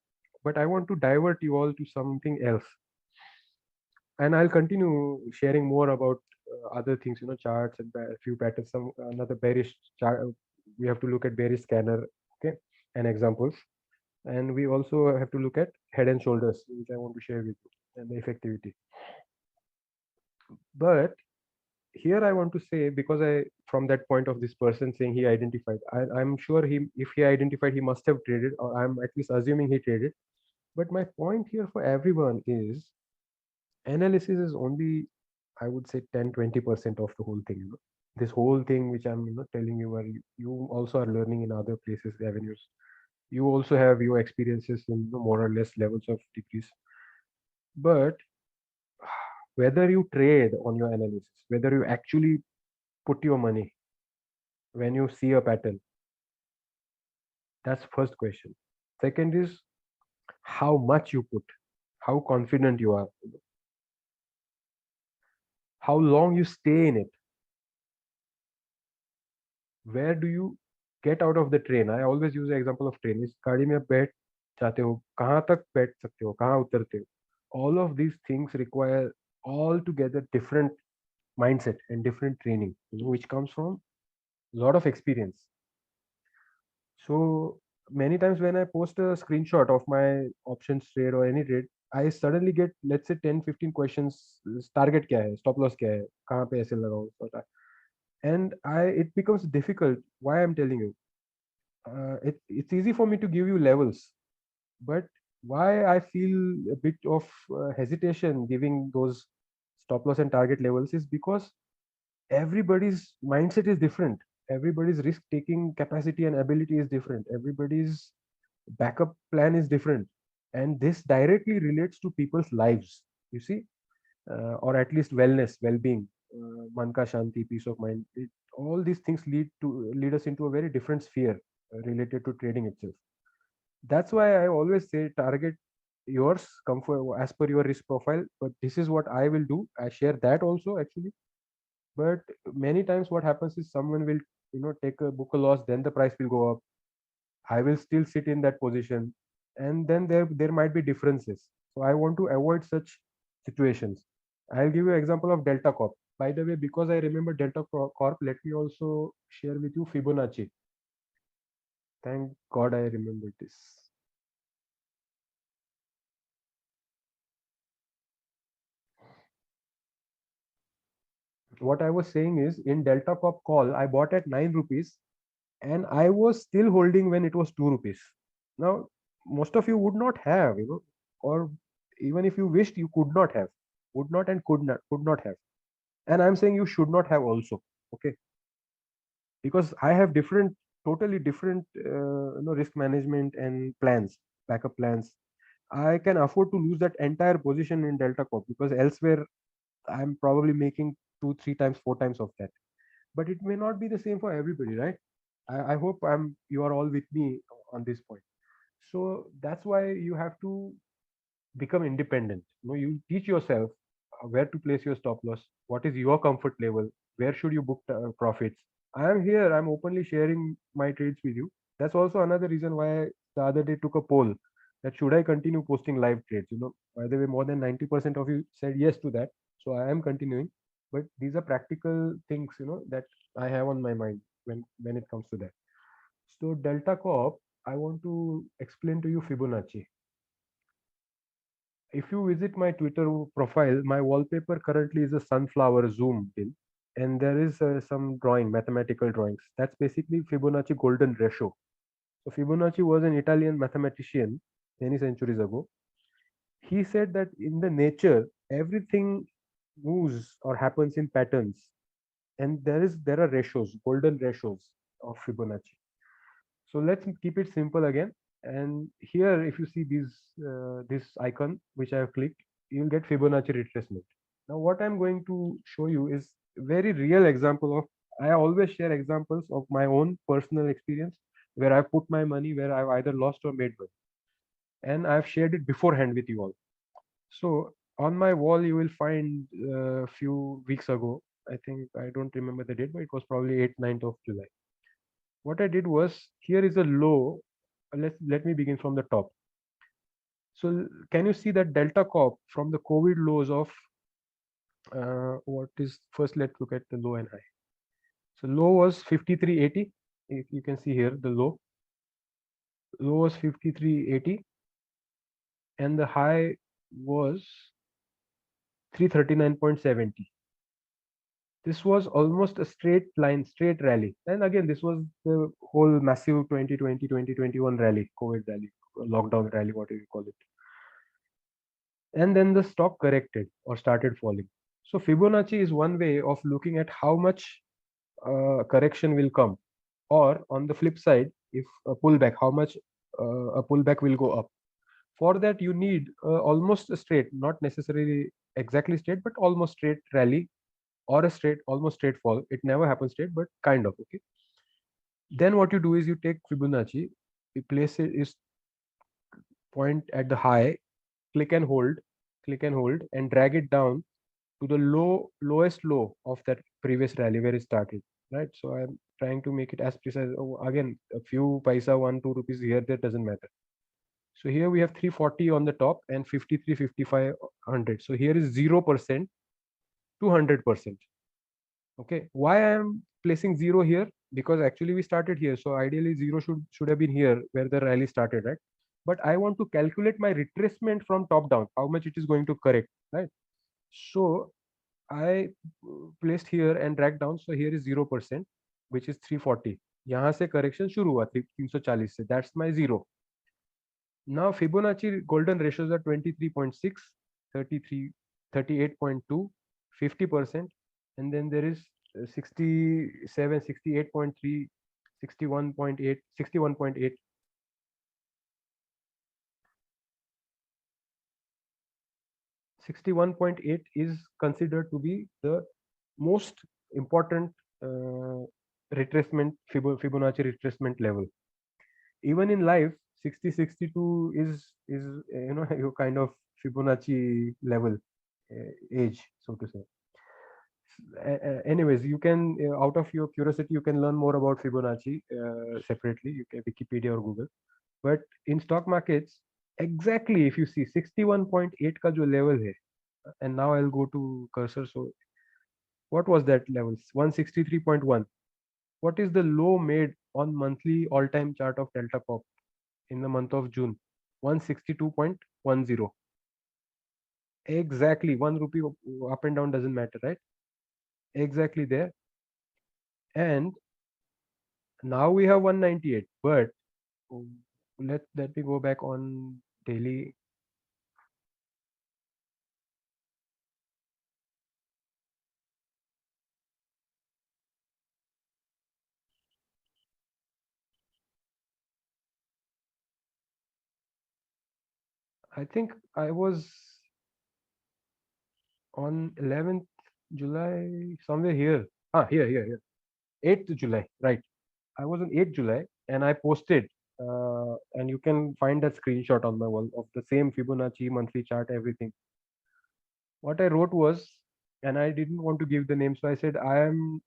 but I want to divert you all to something else, and I'll continue sharing more about other things, charts and a few patterns. Some another bearish chart. We have to look at bearish scanner, okay, and examples, and we also have to look at head and shoulders, which I want to share with you, and the effectivity. But here I want to say, because I, from that point of this person saying he identified, I'm sure if he identified, he must have traded, or I'm at least assuming he traded. But my point here for everyone is, analysis is only, I would say, 10-20% of the whole thing. This whole thing which I'm telling you, where you also are learning in other places, avenues. You also have your experiences in more or less levels of degrees. But whether you trade on your analysis, whether you actually put your money when you see a pattern, that's first question. Second is how much you put, how confident you are. how long you stay in it, where do you get out of the train. I always use the example of train. इस गाड़ी में बैठ जाते हो, कहाँ तक बैठ सकते हो, कहाँ उतरते हो. All of these things require altogether different mindset and different training, which comes from a lot of experience. So many times when I post a screenshot of my options trade or any trade, I suddenly get, let's say, 10-15 questions. Target kya hai, stop loss kya hai, kahan pe aise lagao, and it becomes difficult. Why I'm telling you, it's easy for me to give you levels, but why I feel a bit of hesitation giving those stop loss and target levels is because everybody's mindset is different. Everybody's risk taking capacity and ability is different. Everybody's backup plan is different, and this directly relates to people's lives, you see, or at least wellness, well-being, man ka shanti, peace of mind. All these things lead us into a very different sphere related to trading itself. That's why I always say target yours comfort as per your risk profile, but this is what I will do. I share that also actually. But many times what happens is someone will, take a book a loss, then the price will go up. I will still sit in that position, and then there might be differences. So I want to avoid such situations. I'll give you an example of Delta Corp. By the way, because I remember Delta Corp, let me also share with you Fibonacci. Thank God I remembered this. What I was saying is in Delta Corp call, I bought at 9 rupees and I was still holding when it was 2 rupees. Now, most of you would not have, or even if you wished, you could not have, would not and could not have. And I'm saying you should not have also, okay? Because I have different, totally different, risk management and plans, backup plans. I can afford to lose that entire position in Delta Corp because elsewhere I'm probably making 2, 3 times, 4 times of that. But it may not be the same for everybody, right? I hope you are all with me on this point. So that's why you have to become independent. You teach yourself where to place your stop loss, what is your comfort level, where should you book profits. I am here, I'm openly sharing my trades with you. That's also another reason why I the other day took a poll that should I continue posting live trades. By the way, more than 90% of you said yes to that, so I am continuing. But these are practical things, that I have on my mind when it comes to that. So Delta Corp, I want to explain to you Fibonacci. If you visit my Twitter profile, my wallpaper currently is a sunflower zoom in, and there is some mathematical drawings. That's basically Fibonacci golden ratio. So Fibonacci was an Italian mathematician many centuries ago. He said that in the nature, everything moves or happens in patterns, and there are ratios, golden ratios of Fibonacci. So let's keep it simple again. And here, if you see this icon which I have clicked, you'll get Fibonacci retracement. Now, what I'm going to show you is very real example of. I always share examples of my own personal experience where I put my money where I've either lost or made money, and I've shared it beforehand with you all. So on my wall, you will find a few weeks ago. I think I don't remember the date, but it was probably 8th, 9th of July. What I did was, here is a low. Let me begin from the top. So can you see that Delta Corp from the COVID lows of what is first? Let's look at the low and high. So low was 53.80. You can see here the low was 53.80, and the high was 339.70. This was almost a straight line, straight rally. And again, this was the whole massive 2020-2021 rally, COVID rally, lockdown rally, whatever you call it. And then the stock corrected or started falling. So Fibonacci is one way of looking at how much correction will come, or on the flip side, if a pullback, how much a pullback will go up. For that, you need almost a straight, not necessarily exactly straight, but almost straight rally or a straight, almost straight fall. It never happens straight, but kind of. Okay. Then what you do is you take Fibonacci, you place it is point at the high, click and hold, and drag it down to the lowest low of that previous rally where it started, right? So I'm trying to make it as precise. Oh, again, a few paisa, 1 2 rupees here there doesn't matter. So here we have 340 on the top and 53 55 100. So here is 0% to 100%. Okay, why I am placing 0 here? Because actually we started here, so ideally 0 should have been here where the rally started, right? But I want to calculate my retracement from top down, how much it is going to correct, right? So I placed here and dragged down. So here is 0%, which is 340. यहाँ से correction शुरू हुआ 340 से. That's my 0. Now Fibonacci golden ratios are 23.6, 33, 38.2, 50%, and then there is 67, 68.3, 61.8, 61.8. 61.8 is considered to be the most important retracement Fibonacci retracement level. Even in life, 60 62 is your kind of Fibonacci level age, so to say. Anyways, you can out of your curiosity you can learn more about Fibonacci separately. You can Wikipedia or Google. But in stock markets, exactly if you see 61.8 ka jo level hai, and now I'll go to cursor. So what was that level? 163.1. What is the low made on monthly all-time chart of Delta Corp in the month of June? 162.10. Exactly 1 rupee up and down doesn't matter, right? Exactly there. And now we have 198. But let me go back on daily. I think I was on 11th July, somewhere here. Here. 8th July, right. I was on 8th July and I posted, and you can find that screenshot on my wall of the same Fibonacci monthly chart, everything. What I wrote was, and I didn't want to give the name, so I said I am,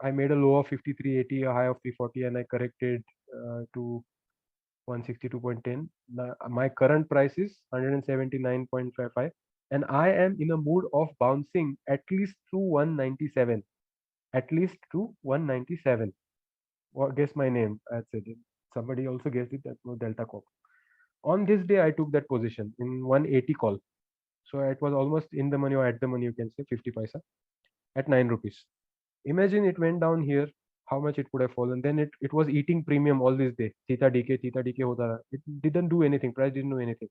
I made a low of 53.80, a high of 340, and I corrected to 162.10. My current price is 179.55, and I am in a mood of bouncing at least to 197, at least to 197. What, guess my name? I said it. Somebody also guessed it. That was Delta Corp. On this day, I took that position in 180 call. So it was almost in the money or at the money, you can say 50 paisa at 9 rupees. Imagine it went down here, how much it would have fallen. Then it was eating premium all this day. Theta decay hota raha. It didn't do anything. Price didn't do anything.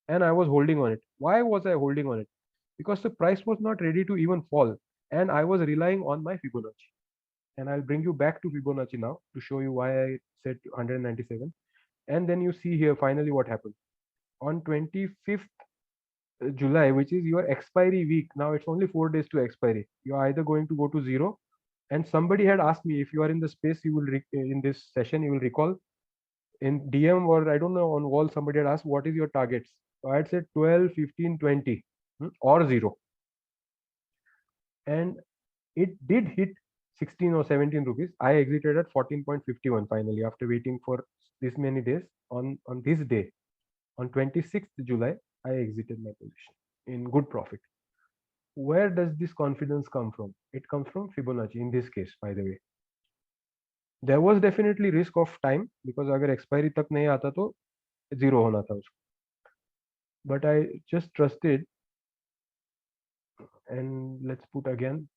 And I was holding on it. Why was I holding on it? Because the price was not ready to even fall. And I was relying on my Fibonacci. And I'll bring you back to Fibonacci now to show you why I said 197. And then you see here finally what happened. On 25th July, which is your expiry week. Now it's only 4 days to expiry. You're either going to go to zero, and somebody had asked me, if you are in the space, you will in this session, you will recall in DM or I don't know on wall, somebody had asked, what is your targets? So I had said 12, 15, 20 or zero. And it did hit 16 or 17 rupees. I exited at 14.51 finally after waiting for this many days. On this day, on 26th July, I exited my position in good profit. Where does this confidence come from? It comes from Fibonacci in this case, by the way. There was definitely risk of time because अगर expiry तक नहीं आता तो zero होना था उसको. But I just trusted, and let's put again.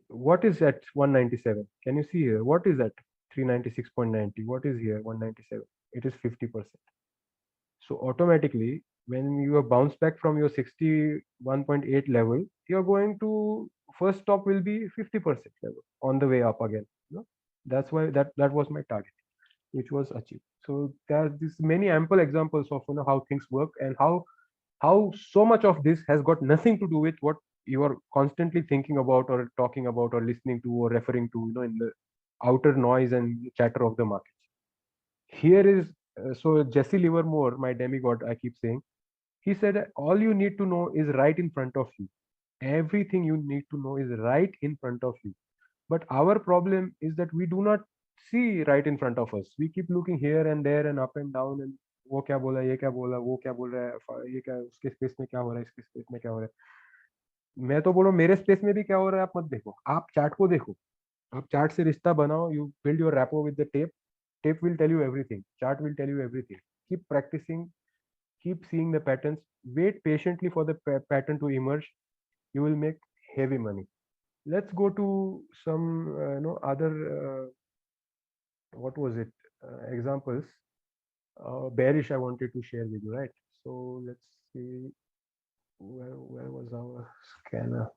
What is at 197? Can you see here? What is at 396.90? What is here 197? It is 50%. So automatically, when you have bounced back from your 61.8 level, you're going to first stop will be 50% level on the way up again. That's why that was my target, which was achieved. So there's this many ample examples of how things work and how so much of this has got nothing to do with what you are constantly thinking about or talking about or listening to or referring to, in the outer noise and chatter of the market. Here is so Jesse Livermore, my demigod, I keep saying, he said all you need to know is right in front of you. Everything you need to know is right in front of you. But our problem is that we do not see right in front of us. We keep looking here and there and up and down and वो क्या बोला, ये क्या बोला, वो क्या बोल रहा है, ये क्या उसके स्पेस में क्या हो रहा है, इसके स्पेस में क्या हो रहा है. मैं तो बोल रहा हूँ मेरे स्पेस में भी क्या हो रहा है आप मत देखो, आप चार्ट को देखो. आप चार्ट से रिश्ता बनाओ. You build your rapport with the tape. Tape will tell you everything. Chart will tell you everything. Keep practicing. Keep seeing the patterns. Wait patiently for the pattern to emerge. You will make heavy money. Let's go to some other what was it examples. Bearish I wanted to share with you, right? So let's see where was our scanner.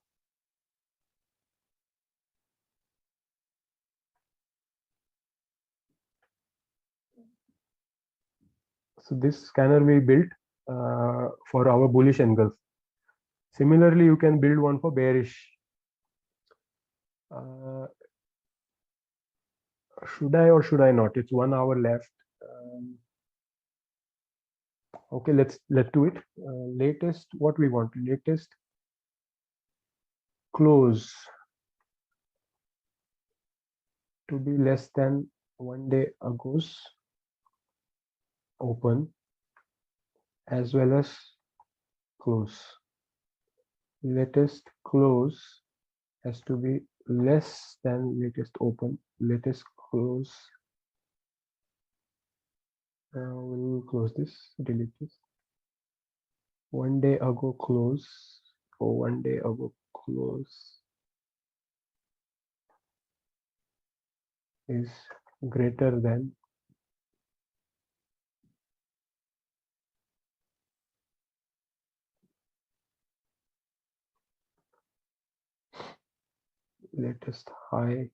So this scanner we built for our bullish angles. Similarly, you can build one for bearish. Should I or should I not? It's 1 hour left. Okay, let's do it. Latest, what we want? Latest close to be less than 1 day ago's open as well as close. Latest close has to be less than latest open. Latest close. We'll close this, delete this. 1 day ago close, or 1 day ago close is greater than latest high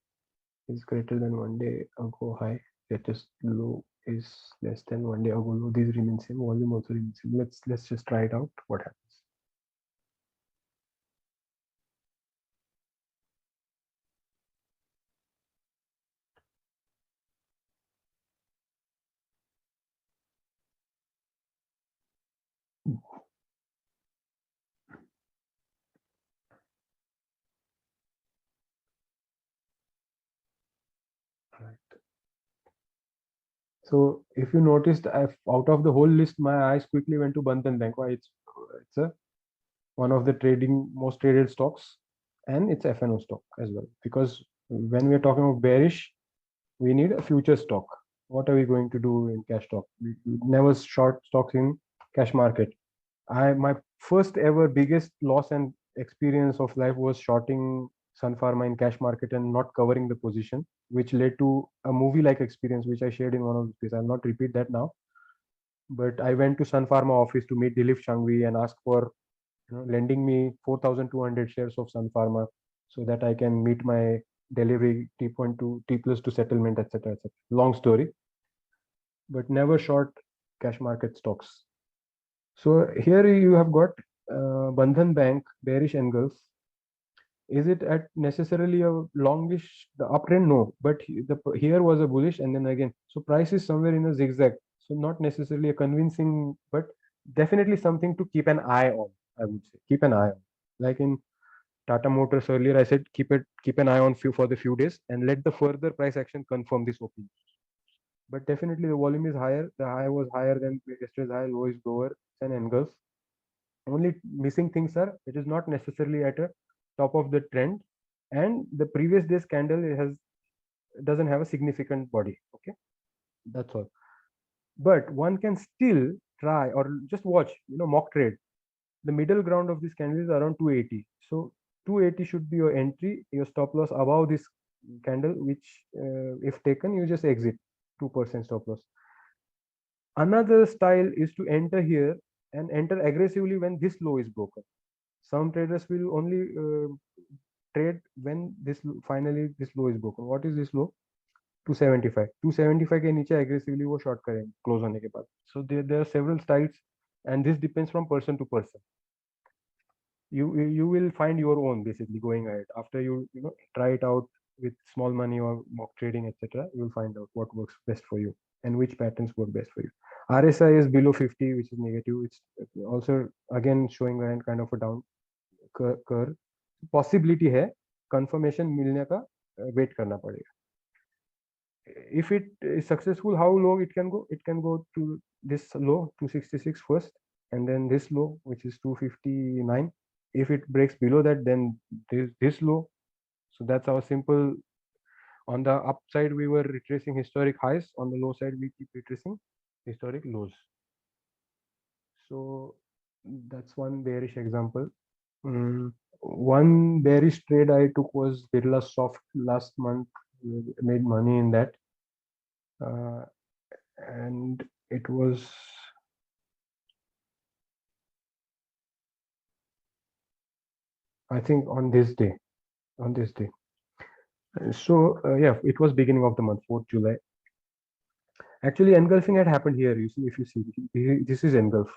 is greater than 1 day ago high. Latest low is less than 1 day ago low. These remain same. Volume also remains same. Let's just try it out. What happens? Right. So if you noticed, out of the whole list, my eyes quickly went to Bandhan Bank. Why? It's a one of the most traded stocks, and it's FNO stock as well. Because when we are talking about bearish, we need a future stock. What are we going to do in cash stock? We never short stocks in cash market. My first ever biggest loss and experience of life was shorting Sun Pharma in cash market and not covering the position, which led to a movie-like experience, which I shared in one of the pieces. I'll not repeat that now. But I went to Sun Pharma office to meet Dilip Shangvi and ask for lending me 4,200 shares of Sun Pharma so that I can meet my delivery T.2, T+2 settlement, etc., etc. Long story, but never short cash market stocks. So here you have got Bandhan Bank bearish engulf. Is it at necessarily a longish the uptrend? No, but here was a bullish and then again. So price is somewhere in a zigzag. So not necessarily a convincing, but definitely something to keep an eye on. I would say keep an eye on. Like in Tata Motors earlier, I said keep an eye on for the few days and let the further price action confirm this opening. But definitely the volume is higher. The high was higher than yesterday's high. Low is lower than engulf. Only missing things are it is not necessarily at a top of the trend, and the previous day's candle doesn't have a significant body. Okay, that's all. But one can still try or just watch, mock trade. The middle ground of this candle is around 280. So 280 should be your entry, your stop loss above this candle, which if taken, you just exit 2% stop loss. Another style is to enter here and enter aggressively when this low is broken. Some traders will only trade when finally this low is broken. What is this low? 275. 275 के नीचे aggressively वो short करें close होने के बाद. So there are several styles, and this depends from person to person. you will find your own basically going ahead after you know try it out with small money or mock trading, etc. You will find out what works best for you and which patterns work best for you. RSI is below 50, which is negative. It's also again showing a kind of a down curve. Possibility है, confirmation मिलने का wait करना पड़ेगा. If it is successful, how low it can go? It can go to this low 266 first, and then this low, which is 259. If it breaks below that, then this low. So that's our simple. On the upside, we were retracing historic highs. On the low side, we keep retracing historic lows. So that's one bearish example. One bearish trade I took was Birla Soft last month. Made money in that. And it was I think on this day. So yeah, it was beginning of the month, 4th July. Actually, engulfing had happened here. You see, if you see, this is engulf.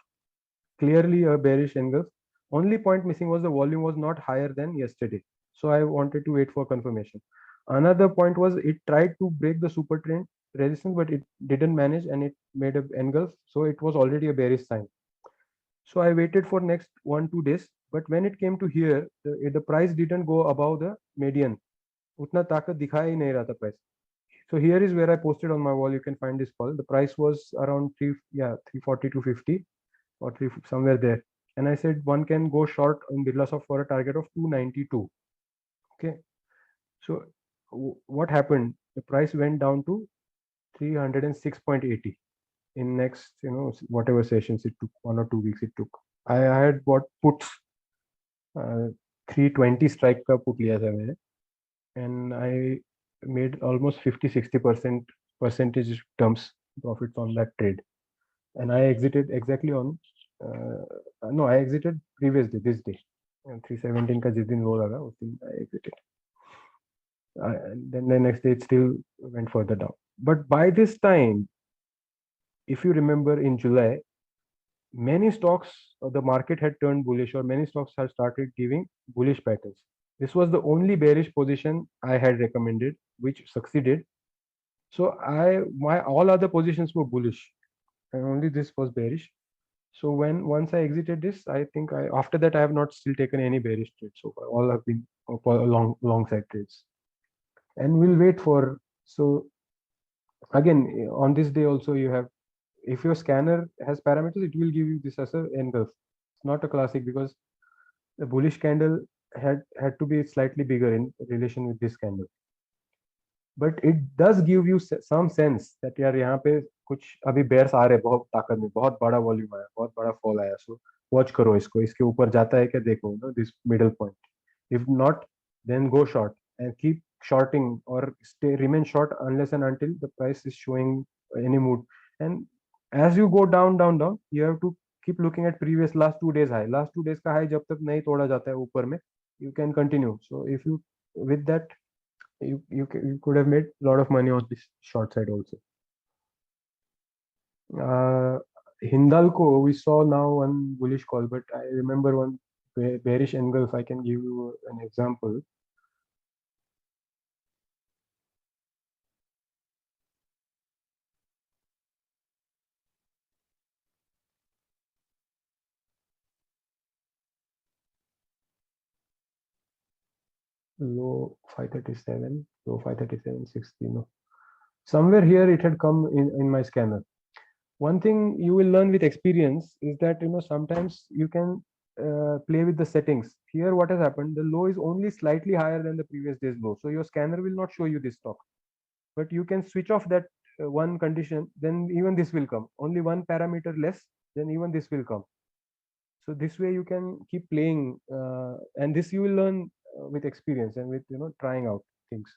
Clearly a bearish engulf. Only point missing was the volume was not higher than yesterday. So I wanted to wait for confirmation. Another point was it tried to break the super trend resistance, but it didn't manage and it made an engulf. So it was already a bearish sign. So I waited for next 1-2 days. But when it came to here, the price didn't go above the median. उतना ताकत दिखा ही नहीं रहा था price. So here is where I posted on my wall. You can find this call. The price was around 340 to 50 or three somewhere there. And I said one can go short in Birlasoft for a target of 292. Okay. So what happened? The price went down to 306.80 in next, whatever sessions it took, 1 or 2 weeks it took. I had bought puts, 320 strike का put लिया था मैंने, and I made almost 50-60% terms profits on that trade, and I exited exactly on no, I exited previous day, this day, 317 का जिस दिन low लगा उस दिन I exited. And then the next day it still went further down. But by this time, if you remember in July, many stocks of the market had turned bullish, or many stocks had started giving bullish patterns. This was the only bearish position I had recommended, which succeeded. So my all other positions were bullish, and only this was bearish. So once I exited this, I think after that I have not still taken any bearish trades so far. All have been long side trades, and we'll wait for. So again, on this day also you have, if your scanner has parameters, it will give you this as a engulf. It's not a classic because the bullish candle had to be slightly bigger in relation with this candle. But it does give you some sense that यार यहाँ पे कुछ अभी bears आ रहे, बहुत ताकत में, बहुत बड़ा volume आया, बहुत बड़ा fall आया, so watch करो इसको, इसके ऊपर जाता है क्या देखो, this middle point. If not, then go short and keep shorting or remain short unless and until the price is showing any mood. And as you go down, you have to keep looking at previous last 2 days high. Last 2 days का high जब तक नहीं तोड़ा जाता है ऊपर में, you can continue. So if you with that, you could have made a lot of money on this short side also. Hindalco, we saw now one bullish call, but I remember one bearish engulf. I can give you an example. Low 537, low 537.60. No, somewhere here it had come in my scanner. One thing you will learn with experience is that sometimes you can play with the settings. Here what has happened, the low is only slightly higher than the previous day's low, so your scanner will not show you this stock, but you can switch off that one condition, then even this will come. Only one parameter less, then even this will come. So this way you can keep playing, and this you will learn with experience and with trying out things.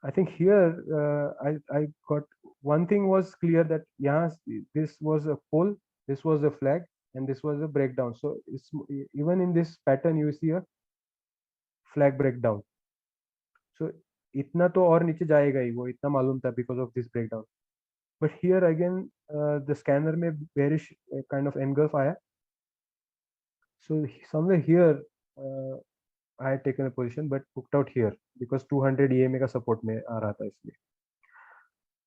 I think here I got one thing was clear that this was a pole, this was a flag, and this was a breakdown. So it's, even in this pattern you see a flag breakdown. So इतना तो और नीचे जाएगा ही, वो इतना मालूम था because of this breakdown. But here again the scanner में bearish kind of engulf आया. So somewhere here, I had taken a position but booked out here because 200 EMA का support में आ रहा था इसलिए.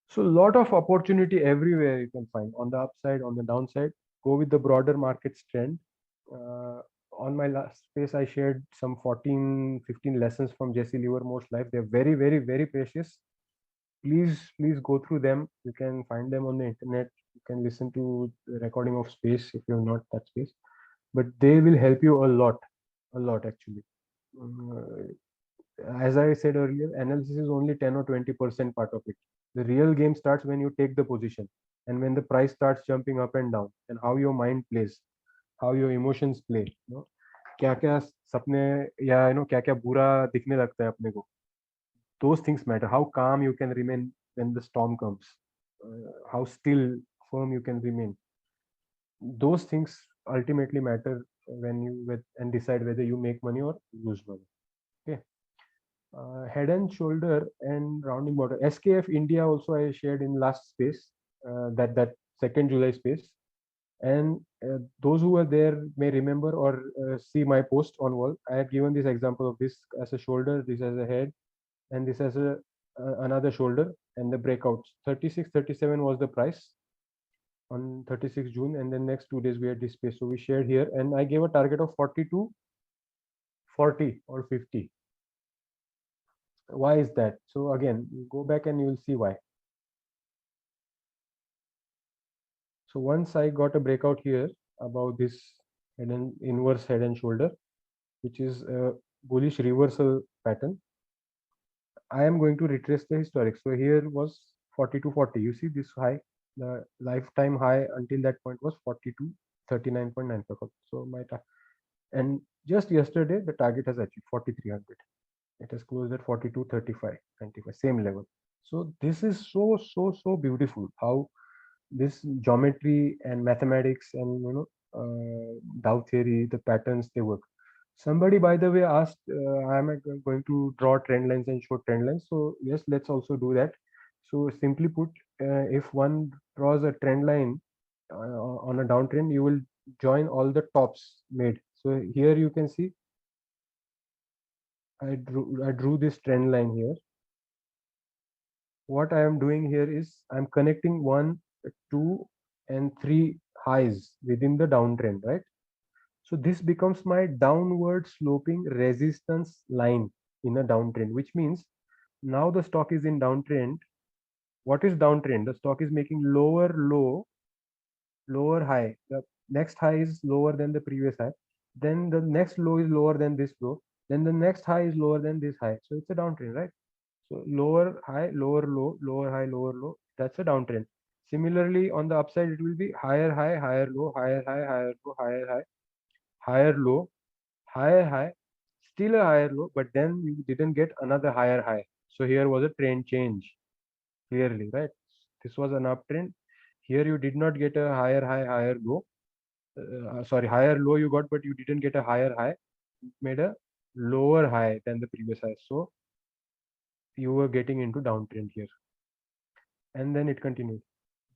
So a lot of opportunity everywhere you can find on the upside, on the downside. Go with the broader markets trend. Uh, on my last space, I shared some 14, 15 lessons from Jesse Livermore's life. They're very, very, very precious. Please go through them. You can find them on the internet. You can listen to the recording of space if you're not that space. But they will help you a lot actually. Uh, as I said earlier, analysis is only 10 or 20% part of it. The real game starts when you take the position and when the price starts jumping up and down, and how your mind plays, how your emotions play. You know, क्या क्या सपने या क्या क्या बुरा दिखने लगता है अपने को. Those things matter. How calm you can remain when the storm comes. How still, firm you can remain. Those things ultimately matter when and decide whether you make money or lose money. Okay. Head and shoulder and rounding border. SKF India also I shared in last space, that 2nd July space, and those who are there may remember or see my post on wall. I had given this example of this as a shoulder, this as a head, and this as a another shoulder, and the breakouts. 36, 37 was the price on 36 June, and then next 2 days we had this space. So we shared here, and I gave a target of 42, 40 or 50. Why is that? So again, you go back and you will see why. So once I got a breakout here about this head and inverse head and shoulder, which is a bullish reversal pattern, I am going to retrace the historic. So here was 42.40. You see this high, the lifetime high until that point was 42.39.95. So and just yesterday the target has achieved 4300. It has closed at 42.35.95, same level. So this is so beautiful how this geometry and mathematics and Dow theory, the patterns they work. Somebody, by the way, asked, am I going to draw trend lines and show trend lines? So yes, let's also do that. So simply put, if one draws a trend line on a downtrend, you will join all the tops made. So here you can see I drew this trend line here. What I am doing here is I'm connecting 1, 2, and 3 highs within the downtrend, right? So this becomes my downward sloping resistance line in a downtrend, which means now the stock is in downtrend. What is downtrend? The stock is making lower low, lower high. The next high is lower than the previous high. Then the next low is lower than this low. Then the next high is lower than this high. So it's a downtrend, right? So lower high, lower low, lower high, lower low. That's a downtrend. Similarly, on the upside, it will be higher high, higher low, higher high, higher low, higher high, higher low, higher high, still a higher low, but then you didn't get another higher high. So here was a trend change, clearly, right? This was an uptrend. Here you did not get a higher high, higher low. Sorry, higher low you got, but you didn't get a higher high. It made a lower high than the previous high. So you were getting into downtrend here. And then it continued.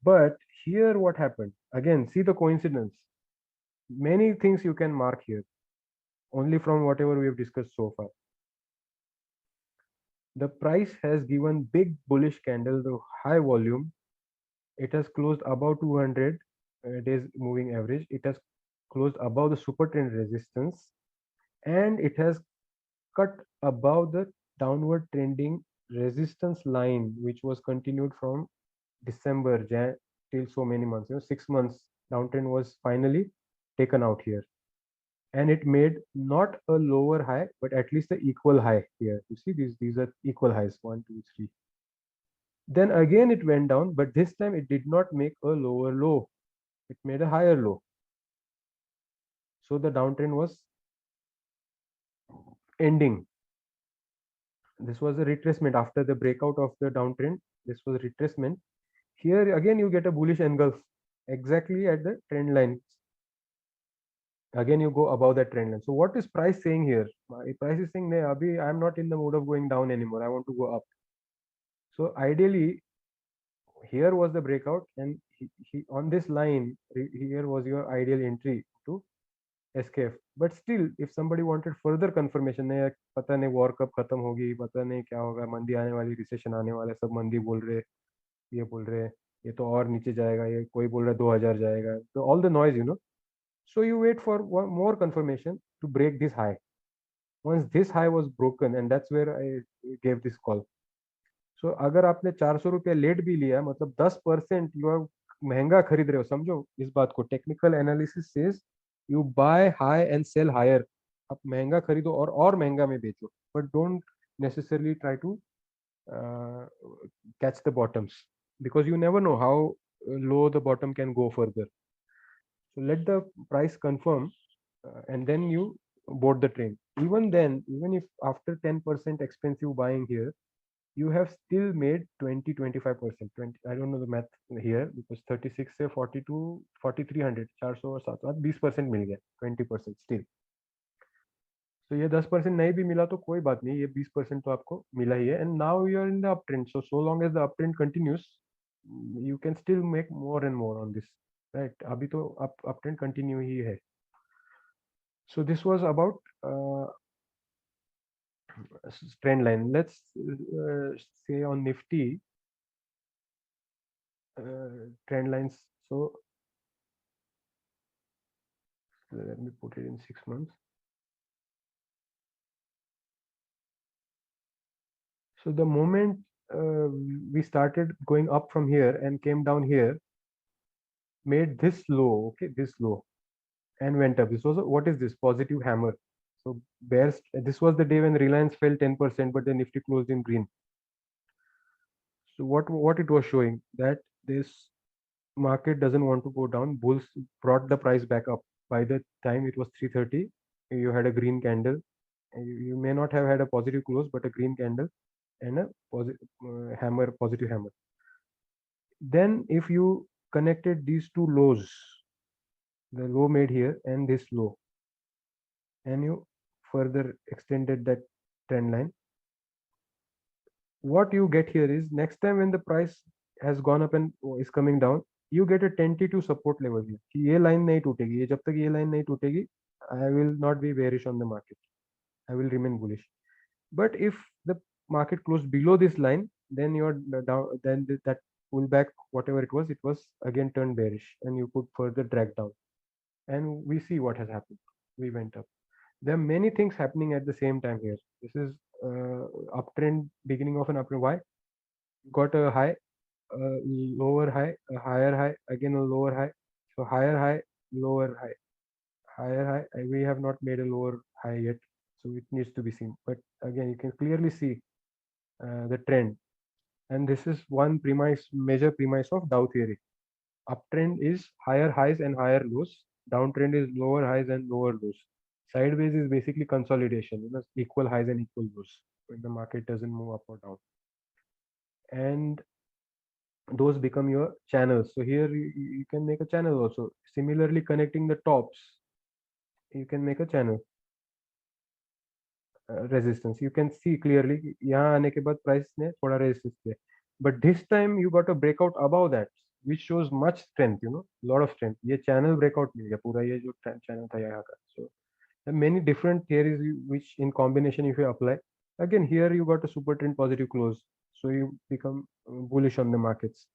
But here what happened? Again, see the coincidence. Many things you can mark here, only from whatever we have discussed so far. The price has given big bullish candle, the high volume. It has closed above 200 days moving average. It has closed above the super trend resistance, and it has cut above the downward trending resistance line, which was continued from December till so many months. 6 months downtrend was finally taken out here, and it made not a lower high, but at least the equal high here. You see, these are equal highs, 1, 2, 3. Then again it went down, but this time it did not make a lower low. It made a higher low. So the downtrend was ending. This was a retracement after the breakout of the downtrend. This was retracement. Here again you get a bullish engulf exactly at the trend line. Again you go above that trend line. So what is price saying here? Price is saying, "Nee, abhi I'm not in the mood of going down anymore. I want to go up." So ideally, here was the breakout, and on this line here was your ideal entry to SKF. But still, if somebody wanted further confirmation, नहीं पता नहीं war कब खत्म होगी, पता नहीं क्या होगा, मंदी आने वाली, recession आने वाला है, सब मंदी बोल रहे, ये बोल रहे, ये तो और नीचे जाएगा, ये कोई बोल रहा है 2000 जाएगा, so all the noise, you know. So you wait for one more confirmation to break this high. Once this high was broken, and that's where I gave this call. So अगर आपने 400 रुपया लेट भी लिया, मतलब 10% you are महंगा खरीद रहे हो, समझो इस बात को. Technical analysis says you buy high and sell higher. आप महंगा खरीदो और महंगा में बेचो, but don't necessarily try to catch the bottoms, because you never know how low the bottom can go further. So let the price confirm, and then you board the train. Even then, even if after 10% expensive buying here, you have still made 20-25%. 20, I don't know the math here, because 36 से 42 4300 400 और 700 20% मिल गया, 20% still. So ये 10% नहीं भी मिला तो कोई बात नहीं, ये 20% तो आपको मिला ही है. And now you are in the uptrend, so long as the uptrend continues, you can still make more and more on this, right? अभी तो uptrend continue ही है. So this was about trend line. Let's say on Nifty trend lines. So let me put it in 6 months. So the moment we started going up from here and came down here, made this low, okay, this low, and went up. This was what is this? Positive hammer. So bears. This was the day when Reliance fell 10%, but the Nifty closed in green. So what it was showing, that this market doesn't want to go down. Bulls brought the price back up. By the time it was 3:30, you had a green candle. You may not have had a positive close, but a green candle and a positive hammer. Then if you connected these two lows, the low made here and this low, and you further extended that trend line, what you get here is, next time when the price has gone up and is coming down, you get a tentative support level here कि ये line नहीं टूटेगी, ये जब तक ये line नहीं टूटेगी, I will not be bearish on the market, I will remain bullish. But if the market closed below this line, then you're down, then that pullback, whatever it was again turned bearish, and you could further drag down. And we see what has happened. We went up. There are many things happening at the same time here. This is uptrend, beginning of an uptrend. Why? Got a high, lower high, a higher high, again a lower high. So higher high, lower high, higher high. We have not made a lower high yet, so it needs to be seen. But again, you can clearly see the trend, and this is one major premise of Dow theory. Uptrend is higher highs and higher lows. Downtrend is lower highs and lower lows. Sideways is basically consolidation, equal highs and equal lows when the market doesn't move up or down. And those become your channels. So here you can make a channel also. Similarly, connecting the tops, you can make a channel. Resistance, you can see clearly यहाँ आने के बाद price ने थोड़ा resistance किया, but this time you got a breakout above that, which shows much strength, lot of strength. ये channel breakout मिल गया पूरा, ये जो channel था यहाँ का. So there are many different theories which in combination if you apply, again here you got a super trend positive close, so you become bullish on the markets.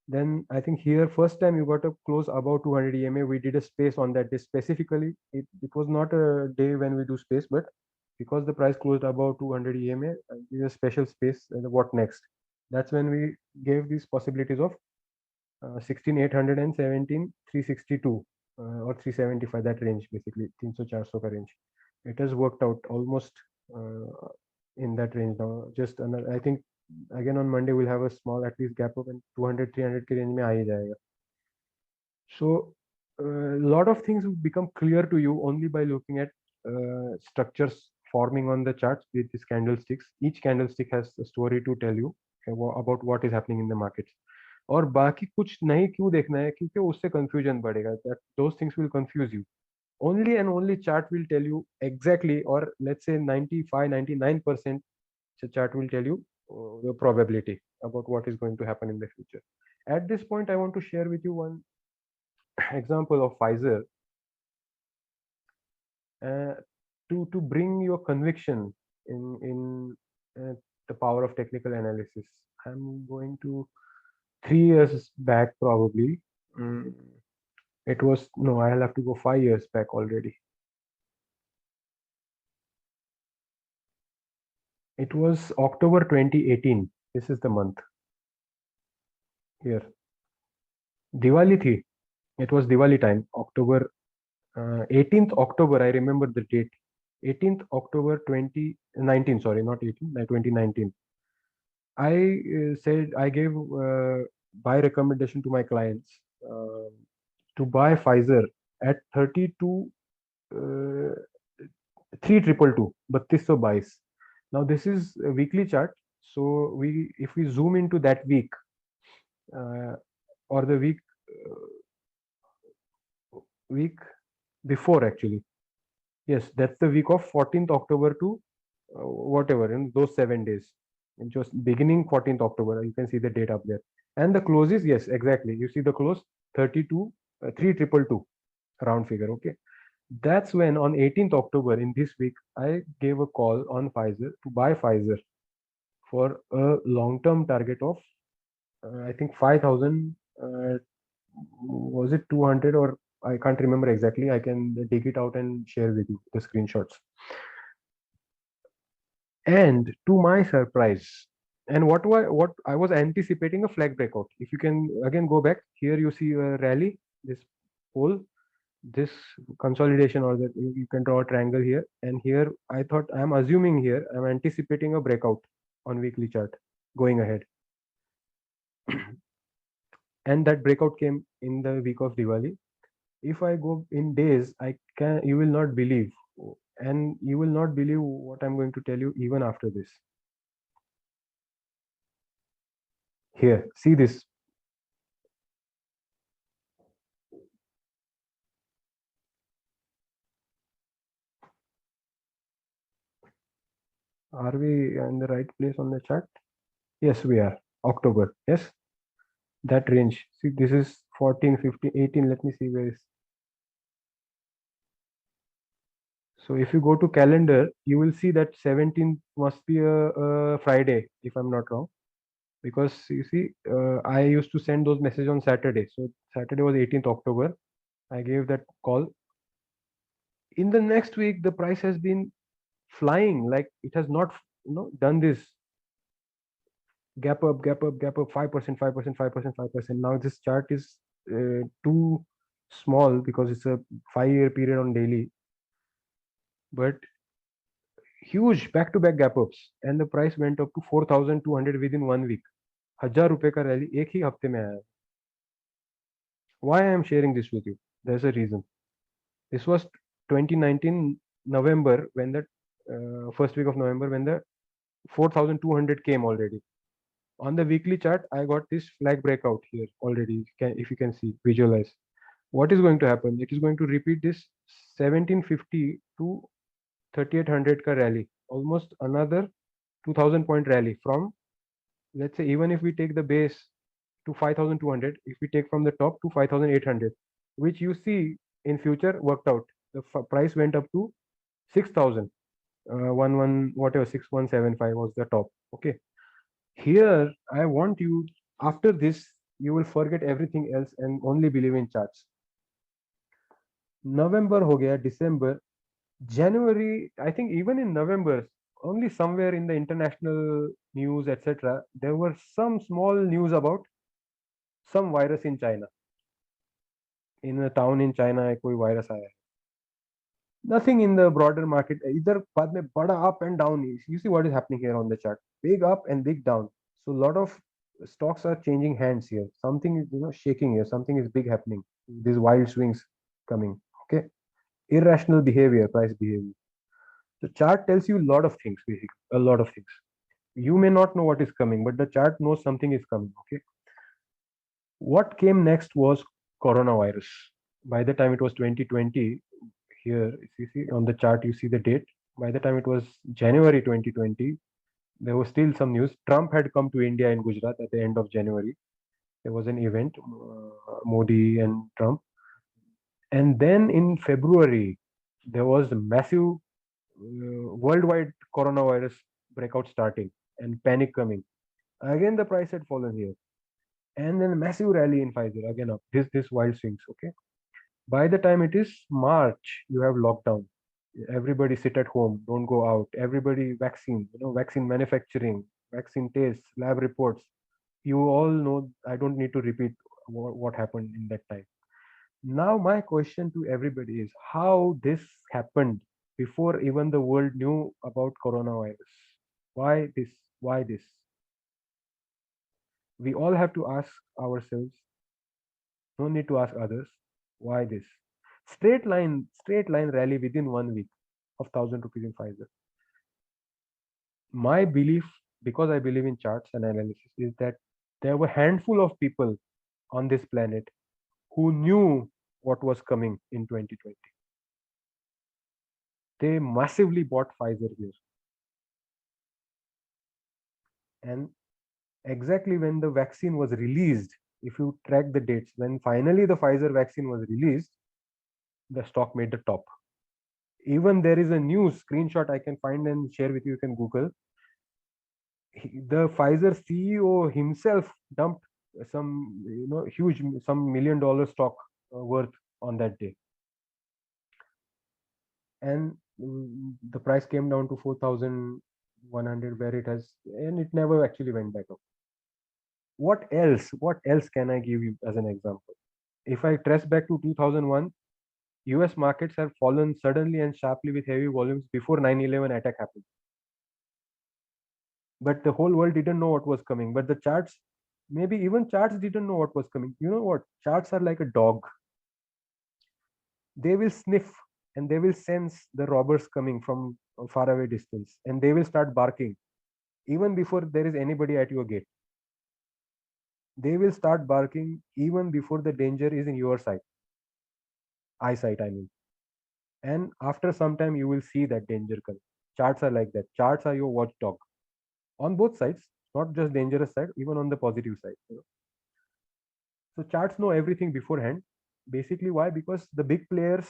Then I think here first time you got a close above 200 EMA. We did a space on that day specifically. It was not a day when we do space, but because the price closed above 200 EMA, we a special space. What next? That's when we gave these possibilities of 16,800 and 17,362 or 375, that range, basically 300-400 ka range. It has worked out almost in that range now. Just another, I think again on Monday we'll have a small at least gap up, and 200-300 ke range mein aa hi jayega. So a lot of things will become clear to you only by looking at structures forming on the charts with these candlesticks. Each candlestick has a story to tell you about what is happening in the markets. और बाकी कुछ नहीं क्यों देखना है, क्योंकि उससे confusion बढ़ेगा. That those things will confuse you. Only and only chart will tell you exactly, or let's say 95-99% the chart will tell you the probability about what is going to happen in the future. At this point, I want to share with you one example of Pfizer. uh, to bring your conviction in the power of technical analysis. I'm going to 3 years back probably. Mm, it was no, I'll have to go 5 years back already. It was October 2018. This is the month here. Diwali thi. It was Diwali time, October 18th October. I remember the date. 18th October 2019. Sorry, not 18, 2019. I said I gave buy recommendation to my clients to buy Pfizer at 32 uh, 3222, 3222. Now this is a weekly chart. So we if we zoom into that week uh, or the week before actually. Yes, that's the week of 14th October to whatever in those 7 days. In just beginning 14th October, you can see the date up there. And the closes, yes, exactly. You see the close 32, 3222 round figure. Okay. That's when on 18th October in this week, I gave a call on Pfizer to buy Pfizer for a long-term target of I think 5,000. Was it 200 or I can't remember exactly. I can dig it out and share with you the screenshots. And to my surprise, and what I was anticipating a flag breakout. If you can again go back here, you see a rally, this pole, this consolidation, or that you can draw a triangle here. And here, I thought I'm assuming here I'm anticipating a breakout on weekly chart going ahead. And that breakout came in the week of Diwali. If I go in days, you will not believe, and you will not believe what I'm going to tell you even after this. Here, see this. Are we in the right place on the chart? Yes, we are. October. Yes, that range. See, this is 14, 15, 18. Let me see where is. So if you go to calendar, you will see that 17th must be a Friday, if I'm not wrong. Because you see, I used to send those messages on Saturday. So Saturday was 18th October. I gave that call. In the next week, the price has been flying. Like it has not, done this gap up, gap up, gap up, 5%, 5%, 5%, 5%. Now this chart is too small because it's a 5 year period on daily, but huge back-to-back gap ups, and the price went up to 4,200 within 1 week. 1,000 रुपए का rally एक ही हफ्ते में आया. Why I am sharing this with you? There's a reason. This was 2019 November when the first week of November when the 4,200 came already. On the weekly chart, I got this flag breakout here already. If you can see, visualize. What is going to happen? It is going to repeat this 1750 to 3800 ka rally, almost another 2000 point rally from, let's say, even if we take the base to 5200, if we take from the top to 5800, which you see in future worked out. The price went up to 6000, 11 whatever 6175 was the top. Okay, here I want you, after this you will forget everything else and only believe in charts. November ho gaya, December, January. I think even in November, only somewhere in the international news, etc., there were some small news about some virus in China. In a town in China koi virus aaya. Nothing in the broader market. Either बाद में बड़ा up and down. You see what is happening here on the chart. Big up and big down. So a lot of stocks are changing hands here. Something is shaking here. Something is big happening. These wild swings coming. Okay. Irrational behavior, price behavior. The chart tells you a lot of things, basically. A lot of things. You may not know what is coming, but the chart knows something is coming. Okay. What came next was coronavirus. By the time it was 2020, here, if you see on the chart, you see the date. By the time it was January 2020, there was still some news. Trump had come to India in Gujarat at the end of January. There was an event, Modi and Trump. And then in February, there was a massive worldwide coronavirus breakout starting and panic coming. Again, the price had fallen here, and then a massive rally in Pfizer again up. This wild swings. Okay, by the time it is March, you have lockdown. Everybody sit at home, don't go out. Everybody vaccine, vaccine manufacturing, vaccine tests, lab reports. You all know. I don't need to repeat what happened in that time. Now, my question to everybody is how this happened before even the world knew about coronavirus. Why this? Why this? We all have to ask ourselves, no need to ask others, why this? Straight line rally within 1 week of 1,000 rupees in Pfizer. My belief, because I believe in charts and analysis, is that there were handful of people on this planet who knew what was coming in 2020. They massively bought Pfizer here. And exactly when the vaccine was released, if you track the dates, when finally the Pfizer vaccine was released, the stock made the top. Even there is a news screenshot I can find and share with you. You can Google. The Pfizer CEO himself dumped some, huge, some $1 million stock worth on that day, and the price came down to 4,100 where it has, and it never actually went back up. What else? What else can I give you as an example? If I trace back to 2001, US markets have fallen suddenly and sharply with heavy volumes before 9/11 attack happened. But the whole world didn't know what was coming. But the charts, maybe even charts didn't know what was coming. You know what? Charts are like a dog. They will sniff and they will sense the robbers coming from a faraway distance, and they will start barking even before there is anybody at your gate. They will start barking even before the danger is in your sight, eyesight, I mean. And after some time, you will see that danger coming. Charts are like that. Charts are your watchdog on both sides, not just dangerous side, even on the positive side. So charts know everything beforehand. Basically, why? Because the big players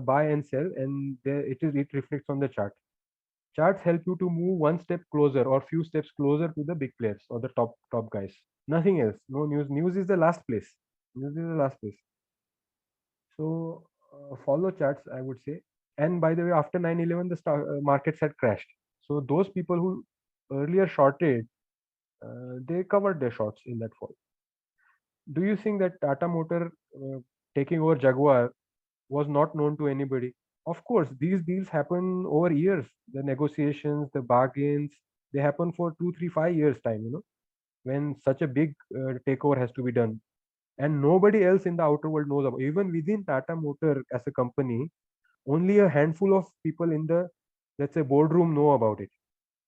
buy and sell, and it reflects on the chart. Charts help you to move one step closer or few steps closer to the big players or the top guys. Nothing else. No news. News is the last place. News is the last place. So follow charts, I would say. And by the way, after 9/11, the markets had crashed. So those people who earlier shorted, they covered their shorts in that fall. Do you think that Tata Motor taking over Jaguar was not known to anybody? Of course, these deals happen over years. The negotiations, the bargains, they happen for 2, 3, 5 years time. When such a big takeover has to be done, and nobody else in the outer world knows about. Even within Tata Motor as a company, only a handful of people in the, let's say, boardroom know about it.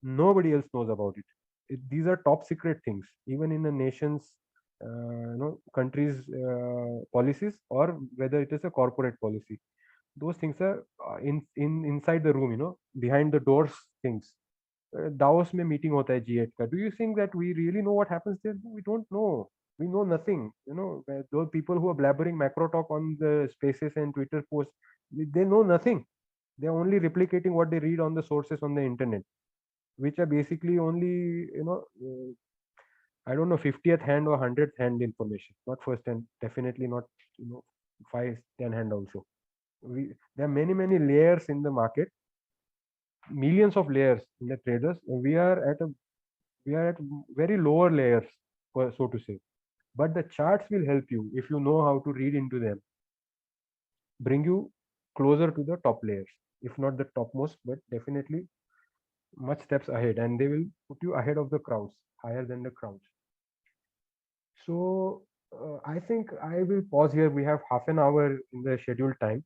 Nobody else knows about it. These are top secret things, even in a nation's, country's policies, or whether it is a corporate policy. Those things are in inside the room, behind the doors things. Davos में meeting होता है G8 का. Do you think that we really know what happens there? We don't know. We know nothing. Those people who are blabbering macro talk on the spaces and Twitter posts, they know nothing. They're only replicating what they read on the sources on the internet, which are basically only, I don't know, 50th hand or 100th hand information, not first hand, definitely not, 5, 10 hand also. There are many layers in the market, millions of layers in the traders. We are at very lower layers, so to say. But the charts will help you, if you know how to read into them, bring you closer to the top layers, if not the topmost, but definitely much steps ahead, and they will put you ahead of the crowds, higher than the crowds. So I think I will pause here. We have half an hour in the scheduled time.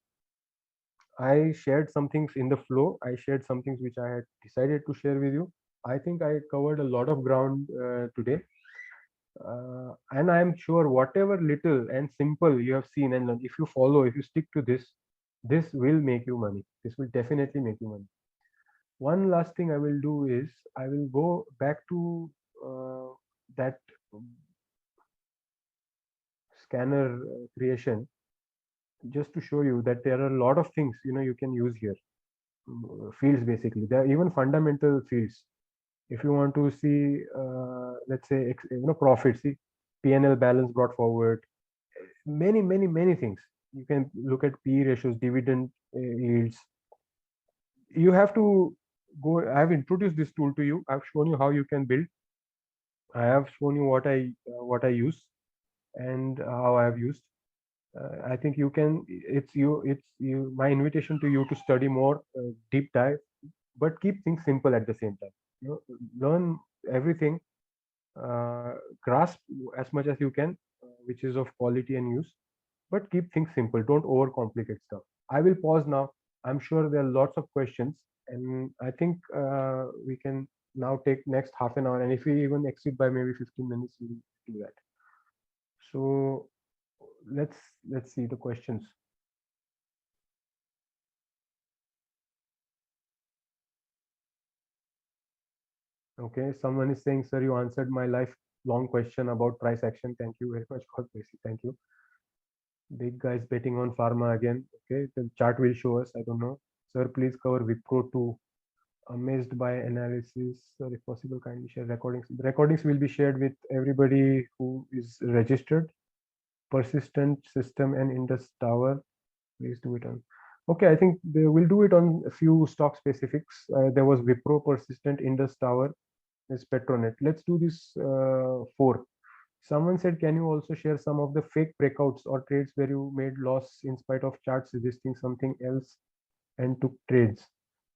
I shared some things in the flow. I shared some things which I had decided to share with you. I think I covered a lot of ground today. And I am sure whatever little and simple you have seen and learned, if you follow, if you stick to this will make you money. This will definitely make you money. One last thing I will do is I will go back to that scanner creation. just to show you that there are a lot of things you can use here. Fields, basically, there are even fundamental fields. If you want to see, let's say, profits, see, P&L balance brought forward, many things. You can look at PE ratios, dividend yields. You have to go. I have introduced this tool to you. I've shown you how you can build. I have shown you what I use, and how I have used. I think you can. It's my invitation to you to study more, deep dive, but keep things simple at the same time. Learn everything, grasp as much as you can, which is of quality and use, but keep things simple. Don't overcomplicate stuff. I will pause now. I'm sure there are lots of questions, and I think we can now take next half an hour. And if we even exceed by maybe 15 minutes, we'll do that. So let's let's see the questions. Okay, someone is saying, sir, you answered my lifelong question about price action. Thank you very much. God bless you. Thank you. Big guys betting on pharma again. Okay, the chart will show us. I don't know. Sir, please cover Wipro too. Amazed by analysis. Sir, if possible, kindly share recordings. The recordings will be shared with everybody who is registered. Persistent system and Indus Tower. Please do it on. Okay, I think they will do it on a few stock specifics. There was Wipro, Persistent, Indus Tower, is Petronet. Let's do this four. Someone said, can you also share some of the fake breakouts or trades where you made loss in spite of charts suggesting something else and took trades?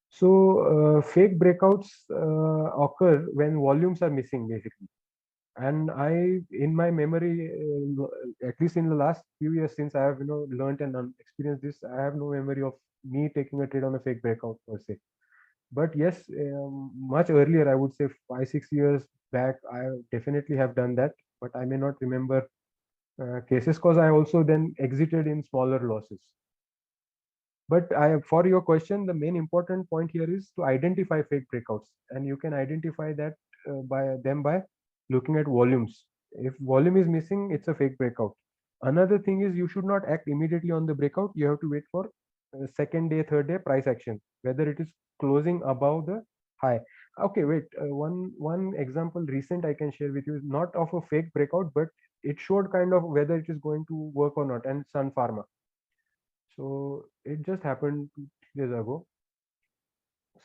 So fake breakouts occur when volumes are missing, basically. And in my memory, at least in the last few years since I have learned and experienced this, I have no memory of me taking a trade on a fake breakout per se. But yes, much earlier, I would say 5 6 years back, I definitely have done that, but I may not remember cases because I also then exited in smaller losses. But for your question, the main important point here is to identify fake breakouts, and you can identify that by looking at volumes. If volume is missing, it's a fake breakout. Another thing is you should not act immediately on the breakout. You have to wait for second day, third day price action, whether it is closing above the high. Okay, wait. One example recent I can share with you is not of a fake breakout, but it showed kind of whether it is going to work or not. And Sun Pharma. So it just happened 2 days ago.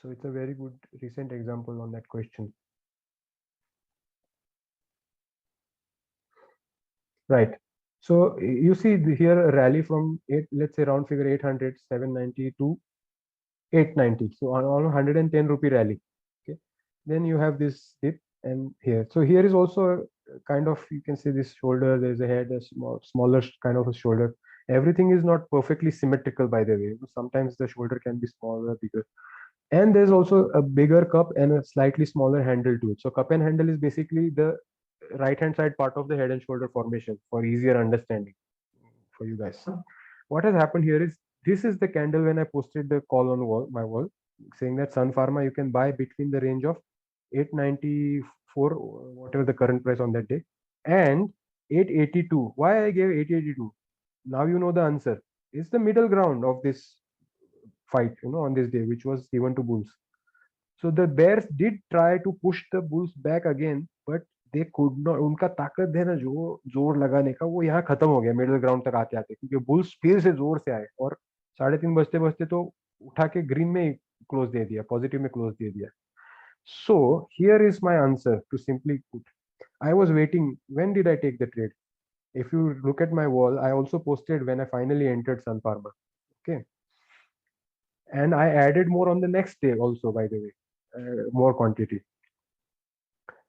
So it's a very good recent example on that question. Right. So you see here a rally from let's say round figure 800, 790 to 890. So on 110 rupee rally. Okay. Then you have this dip and here. So here is also a kind of, you can see this shoulder, there's a head, a smaller kind of a shoulder. Everything is not perfectly symmetrical, by the way. Sometimes the shoulder can be smaller, bigger. And there's also a bigger cup and a slightly smaller handle to it. So cup and handle is basically the right hand side part of the head and shoulder formation for easier understanding for you guys. What has happened here is this is the candle when I posted the call on my wall saying that Sun Pharma you can buy between the range of 894, whatever the current price on that day, and 882. Why I gave 882? Now you know the answer. It's the middle ground of this fight, on this day, which was given to bulls. So the bears did try to push the bulls back again, but they could not. उनका ताकत है ना जो जोर लगाने का वो यहाँ खत्म हो गया मिडिल ग्राउंड तक आते आते, क्योंकि बुल्स फिर से जोर से आए और 3:30 बजते बजते तो उठा के ग्रीन में क्लोज दे दिया, पॉजिटिव में क्लोज दे दिया. So here is my answer to simply put. I was waiting. When did I take the trade? If you look at my wall, I also posted when I finally entered Sun Pharma. Okay. And I added more on the next day also, by the way, more quantity.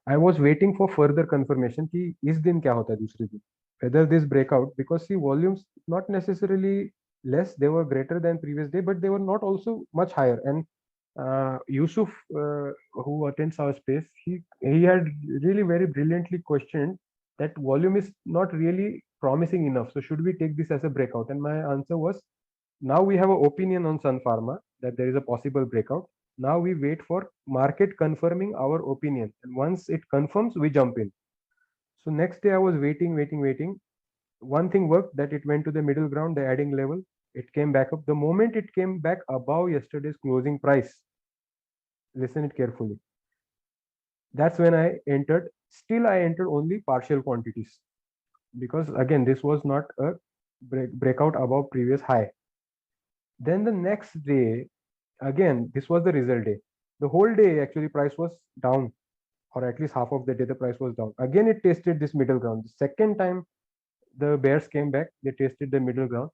I was waiting for further confirmation कि इस दिन क्या होता है दूसरे दिन, whether this breakout, because see volumes not necessarily less, they were greater than previous day, but they were not also much higher. And Yusuf, who attends our space, he had really very brilliantly questioned that volume is not really promising enough. So should we take this as a breakout? And my answer was, now we have an opinion on Sun Pharma that there is a possible breakout. Now we wait for market confirming our opinion. And once it confirms, we jump in. So next day I was waiting. One thing worked, that it went to the middle ground, the adding level. It came back up. The moment it came back above yesterday's closing price, listen it carefully. That's when I entered. Still, I entered only partial quantities because again, this was not a breakout above previous high. Then the next day, again, this was the result day. The whole day, actually, price was down, or at least half of the day, the price was down. Again, it tested this middle ground. The second time, the bears came back, they tested the middle ground.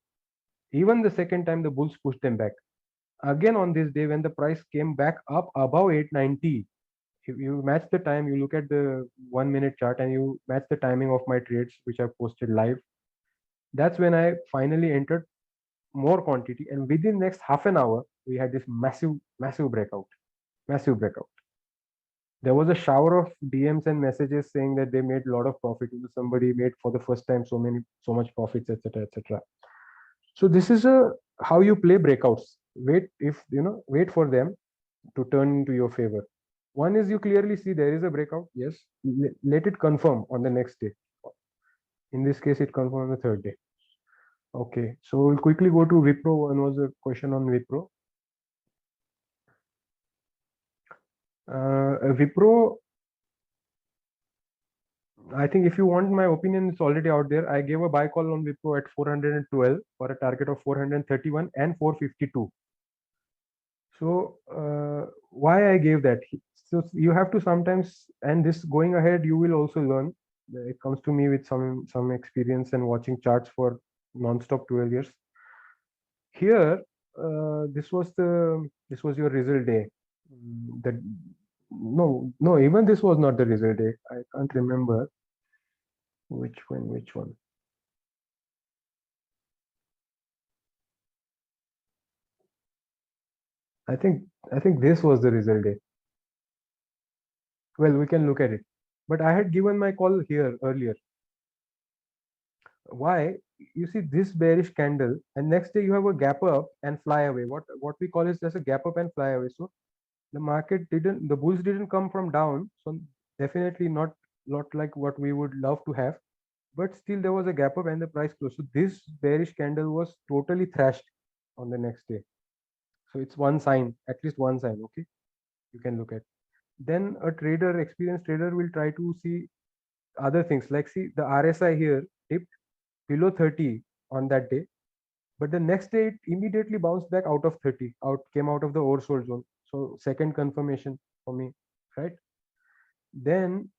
Even the second time, the bulls pushed them back. Again, on this day, when the price came back up above 890, if you match the time, you look at the 1 minute chart and you match the timing of my trades, which I posted live. That's when I finally entered more quantity. And within next half an hour, we had this massive breakout. Massive breakout. There was a shower of DMs and messages saying that they made a lot of profit. Somebody made for the first time so much profits, etc., etc. So this is a how you play breakouts. Wait for them to turn into your favor. One is you clearly see there is a breakout. Yes, let it confirm on the next day. In this case, it confirmed on the third day. Okay, so we'll quickly go to Wipro. One was a question on Wipro. Wipro, I think if you want my opinion, it's already out there. I gave a buy call on Wipro at 412 for a target of 431 and 452. So why I gave that? So you have to sometimes, and this going ahead, you will also learn. It comes to me with some experience and watching charts for non-stop 12 years. Here, this was your result day. That no, even this was not the result day. I can't remember which one. Which one? I think this was the result day. Well, we can look at it. But I had given my call here earlier. Why? You see this bearish candle, and next day you have a gap up and fly away. What we call is just a gap up and fly away. So the bulls didn't come from down. So definitely not like what we would love to have. But still there was a gap up and the price closed. So this bearish candle was totally thrashed on the next day. So it's one sign, at least one sign. Okay, you can look at. Then a trader, experienced trader, will try to see other things like see the RSI here dipped below 30 on that day, but the next day it immediately bounced back out of 30, came out of the oversold zone. So second confirmation for me, right? Then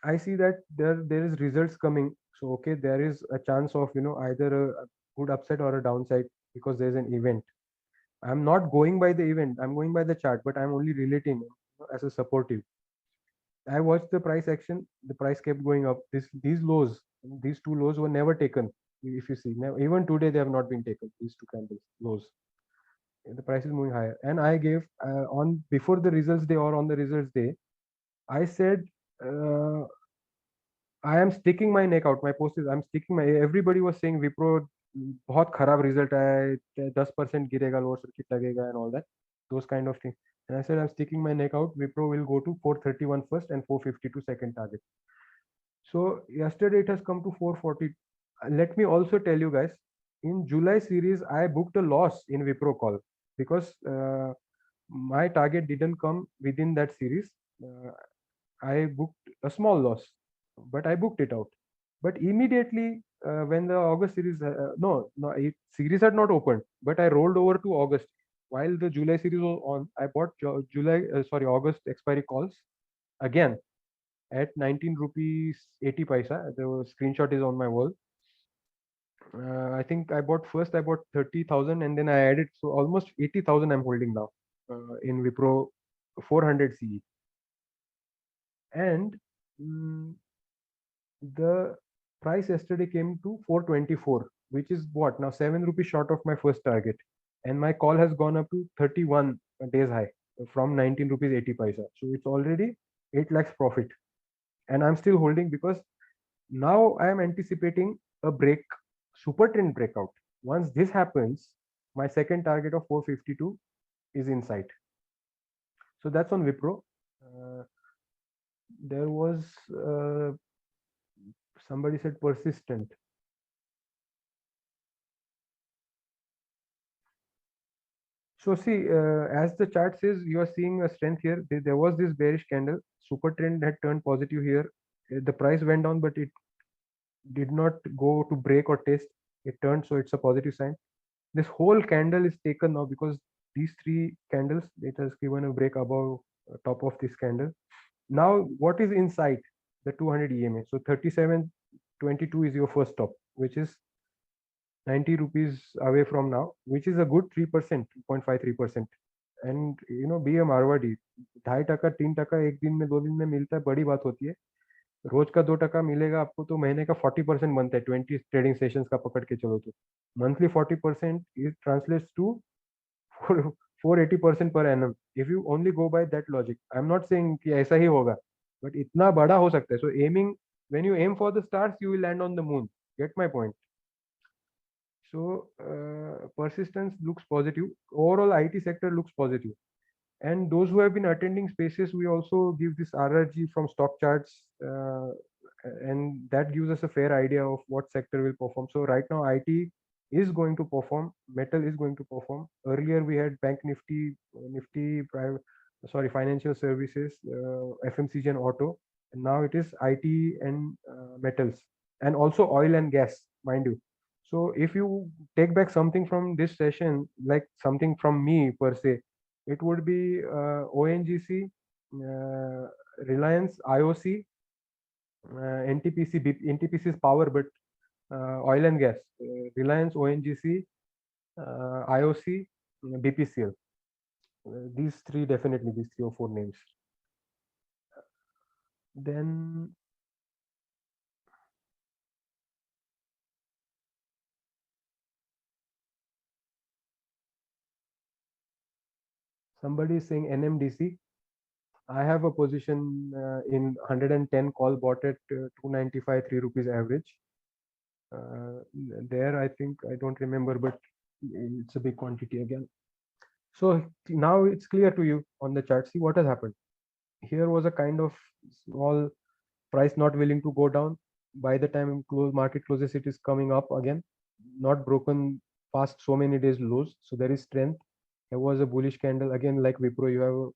I see that there is results coming. So okay, there is a chance of either a good upside or a downside because there's an event. I'm not going by the event, I'm going by the chart, but I'm only relating as a supportive. I watched the price action. The price kept going up. These two lows were never taken. If you see, now even today they have not been taken. These two candles lows. The price is moving higher. And I gave on before the results day or on the results day, I said I am sticking my neck out. My post is I'm sticking my. Everybody was saying Wipro बहुत खराब result है 10% गिरेगा lower circuit लगेगा and all that, those kind of things. And I said I'm sticking my neck out. Wipro will go to 431 first and 452 second target. So yesterday it has come to 440. Let me also tell you guys, in July series, I booked a loss in Wipro call because my target didn't come within that series. I booked a small loss, but I booked it out. But immediately when the August series, series had not opened, but I rolled over to August. While the July series was on, I bought August expiry calls again at 19 rupees 80 paisa. The screenshot is on my wall. I think I bought 30,000 and then I added, so almost 80,000 I'm holding now in Wipro 400 CE. And the price yesterday came to 424, which is what now 7 rupees short of my first target. And my call has gone up to 31 days high from 19 rupees 80 paisa. So it's already 8 lakhs profit. And I'm still holding because now I am anticipating a super trend breakout. Once this happens, my second target of 452 is in sight. So that's on Wipro. There was somebody said persistent. So see, as the chart says, you are seeing a strength here. There was this bearish candle. Super trend had turned positive here. The price went down, but it did not go to break or test. It turned, so it's a positive sign. This whole candle is taken now because these three candles, it has given a break above top of this candle. Now, what is inside the 200 EMA? So 37.22 is your first stop, which is 90 rupees away from now, which is a good 3%, 2.53%. And you know be a Marwari 2.5% 3% एक दिन में 2 दिन में मिलता है, बड़ी बात होती है। रोज का 2% मिलेगा आपको तो महीने का 40% बनता है, 20 ट्रेडिंग सेशंस का पकड़ के चलो तो monthly 40% it translates to 480% per annum. If you only go by that logic, I am not saying कि ऐसा ही होगा, बट इतना बड़ा हो सकता है। So aiming, when you aim for the stars you will land on the moon, get my point. So persistence looks positive. Overall, IT sector looks positive. And those who have been attending spaces, we also give this RRG from stock charts, and that gives us a fair idea of what sector will perform. So right now, IT is going to perform. Metal is going to perform. Earlier, we had Bank Nifty, Nifty, private, sorry, financial services, FMCG and auto. And now it is IT and metals, and also oil and gas, mind you. So if you take back something from this session, like something from me per se, it would be ONGC, Reliance, IOC, NTPC. NTPC is power, but oil and gas. Reliance, ONGC, IOC, BPCL. These three definitely, these 3 or 4 names. Then somebody is saying NMDC. I have a position in 110 call bought at 295, 3 rupees average. There, I think, I don't remember, but it's a big quantity again. So now it's clear to you on the chart. See what has happened. Here was a kind of small price not willing to go down. By the time market closes, it is coming up again, not broken past so many days lows. So there is strength. There was a bullish candle again, like Wipro. You have a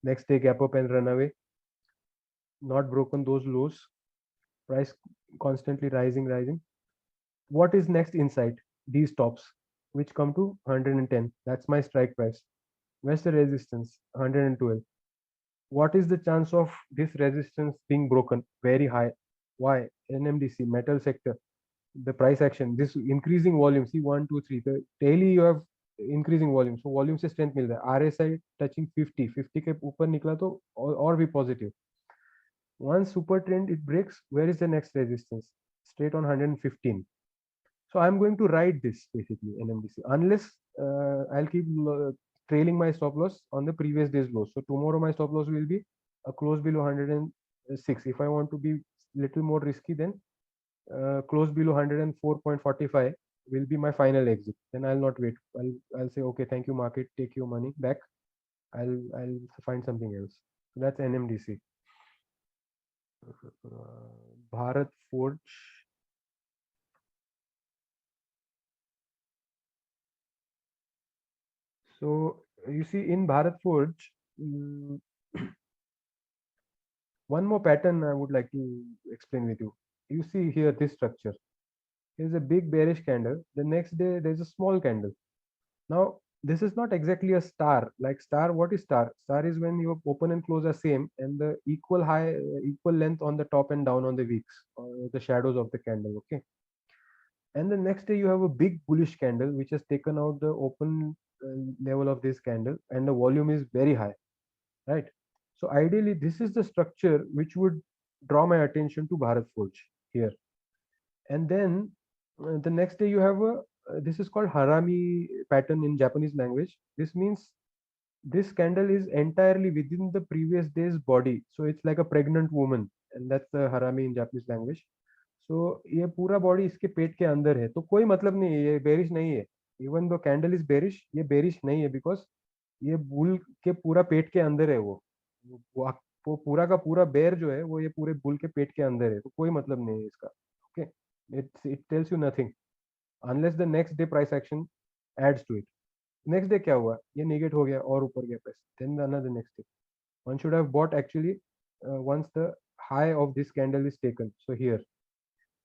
next day gap up and run away. Not broken those lows. Price constantly rising, rising. What is next inside these tops, which come to 110? That's my strike price. Where's the resistance? 112. What is the chance of this resistance being broken? Very high. Why? NMDC, metal sector, the price action, this increasing volume. See 1, 2, 3. The daily you have increasing volume. So volume से strength मिल रहा है. RSI touching 50. 50 के ऊपर निकला तो और भी positive. Once super trend it breaks, where is the next resistance? Straight on 115. So I'm going to ride this basically NMDC unless I'll keep trailing my stop loss on the previous day's lows. So tomorrow my stop loss will be a close below 106. If I want to be little more risky, then close below 104.45 will be my final exit. Then I'll not wait. I'll say okay, thank you market, take your money back. I'll find something else. So that's NMDC. Bharat Forge. So you see in Bharat Forge, one more pattern I would like to explain with you. You see here this structure. Here's a big bearish candle. The next day there's a small candle. Now this is not exactly a star. Like star, what is star? Star is when your open and close are same and the equal high, equal length on the top and down on the wicks, or the shadows of the candle. Okay. And the next day you have a big bullish candle which has taken out the open level of this candle and the volume is very high, right? So ideally this is the structure which would draw my attention to Bharat Forge here. And then the next day you have a this is called harami pattern in Japanese language. This means this candle is entirely within the previous day's body, so it's like a pregnant woman, and that's the harami in Japanese language. So ये पूरा body इसके पेट के अंदर है, तो कोई मतलब नहीं है, ये बेरिश नहीं है। Even though candle is bearish, ये बेरिश नहीं है बिकॉज ये बुल के पूरा पेट के अंदर है वो वो पूरा का पूरा बेर जो है वो ये पूरे बुल के पेट के अंदर है, तो कोई मतलब नहीं है इसका। Okay, it tells you nothing unless the next day price action adds to it. Next day क्या हुआ, ये नेगेट हो गया और ऊपर गया price, then another next day. One should have bought actually once the high of this candle is taken. So here,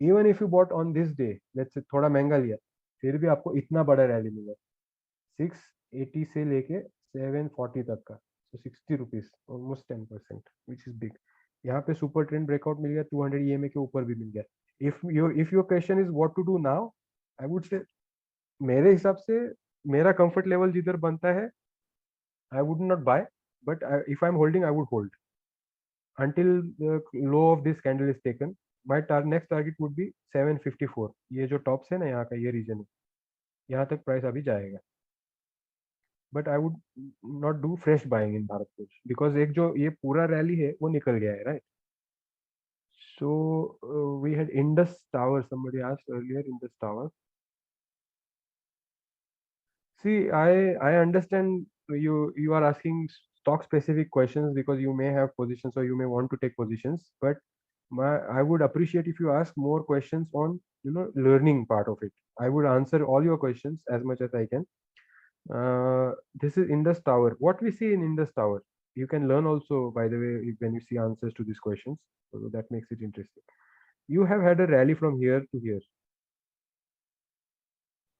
even if you bought on this day, let's say थोड़ा महंगा लिया, फिर भी आपको इतना बड़ा रैली मिला, 680 से लेके 740 तक का, so 60 rupees, almost 10%, which is big. यहाँ पे सुपर ट्रेंड ब्रेकआउट मिल गया, 200 EMA के ऊपर भी मिल गया. if your question is what to do now, I would say मेरे हिसाब से मेरा कंफर्ट लेवल जिधर बनता है, I would not buy, but if I'm holding, I would hold until the low of this candle is taken. My next target would be 754. ये जो tops है ना, यहाँ का ये रीजन है, यहाँ तक प्राइस अभी जाएगा. But I would not do fresh buying in Bharat foods, because एक जो ये पूरा रैली है वो निकल गया है, right. So we had Indus tower, somebody asked earlier, Indus tower. See, I understand you are asking stock specific questions because you may have positions or you may want to take positions, but I would appreciate if you ask more questions on learning part of it. I would answer all your questions as much as I can. This is Indus Tower. What we see in Indus Tower, you can learn also, by the way, when you see answers to these questions. So that makes it interesting. You have had a rally from here to here,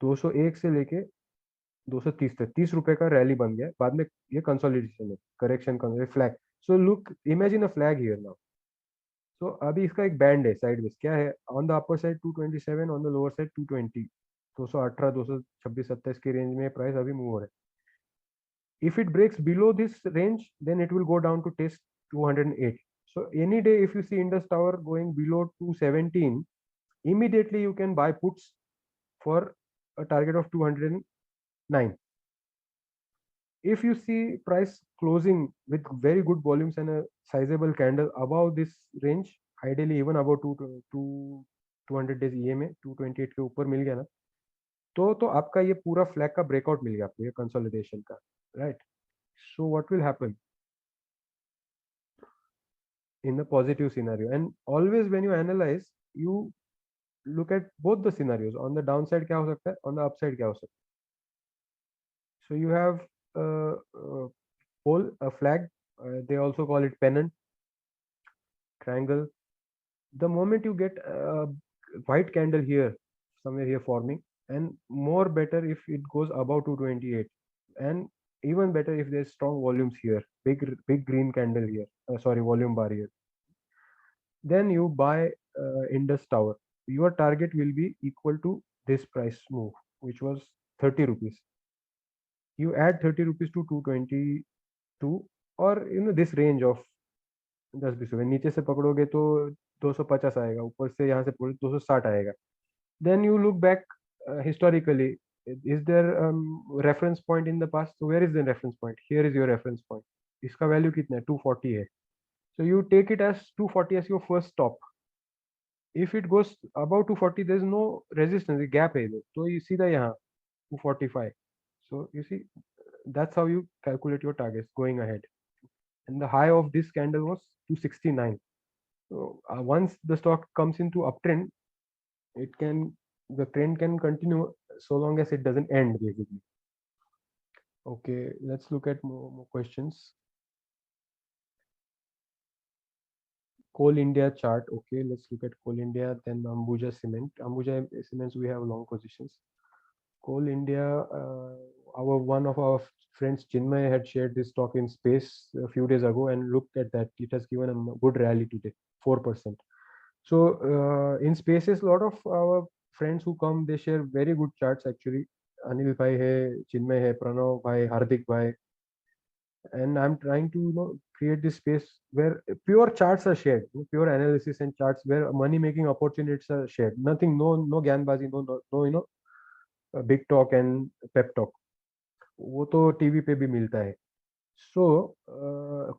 201 से लेके 230 तक, 30 रुपए का rally बन गया. बाद में ये कंसोलिडेशन है, correction, flag. So look, imagine a flag here now. So अभी इसका एक बैंड है साइडवेज, क्या है, on the upper side 227, on the lower side 220, 218, 226, 27 की रेंज में प्राइस अभी मूव हो रहा है. If it breaks below this range, then it will go down to test 208. So any day if you see Indus Tower going below 217, immediately you can buy puts for a target of 209. If you see price closing with very good volumes and a sizable candle above this range, ideally even above 200 days EMA 228 के ऊपर मिल गया ना, तो आपका ये पूरा flag का breakout मिल गया आपको, ये कंसोलिडेशन का, right. So what will happen in the positive scenario, and always when you analyze, you look at both the scenarios. On the downside क्या हो सकता है, on the upside क्या हो सकता है. So you have pole, a flag, they also call it pennant, triangle. The moment you get a white candle here, somewhere here forming, and more better if it goes above 228, and even better if there's strong volumes here, big green candle here, sorry, volume bar here, then you buy Indus Tower. Your target will be equal to this price move, which was 30 rupees. You add 30 rupees to 222, or this range of 10-20 रुपये. नीचे से पकड़ोगे तो 250 आएगा, ऊपर से यहाँ से पकड़ो 260 आएगा. Then you look back historically, is there reference point in the past? So where is the reference point? Here is your reference point. इसका वैल्यू कितना है, 240 है. So you take it as 240 as your first stop. If it goes above 240, there is no resistance, gap है इधर, तो you सीधा यहाँ 245. So you see, that's how you calculate your targets going ahead. And the high of this candle was 269. So once the stock comes into uptrend, the trend can continue so long as it doesn't end, basically. Okay, let's look at more questions. Coal India chart. Okay, let's look at Coal India. Then Ambuja Cement. Ambuja Cements, we have long positions. Coal India, one of our friends Chinmay had shared this stock in space a few days ago, and looked at that. It has given a good rally today, 4%. So in spaces, a lot of our friends who come, they share very good charts actually. Anil bhai hai, Chinmay hai, Pranav bhai, Hardik bhai, and I'm trying to create this space where pure charts are shared, pure analysis and charts where money making opportunities are shared. Nothing, no gyanbazi, no big talk and pep talk. वो तो TV पे भी मिलता है. So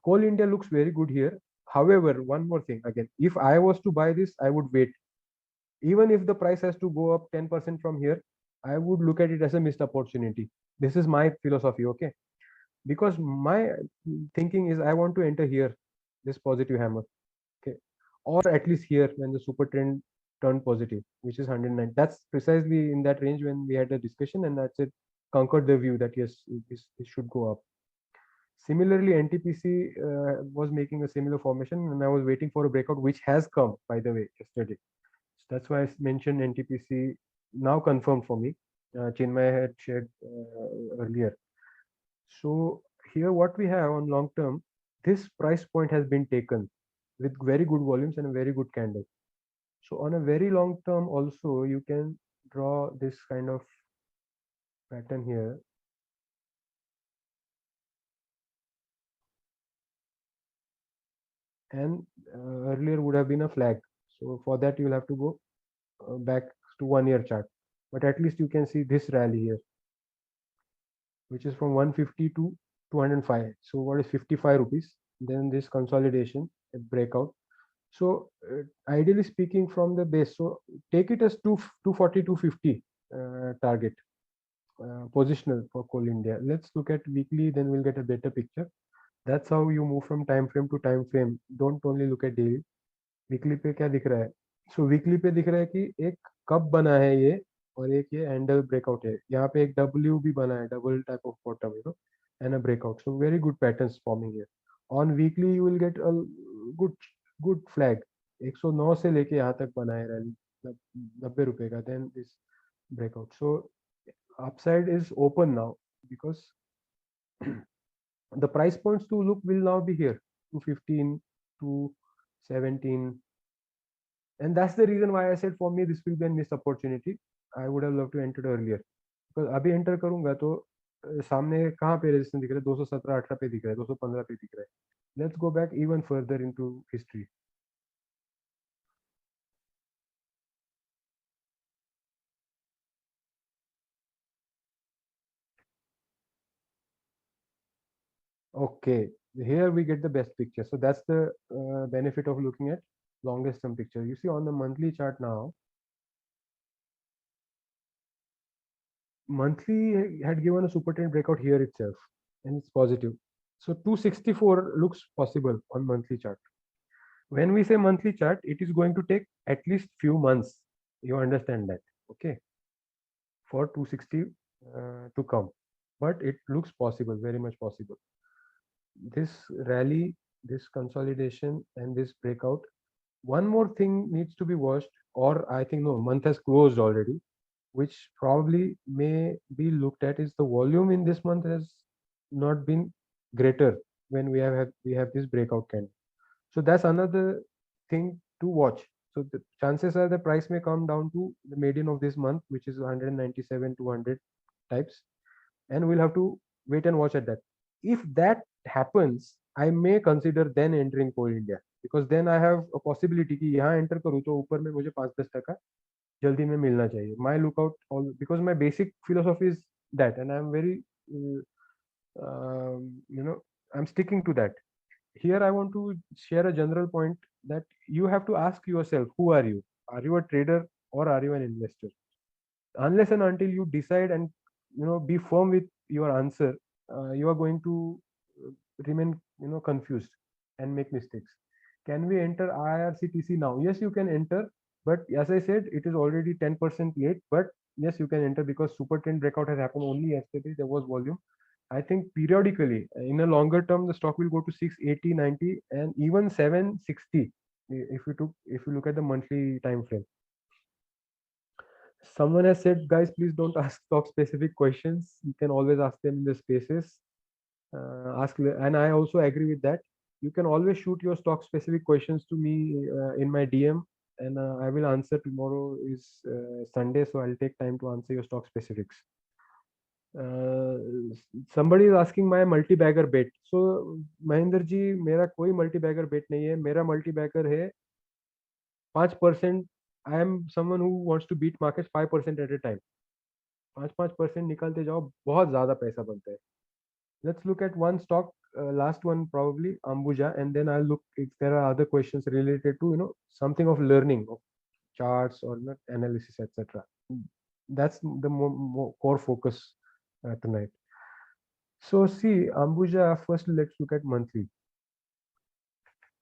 Coal India looks very good here. However, one more thing again, if I was to buy this, I would wait. Even if the price has to go up 10% from here, I would look at it as a missed opportunity. This is my philosophy, okay? Because my thinking is I want to enter here, this positive hammer, okay, or at least here when the super trend turned positive, which is 109. That's precisely in that range when we had a discussion, and that's it. conquered the view that yes, this should go up. Similarly, NTPC was making a similar formation, and I was waiting for a breakout, which has come, by the way, yesterday. So that's why I mentioned NTPC now confirmed for me. Chinmay had shared earlier. So here, what we have on long term, this price point has been taken with very good volumes and a very good candle. So on a very long term, also you can draw this kind of pattern here. And earlier would have been a flag. So for that, you'll have to go back to 1 year chart. But at least you can see this rally here, which is from 150 to 205. So what is 55 rupees? Then this consolidation, a breakout. So ideally speaking, from the base, so take it as 240, 250 target positional for Coal India. Let's look at weekly, then we'll get a better picture. That's how you move from time frame to time frame. Don't only look at daily. Weekly पे क्या दिख रहा है? सो weekly पे दिख रहा है कि एक कप बना है ये, और एक ये हैंडल ब्रेकआउट है. यहाँ पे एक डब्ल्यू भी बना है, double type of bottom, and a breakout. So very good patterns forming here. On weekly you will get a good good flag. 109 से लेके यहाँ तक बना है रैली, 90 रुपए का. Then this breakout. So upside is open now, because the price points to look will now be here, 215 to 17. And that's the reason why I said for me this will be a missed opportunity. I would have loved to enter earlier, because अभी enter करूंगा तो सामने कहाँ पे resistance दिख रहा है? 217 18 पे दिख रहा है, 215 पे दिख रहा है. Let's go back even further into history. Okay, here we get the best picture. So that's the benefit of looking at longest term picture. You see on the monthly chart now, monthly had given a super trend breakout here itself, and it's positive. So 264 looks possible on monthly chart. When we say monthly chart, it is going to take at least few months. You understand that, okay? For 260 to come, but it looks possible, very much possible. This rally, this consolidation, and this breakout. One more thing needs to be watched, or I think no, month has closed already, which probably may be looked at, is the volume in this month has not been greater when we have this breakout candle. So that's another thing to watch. So the chances are the price may come down to the median of this month, which is 197 200 types, and we'll have to wait and watch at that. If that happens, I may consider then entering Coal India, because then I have a possibility कि यहाँ enter करूँ तो ऊपर में मुझे 5-10% जल्दी में मिलना चाहिए. My lookout, all because my basic philosophy is that, and I'm very you know, I'm sticking to that. Here I want to share a general point that you have to ask yourself, who are you? Are you a trader or are you an investor? Unless and until you decide and be firm with your answer, you are going to remain confused and make mistakes. Can we enter IRCTC now? Yes, you can enter, but as I said, it is already 10% late. But yes, you can enter because super trend breakout has happened only yesterday. There was volume. I think periodically, in a longer term, the stock will go to 680, 90, and even 760 if you look at the monthly time frame. Someone has said, guys, please don't ask stock specific questions. You can always ask them in the spaces. And I also agree with that. You can always shoot your stock specific questions to me in my DM, and I will answer. Tomorrow is Sunday, so I'll take time to answer your stock specifics. Somebody is asking my multi-bagger bet. So Mahinder ji, मेरा कोई multi-bagger bet नहीं है. मेरा multi-bagger है 5%. I am someone who wants to beat markets 5% at a time. 5% निकालते जाओ, बहुत ज़्यादा पैसा बनता है. Let's look at one stock, last one probably, Ambuja, and then I'll look if there are other questions related to something of learning of charts or not analysis, etc. That's the more core focus tonight. So see, Ambuja, first let's look at monthly,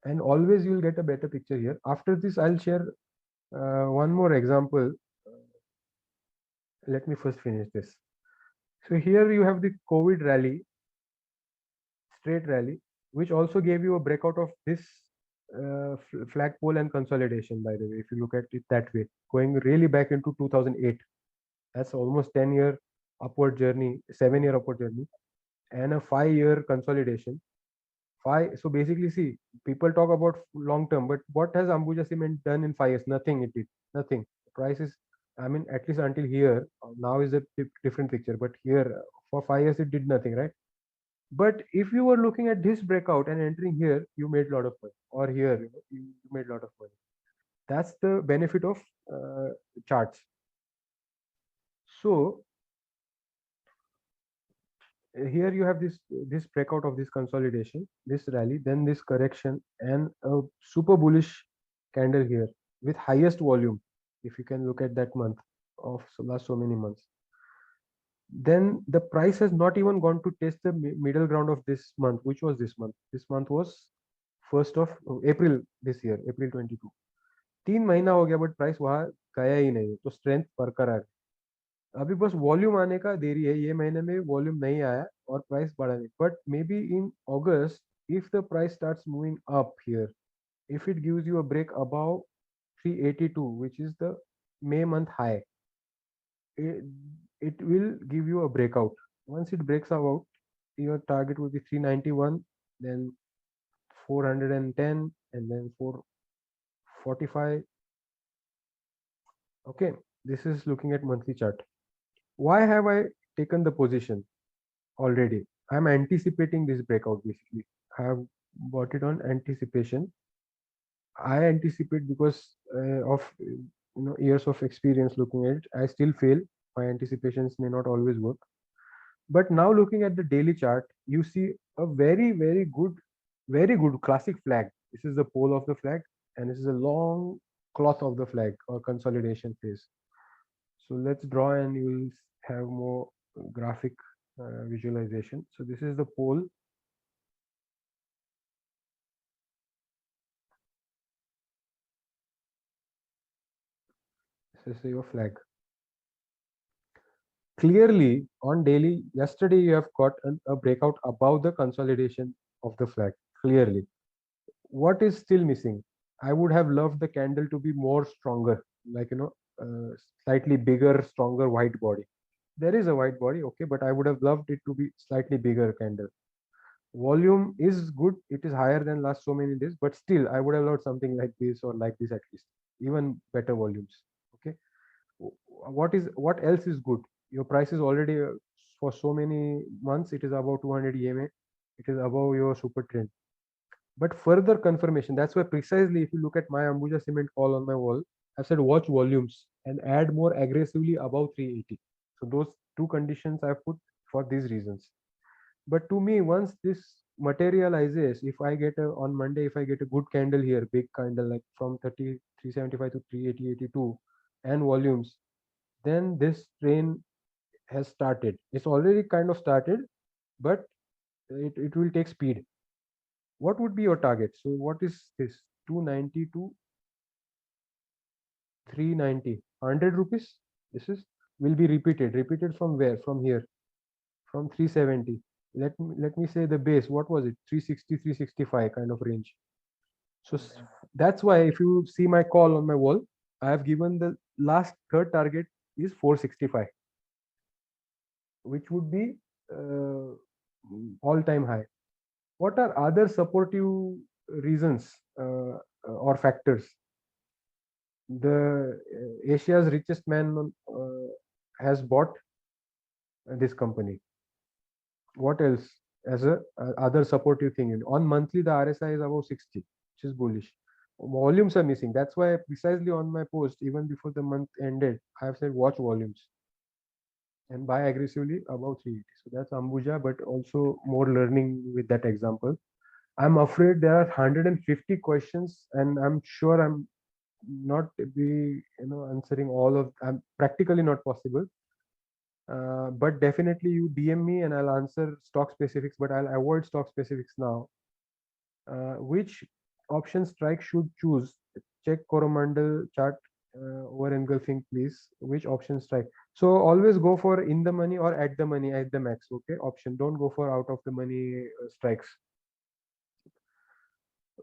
and always you'll get a better picture here. After this, I'll share one more example. Let me first finish this. So here you have the COVID rally, straight rally, which also gave you a breakout of this flagpole and consolidation, by the way, if you look at it that way, going really back into 2008. That's almost 10-year upward journey, 7-year upward journey, and a 5-year consolidation. So basically, see, people talk about long term, but what has Ambuja Cement done in 5 years? Nothing. It did nothing. Price is, I mean, at least until here. Now is a different picture, but here for 5 years it did nothing, right? But if you were looking at this breakout and entering here, you made a lot of money. Or here, you made a lot of money. That's the benefit of charts. So here you have this breakout of this consolidation, this rally, then this correction, and a super bullish candle here with highest volume. If you can look at that month of last so many months, then the price has not even gone to test the middle ground of this month. Which was this month? This month was 1st of April this year, April 22. 3 महीना हो गया but price वहां गया ही नहीं, तो strength बरकरार। अभी बस वॉल्यूम आने का देरी है, ये महीने में वॉल्यूम नहीं आया और प्राइस बढ़ा नहीं, but may be in August if the price starts moving up here, if it gives you a break above 382, which is the May month high, it, it will give you a breakout. Once it breaks out, your target will be 391, then 410, and then 445. Okay, this is looking at monthly chart. Why have I taken the position already? I'm anticipating this breakout basically. I have bought it on anticipation. I anticipate because of years of experience looking at it. I still fail. My anticipations may not always work. But now looking at the daily chart, you see a very good classic flag. This is the pole of the flag, and this is a long cloth of the flag or consolidation phase. So let's draw and you will have more graphic visualization. So this is the pole. This is your flag. Clearly on daily, yesterday you have got a breakout above the consolidation of the flag. Clearly. What is still missing? I would have loved the candle to be more stronger, like, slightly bigger, stronger white body. There is a white body, okay, but I would have loved it to be slightly bigger candle. Volume is good, it is higher than last so many days, but still I would have loved something like this or like this, at least even better volumes. Okay, what else is good? Your price is already for so many months it is above 200 EMA, it is above your super trend. But further confirmation, that's why precisely if you look at my Ambuja Cement call on my wall, I said watch volumes and add more aggressively above 380. So those two conditions I put for these reasons. But to me, once this materializes, if I get on Monday, if I get a good candle here, big candle like from 375 to 380.82 and volumes, then this train has started. It's already kind of started, but it will take speed. What would be your target? So what is this? 290 to 390, 100 rupees. This is will be repeated. Repeated from where? From here, from 370. Let me say the base. What was it? 360, 365 kind of range. So that's why if you see my call on my wall, I have given the last third target is 465, which would be all-time high. What are other supportive reasons or factors? The Asia's richest man has bought this company. What else as a other supportive thing? On monthly, the RSI is above 60, which is bullish. Volumes are missing. That's why precisely on my post, even before the month ended, I have said watch volumes and buy aggressively above 380. So that's Ambuja, but also more learning with that example. I'm afraid there are 150 questions, and I'm sure I'm not be answering all of. I'm practically not possible. But definitely you DM me and I'll answer stock specifics, but I'll avoid stock specifics now. Which option strike should choose? Check Coromandel chart over engulfing, please. Which option strike? So always go for in the money or at the money at the max. Okay, option. Don't go for out of the money strikes.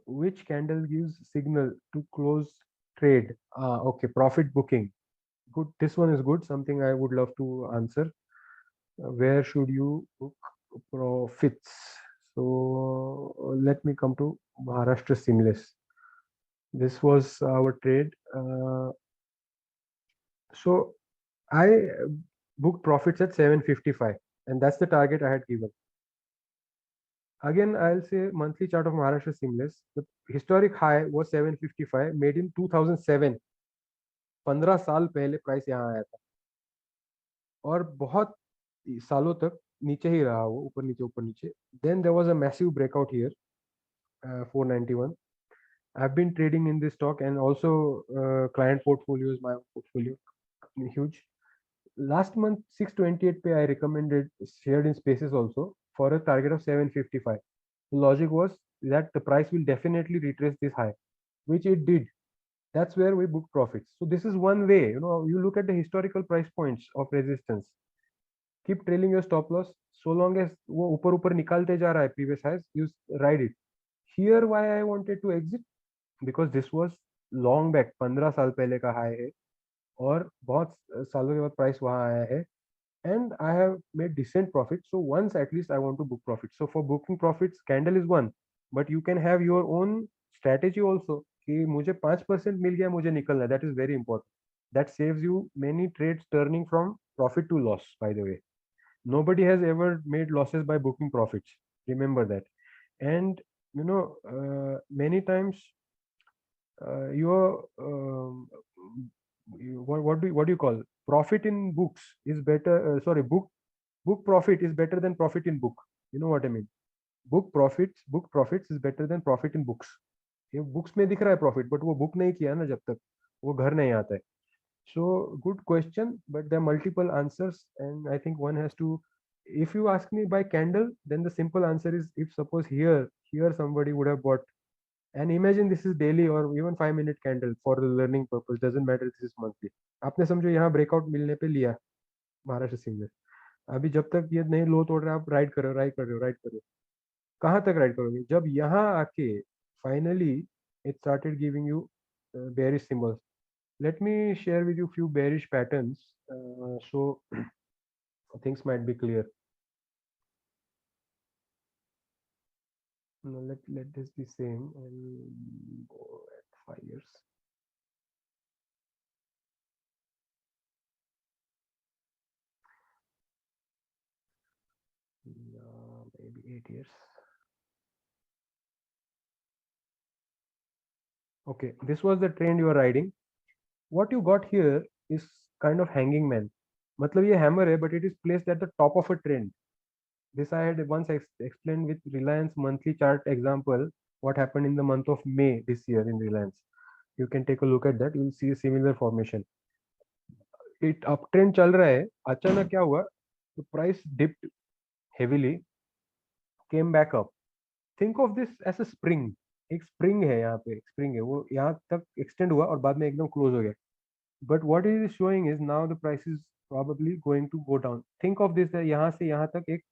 Which candle gives signal to close trade? Okay, profit booking. Good. This one is good. Something I would love to answer. Where should you book profits? So let me come to Maharashtra Seamless. This was our trade. So I booked profits at 755, and that's the target I had given. Again, I'll say monthly chart of Maharashtra Seamless. The historic high was 755, made in 2007. 15 साल पहले price यहाँ आया था और बहुत सालों तक नीचे ही रहा वो, ऊपर नीचे. Then there was a massive breakout here, 491. I've been trading in this stock and also client portfolios, my portfolio, huge. Last month 628 pay I recommended, shared in spaces also, for a target of 755. The logic was that the price will definitely retrace this high, which it did. That's where we booked profits. So this is one way, you look at the historical price points of resistance, keep trailing your stop loss. So long as वो ऊपर निकालते जा रहा है previous highs, you ride it. Here why I wanted to exit, because this was long back, 15 साल पहले का high है और बहुत सालों के बाद प्राइस वहां आया है, and I have made decent profit. So once at least I want to book profit. So for booking profits, candle is one, but you can have your own strategy also. कि मुझे 5% मिल गया, मुझे निकलना है. That is very important. That saves you many trades turning from profit to loss, by the way. Nobody has ever made losses by booking profits. Remember that. And many times your what do you call, profit in books is better, sorry, book profit is better than profit in book. You know what I mean? Book profits is better than profit in books. ये books में दिख रहा है profit, but वो book नहीं किया ना जब तक वो घर नहीं आता है. So good question, but there are multiple answers, and I think one has to. If you ask me by candle, then the simple answer is, if suppose here somebody would have bought, and imagine this is daily or even 5 minute candle for the learning purpose, doesn't matter this is monthly. आपने समझो यहाँ breakout मिलने पे लिया महाराष्ट्र सिंह ने, अभी जब तक ये नहीं लो तोड़ रहे आप राइड कर रहे हो, राइड कर रहे हो, राइड कर रहे हो. कहाँ तक राइड करोगे जब यहाँ आके finally it started giving you bearish symbols. Let me share with you few bearish patterns, so things might be clear. Now let this be same and go at 5 years. Maybe 8 years. Okay, this was the trend you are riding. What you got here is kind of hanging man. मतलब ये hammer है, but it is placed at the top of a trend. This I had once explained with Reliance monthly chart example, what happened in the month of May this year in Reliance. You can take a look at that. You will see a similar formation. It uptrend चल रहा है, अचानक क्या हुआ? The price dipped heavily, came back up. Think of this as a spring. एक spring है यहाँ पे, spring है वो यहाँ तक extend हुआ और बाद में एकदम close हो गया. But what it is showing is now the price is probably going to go down. Think of this, यहाँ से यहाँ तक एक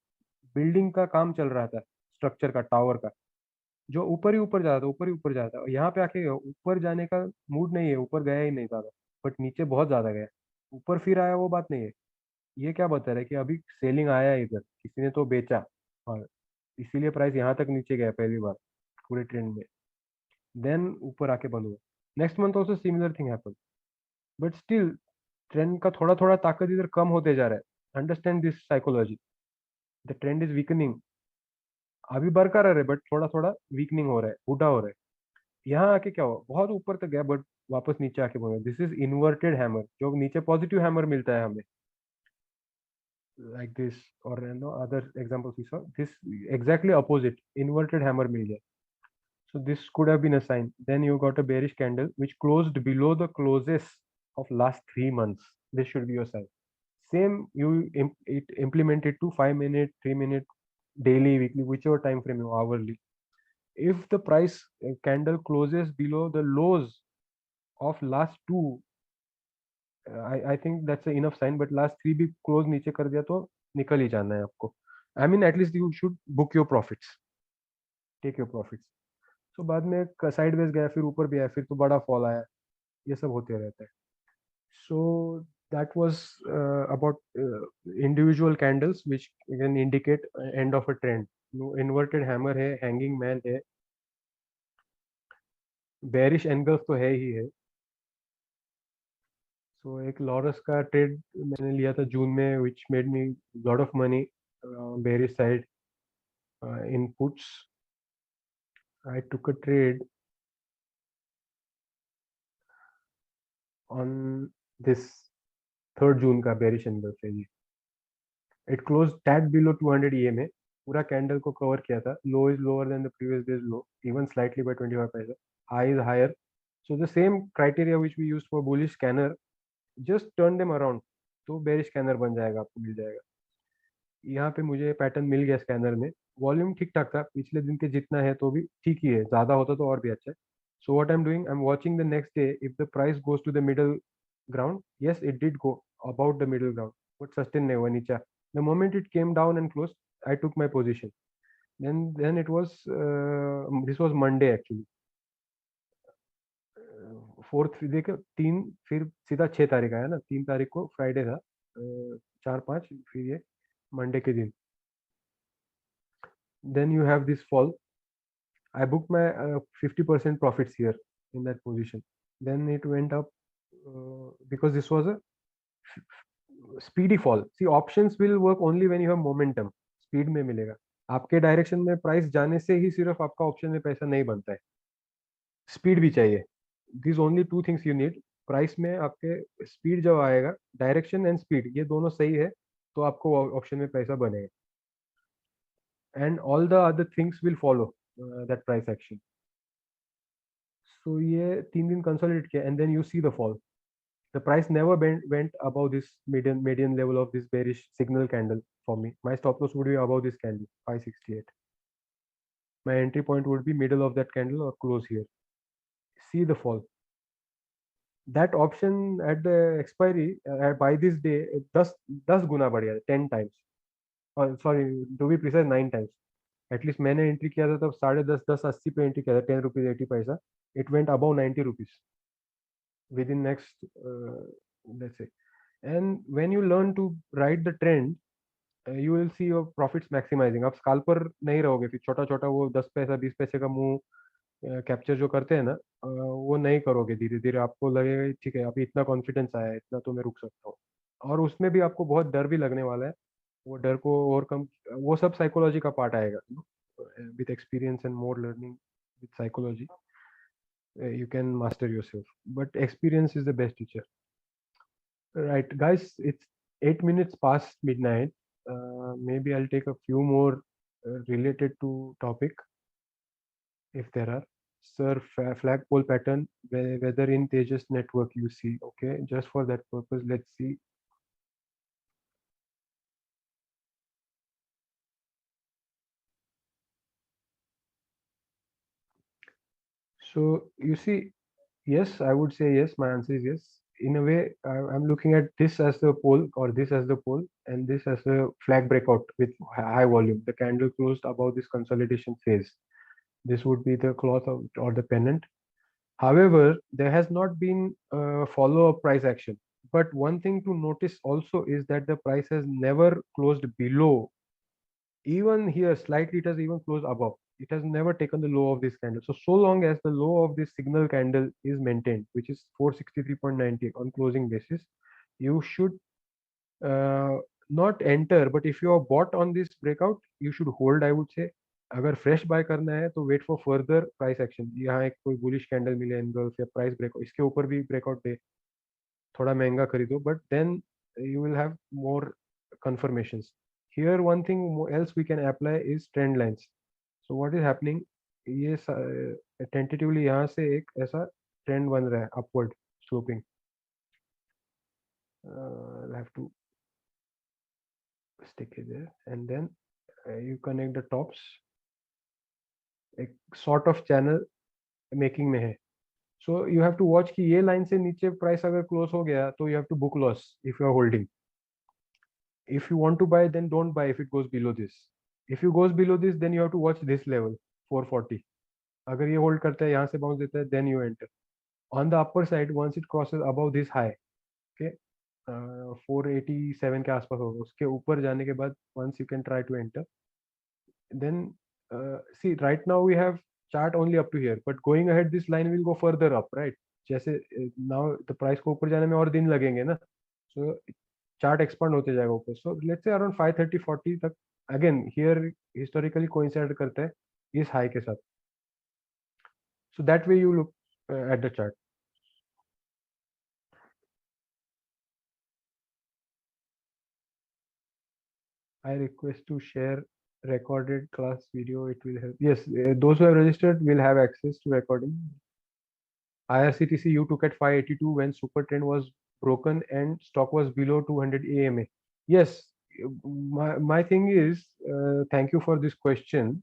बिल्डिंग का काम चल रहा था, स्ट्रक्चर का, टावर का, जो ऊपर ही ऊपर जाता था, ऊपर ही ऊपर जाता है. यहाँ पे आके ऊपर जाने का मूड नहीं है, ऊपर गया ही नहीं ज्यादा, बट नीचे बहुत ज्यादा गया. ऊपर फिर आया वो बात नहीं है. ये क्या बता रहा है कि अभी सेलिंग आया है इधर, किसी ने तो बेचा और इसीलिए प्राइस यहाँ तक नीचे गया पहली बार पूरे ट्रेंड में, देन ऊपर आके बंद हुआ. Next month also similar thing happen, but still trend का थोड़ा थोड़ा ताकत इधर कम होते जा रहा है. Understand this psychology. The trend is weakening. अभी बरकरार है बट थोड़ा थोड़ा वीकनिंग हो रहा है, बूढ़ा हो रहा है. यहाँ आके क्या हुआ, बहुत ऊपर तक गया बट वापस नीचे आके बोला दिस इज इन्वर्टेड हैमर. जो नीचे पॉजिटिव हैमर मिलता है हमें, like this, or other examples we saw, this exactly opposite, inverted hammer मिल गया. So this could have been a sign. Then you got a bearish candle which closed below the closes of last 3 months. This should be your sign. Same, it implemented to 5 minute, 3 minute, daily, weekly, whichever time frame you, hourly. If the price candle closes below the lows of last two, I think that's an enough sign, but last three भी close नीचे कर दिया तो निकल ही जाना है आपको. I mean at least you should book your profits, take your profits. So बाद में साइडवेज गया, फिर ऊपर भी आया, फिर तो बड़ा फॉल आया. ये सब होते रहता है. So that was about individual candles which can indicate end of a trend. Inverted hammer है, hanging man है, bearish engulf तो है ही है. So एक लॉरस का ट्रेड मैंने लिया था जून में, which made me lot of money, bearish side in puts. I took a trade on this 3rd जून का bearish engulf है ये. It closed tad below 200 EMA. पूरा कैंडल को कवर किया था. Low is lower than the previous day's low, even slightly by 25 paisa. High is higher. So the same criteria which we used for bullish scanner, just turn them around. तो bearish scanner बन जाएगा, आपको मिल जाएगा. यहाँ पे मुझे pattern मिल गया scanner में. वॉल्यूम ठीक ठाक था पिछले दिन के जितना है, तो भी ठीक ही है. ज़्यादा होता तो और भी अच्छा है. So what I am doing, I am watching the next day. If the price goes to the middle ground, yes it did go about the middle ground, but sustain नहीं हुआ नीचे. The moment it came down and closed, I took my position. Then it was this was Monday actually. 4th देखो 3, फिर सीधा 6 तारीख आया ना. 3 तारीख को फ्राइडे था, 4 5, फिर ये मंडे के दिन. Then you have this fall. I booked my 50% profits here in that position. Then it went up because this was a speedy fall. See, options will work only when you have momentum. Speed में मिलेगा. आपके direction में price जाने से ही सिर्फ आपका option में पैसा नहीं बनता है. स्पीड भी चाहिए. This only 2 things you need. Price में आपके स्पीड जब आएगा, डायरेक्शन एंड स्पीड, ये दोनों सही है तो आपको ऑप्शन में पैसा बनेगा. And all the other things will follow that price action. So ये 3 दिन कंसोलिडेट किया, and then you see the fall. The price never went above this median level of this bearish signal candle for me. My stop loss would be above this candle, 568. My entry point would be middle of that candle or close here. See the fall. That option at the expiry by this day 10 गुना बढ़ गया, 10 times. Sorry, to be precise 9 times. At least मैंने entry किया था तब 10.5 10.80 पे entry किया था, 10 rupees 80 पैसा. It went about 90 rupees within next let's say. And when you learn to ride the trend, you will see your profits maximizing. आप स्काल्पर नहीं रहोगे, फिर छोटा छोटा वो 10 पैसा 20 पैसे का मुंह कैप्चर जो करते हैं ना, वो नहीं करोगे. धीरे धीरे आपको लगेगा ठीक है, अभी इतना कॉन्फिडेंस आया है, इतना तो मैं रुक सकता हूँ. और उसमें भी आपको बहुत डर भी लगने वाला है. वो डर को ओवरकम, वो सब साइकोलॉजी का पार्ट आएगा. With experience and more learning with psychology, you can master yourself, but experience is the best teacher. Right guys, it's 8 minutes past midnight. Maybe I'll take a few more related to topic if there are. Sir, flagpole pattern, whether in Tejas network you see. Okay, just for that purpose, let's see. So you see, yes, I would say yes. My answer is yes. In a way, I'm looking at this as the pole, or this as the pole, and this as a flag breakout with high volume. The candle closed above this consolidation phase. This would be the cloth or the pennant. However, there has not been a follow-up price action. But one thing to notice also is that the price has never closed below. Even here, slightly, it has even closed above. It has never taken the low of this candle. So long as the low of this signal candle is maintained, which is 463.90 on closing basis, you should not enter. But if you are bought on this breakout, you should hold, I would say. अगर fresh buy करना है तो wait for further price action. यहाँ एक कोई bullish candle मिले angles या price breakout, इसके ऊपर भी ब्रेकआउट दे, थोड़ा महंगा खरीदो, but then you will have more confirmations. Here one thing else we can apply is trend lines. So what is happening, ये tentatively यहाँ से एक ऐसा ट्रेंड बन रहा है upward sloping. I'll have to stick it there, and then you connect the tops. एक sort of channel making में है. So you have to watch कि ये line से नीचे price अगर close हो गया तो you have to book loss if you are holding. If you want to buy, then don't buy if it goes below this. If it goes below this, then you have to watch this level 440. अगर ये hold करता है यहाँ से bounce देता है, then you enter. On the upper side, once it crosses above this high, okay, 487 के आसपास होगा, उसके ऊपर जाने के बाद once you can try to enter, then see right now we have chart only up to here, but going ahead this line will go further up, right? जैसे now the price को ऊपर जाने में और दिन लगेंगे ना, so चार्ट एक्सपांड होते जाएगा ऊपर. सो लेट्स से अराउंड 530 40 तक अगेन हियर हिस्टोरिकली कोइंसाइड करता है इस हाई के साथ. So that way you look at the chart. I request to share recorded class video. It will help. Yes, those who have registered will have access to recording. IRCTC you took at 582 when super trend was broken and stock was below 200 AMA. Yes, my thing is, thank you for this question.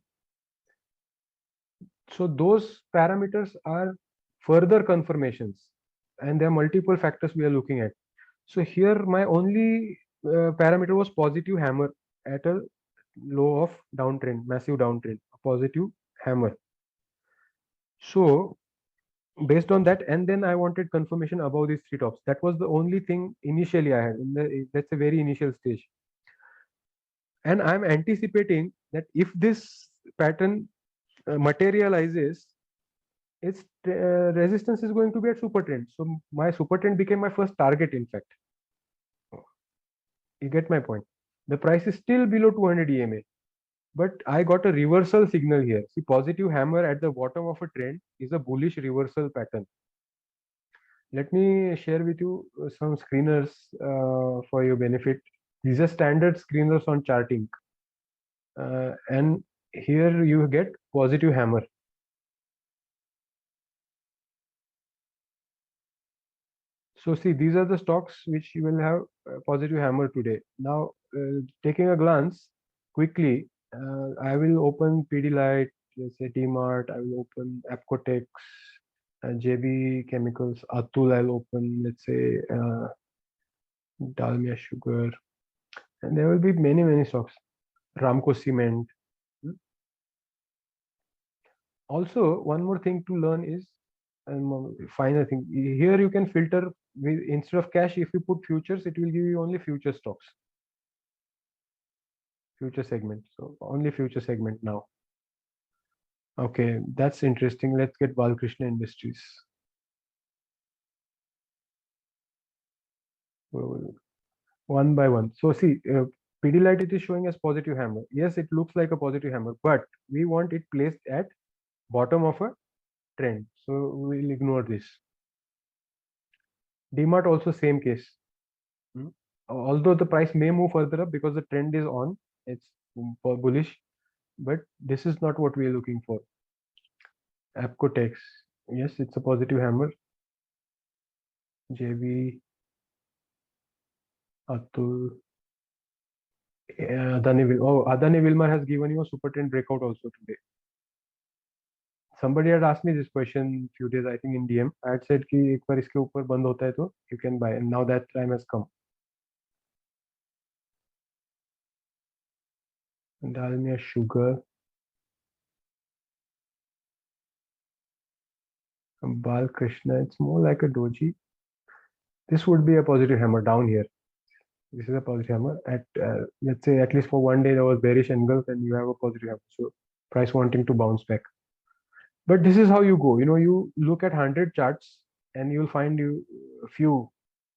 So those parameters are further confirmations, and there are multiple factors we are looking at. So here my only parameter was positive hammer at a low of downtrend, massive downtrend, a positive hammer. So based on that, and then I wanted confirmation above these three tops. That was the only thing initially I had in the, that's a very initial stage. And I'm anticipating that if this pattern materializes, its resistance is going to be at super trend. So my super trend became my first target, in fact. You get my point. The price is still below 200 EMA, but I got a reversal signal here. See, positive hammer at the bottom of a trend is a bullish reversal pattern. Let me share with you some screeners for your benefit. These are standard screeners on charting. And here you get positive hammer. So see, these are the stocks which you will have a positive hammer today. Now, taking a glance quickly, I will open Pidilite, let's say DMart, I will open Apcotex, JB Chemicals, Atul, I'll open, let's say, Dalmia Sugar, and there will be many, many stocks. Ramco Cement. Also, one more thing to learn is, final thing, here you can filter with, instead of cash, if you put futures, it will give you only future stocks. Future segment. So only future segment now. Okay, that's interesting. Let's get Balkrishna Industries. One by one. So see, Pidilite it is showing as positive hammer. Yes, it looks like a positive hammer, but we want it placed at bottom of a trend. So we'll ignore this. DMart also same case. Although the price may move further up because the trend is on, it's bullish, but this is not what we are looking for. Apcotex, yes, it's a positive hammer. JB, Atul, Adani Wilmar has given you a super trend breakout also today. Somebody had asked me this question few days, I think in DM. I had said कि एक बार इसके ऊपर बंद होता है तो you can buy, and now that time has come. Dalmia Sugar, Balkrishna, it's more like a doji. This would be a positive hammer down here. This is a positive hammer. At let's say at least for one day there was bearish engulf and you have a positive hammer. So price wanting to bounce back. But this is how you go. You know, you look at 100 charts and you'll find you a few.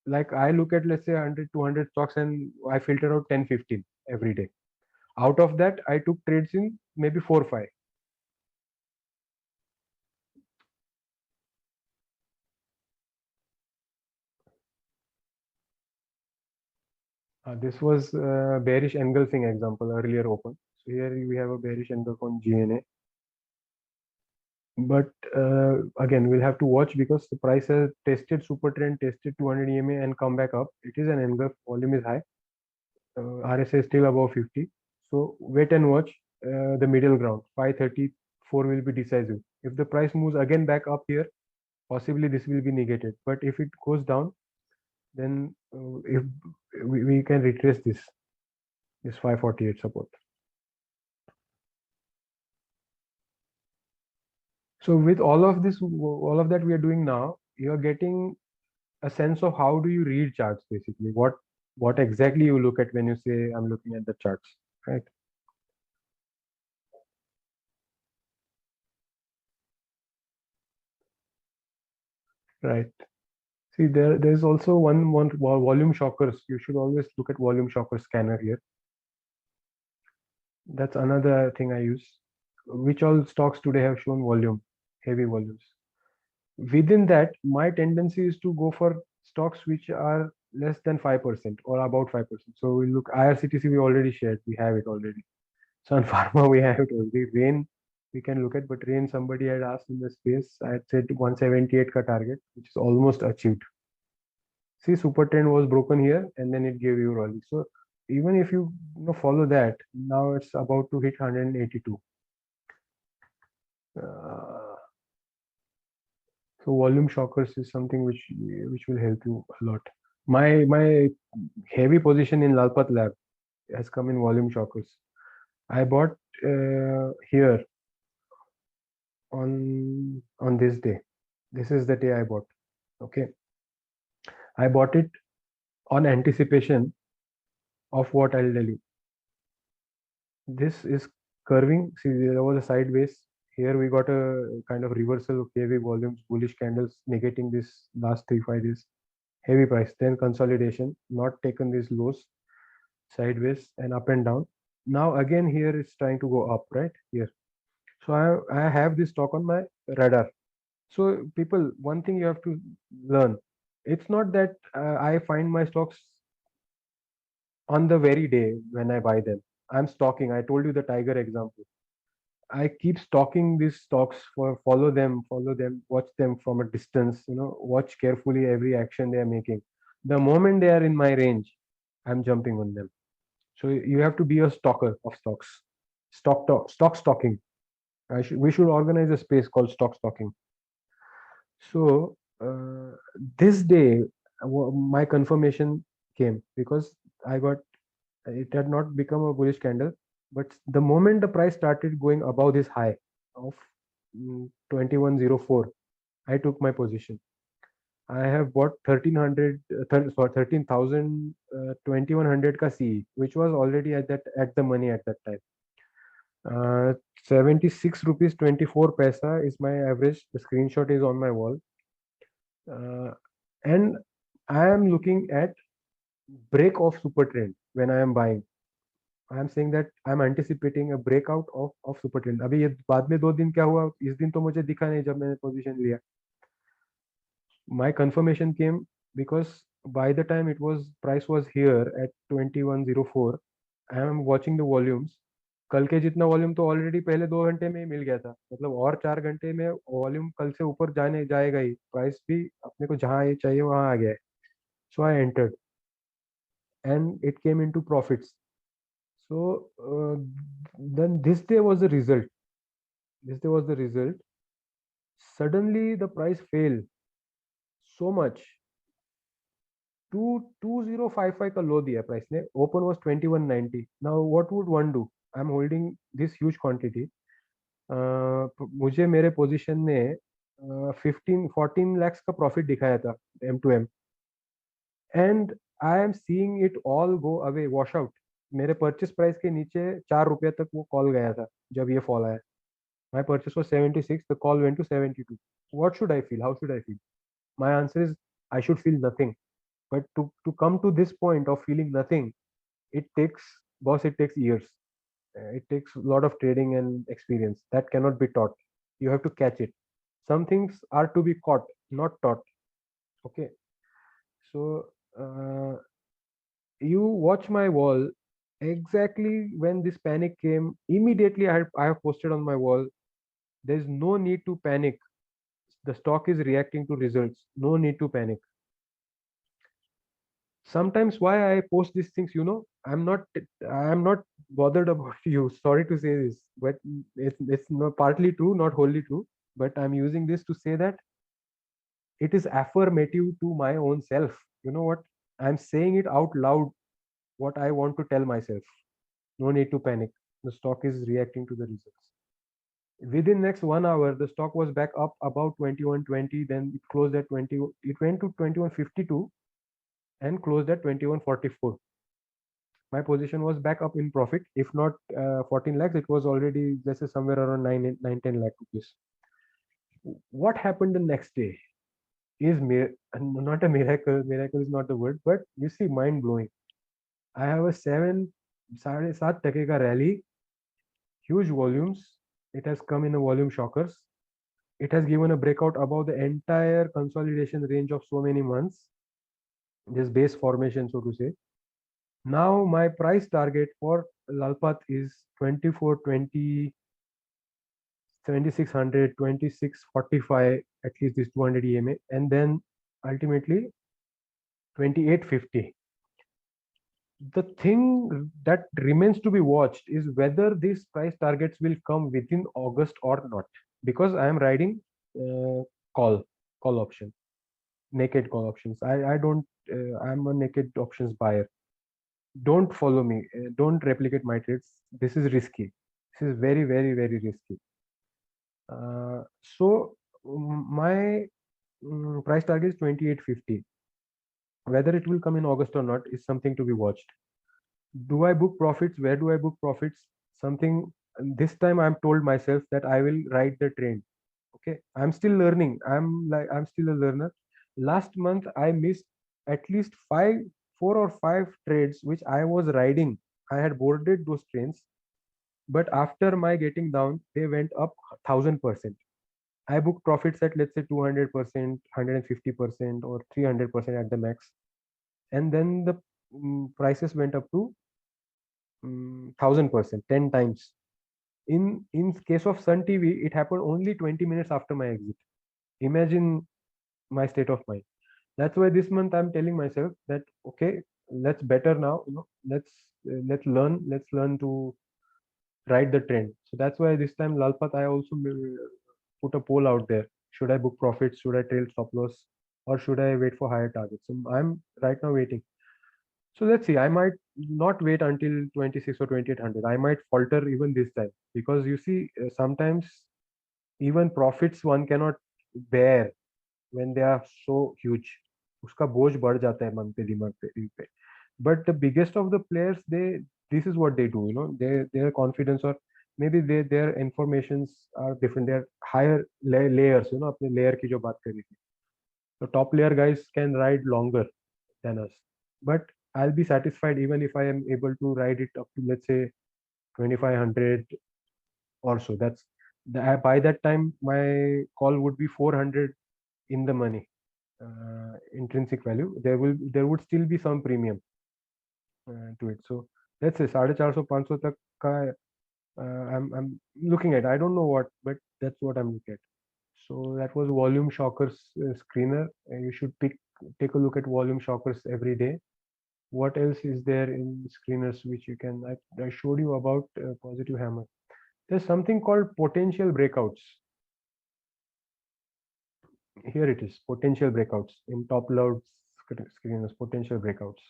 Like I look at let's say 100, 200 stocks and I filter out 10, 15 every day. Out of that, I took trades in maybe 4 or 5. This was bearish engulfing example earlier open. So here we have a bearish engulf on GNA. But again, we'll have to watch because the price has tested super trend, tested 200 EMA and come back up. It is an engulf, volume is high. RSI is still above 50. So wait and watch the middle ground. 534 will be decisive. If the price moves again back up here, possibly this will be negated. But if it goes down, then if we can retrace this 548 support. So with all of this, all of that we are doing now, you are getting a sense of how do you read charts basically. What exactly you look at when you say I'm looking at the charts, right? Right. See, there's also one volume shockers. You should always look at volume shocker scanner here. That's another thing I use. Which all stocks today have shown volume, heavy volumes. Within that, my tendency is to go for stocks which are less than 5% or about 5%. So we look IRCTC, we already shared, we have it already. Sun Pharma, we have it already. Rain, we can look at, but Rain, somebody had asked in the space, I had said 178 ka target, which is almost achieved. See, super trend was broken here and then it gave you rally. So even if you follow that, now it's about to hit 182. So volume shockers is something which will help you a lot. My heavy position in Lalpat Lab has come in volume shockers. I bought here on this day. This is the day I bought. Okay, I bought it on anticipation of what I'll tell you. This is curving. See, there was a sideways. Here we got a kind of reversal of heavy volumes, bullish candles negating this last 3-5 days. Heavy price, then consolidation, not taken these lows, sideways and up and down. Now again here it's trying to go up, right here. So I have this stock on my radar. So people, one thing you have to learn, it's not that I find my stocks on the very day when I buy them. I'm stocking. I told you the Tiger example. I keep stalking these stocks for follow them, watch them from a distance, watch carefully every action they are making. The moment they are in my range, I'm jumping on them. So you have to be a stalker of stocks. Stock stalking. We should organize a space called stock stalking. So this day, my confirmation came because I got it had not become a bullish candle, but the moment the price started going above this high of 2104, I took my position. I have bought 1300 sorry 13,000 2100 ka CE, which was already at the money at that time. 76 rupees 24 paisa is my average. The screenshot is on my wall. And I am looking at break of super trend when I am buying. I am saying that I am anticipating a breakout of super trend. अभी ये बाद में 2 दिन क्या हुआ, इस दिन तो मुझे दिखा नहीं जब मैंने पोजीशन लिया. My confirmation came because by the time price was here at 2104, I am watching the volumes. कल के जितना वॉल्यूम तो ऑलरेडी पहले 2 घंटे में ही मिल गया था, मतलब और 4 घंटे में वॉल्यूम कल से ऊपर जाने जाएगा ही. प्राइस भी अपने को जहाँ ये चाहिए वहां आ गया है. So I entered and it came into profits. So then this day was the result. Suddenly the price fell so much. 2055 का लो दिया प्राइस ने. Open was 2190. Now what would one do? I'm holding this huge quantity. मुझे मेरे position ने 14 lakhs का profit दिखाया था M2M. And I am seeing it all go away, wash out. मेरे परचेस प्राइस के नीचे 4 रुपये तक वो कॉल गया था जब ये फॉल आया. My purchase was 76, the call went to 72. What should I feel, how should I feel? My answer is I should feel nothing. But to come to this point of feeling nothing, it takes, boss, it takes years. It takes a lot of trading and experience that cannot be taught. You have to catch it. Some things are to be caught, not taught. Okay. So you watch my wall. Exactly when this panic came, immediately I have posted on my wall, there is no need to panic. The stock is reacting to results. No need to panic. Sometimes why I post these things, I'm not bothered about you. Sorry to say this, but it's not partly true, not wholly true. But I'm using this to say that it is affirmative to my own self. You know what, I'm saying it out loud, what I want to tell myself. No need to panic, the stock is reacting to the results. Within next 1 hour, the stock was back up about 2120, then it closed at 20, it went to 2152 and closed at 2144. My position was back up in profit. If not 14 lakhs, it was already, let's say, somewhere around 10 lakh rupees. What happened the next day is not a miracle. Miracle is not the word, but you see, mind blowing. I have a 7.7% ka rally, huge volumes. It has come in a volume shockers. It has given a breakout above the entire consolidation range of so many months. This base formation, so to say. Now my price target for Lalpat is 2420, 7600, 2645, at least this 200 EMA, and then ultimately 2850. The thing that remains to be watched is whether these price targets will come within August or not, because I am riding uh, call call option, naked call options. I don't I'm a naked options buyer. Don't follow me, don't replicate my trades. This is risky, this is very, very, very risky. My price target is 2850. Whether it will come in August or not is something to be watched. Do I book profits? Where do I book profits? Something, this time I'm told myself that I will ride the train. Okay, I'm still learning, I'm still a learner. Last month I missed at least 4 or 5 trades which I was riding. I had boarded those trains, but after my getting down they went up 1000%. I booked profits at, let's say, 200%, 150%, or 300% at the max, and then the prices went up to 1000%, 10 times. In case of Sun TV, it happened only 20 minutes after my exit. Imagine my state of mind. That's why this month I'm telling myself that, okay, let's better now. Let's learn to ride the trend. So that's why this time Lalpat, I also put a poll out there. Should I book profits? Should I trail stop loss? Or should I wait for higher targets? So I'm right now waiting. So let's see. I might not wait until 26 or 2800. I might falter even this time, because you see, sometimes even profits one cannot bear when they are so huge. उसका बोझ बढ़ जाता है मन पे, दिमाग पे, दिल पे. But the biggest of the players, this is what they do. Their confidence, or maybe their informations are different. They are higher layers. अपने layer की जो बात करी थी. So top layer guys can ride longer than us. But I'll be satisfied even if I am able to ride it up to, let's say, 2500 or so. By that time my call would be 400 in the money, intrinsic value. There would still be some premium to it. So let's say 450 500 tak ka, I'm looking at. I don't know what, but that's what I'm looking at. So that was volume shockers screener. You should take a look at volume shockers every day. What else is there in screeners which you can? I showed you about positive hammer. There's something called potential breakouts. Here it is, potential breakouts in top load screeners, potential breakouts.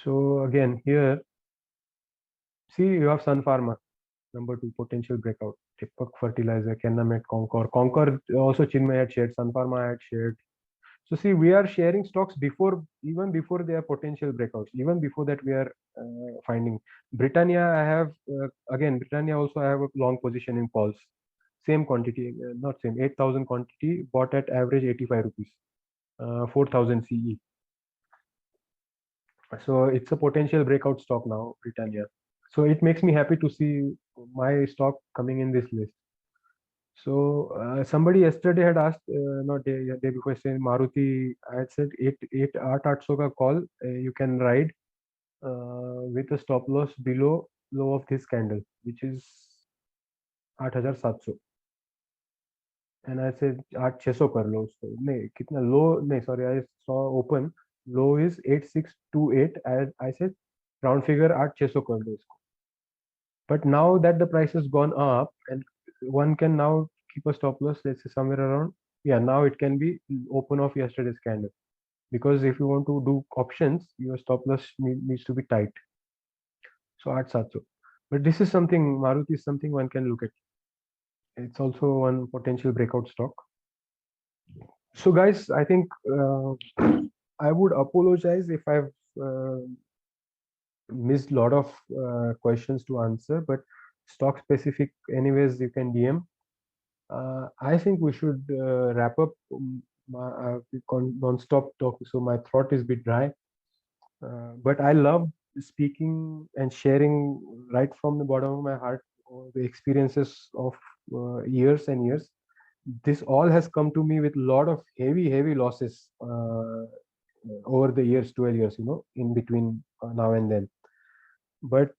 So again, here, see, you have Sun Pharma, number 2, potential breakout. Tipak Fertilizer, Kenamet, Concor. Concor also Chinmay had shared, Sun Pharma had shared. So see, we are sharing stocks even before they are potential breakouts. Even before that, we are finding. Britannia, I have, again, Britannia also I have a long position in calls. Same quantity, not same, 8,000 quantity, bought at average 85 rupees, 4,000 CE. So it's a potential breakout stock now, Britannia. So it makes me happy to see my stock coming in this list. So somebody yesterday had asked, not day before, saying Maruti, I had said 800 ka call, you can ride with a stop loss below low of this candle, which is 8700. And I said 8600 कर लो उसको. नहीं, कितना low नहीं, sorry, I saw open low is 8628. I said round figure 8600 कर लो इसको. But now that the price has gone up, and one can now keep a stop loss, let's say somewhere around Yeah, now it can be open off yesterday's candle, because if you want to do options, your stop loss needs to be tight. So at Satso. But this is something, Maruti is something one can look at. It's also one potential breakout stock. So guys, I think I would apologize if I've uh, missed a lot of questions to answer, but stock specific, anyways, you can DM. I think we should wrap up non-stop talk. So my throat is a bit dry, but I love speaking and sharing right from the bottom of my heart the experiences of years and years. This all has come to me with a lot of heavy losses over the years, 12 years, in between now and then. But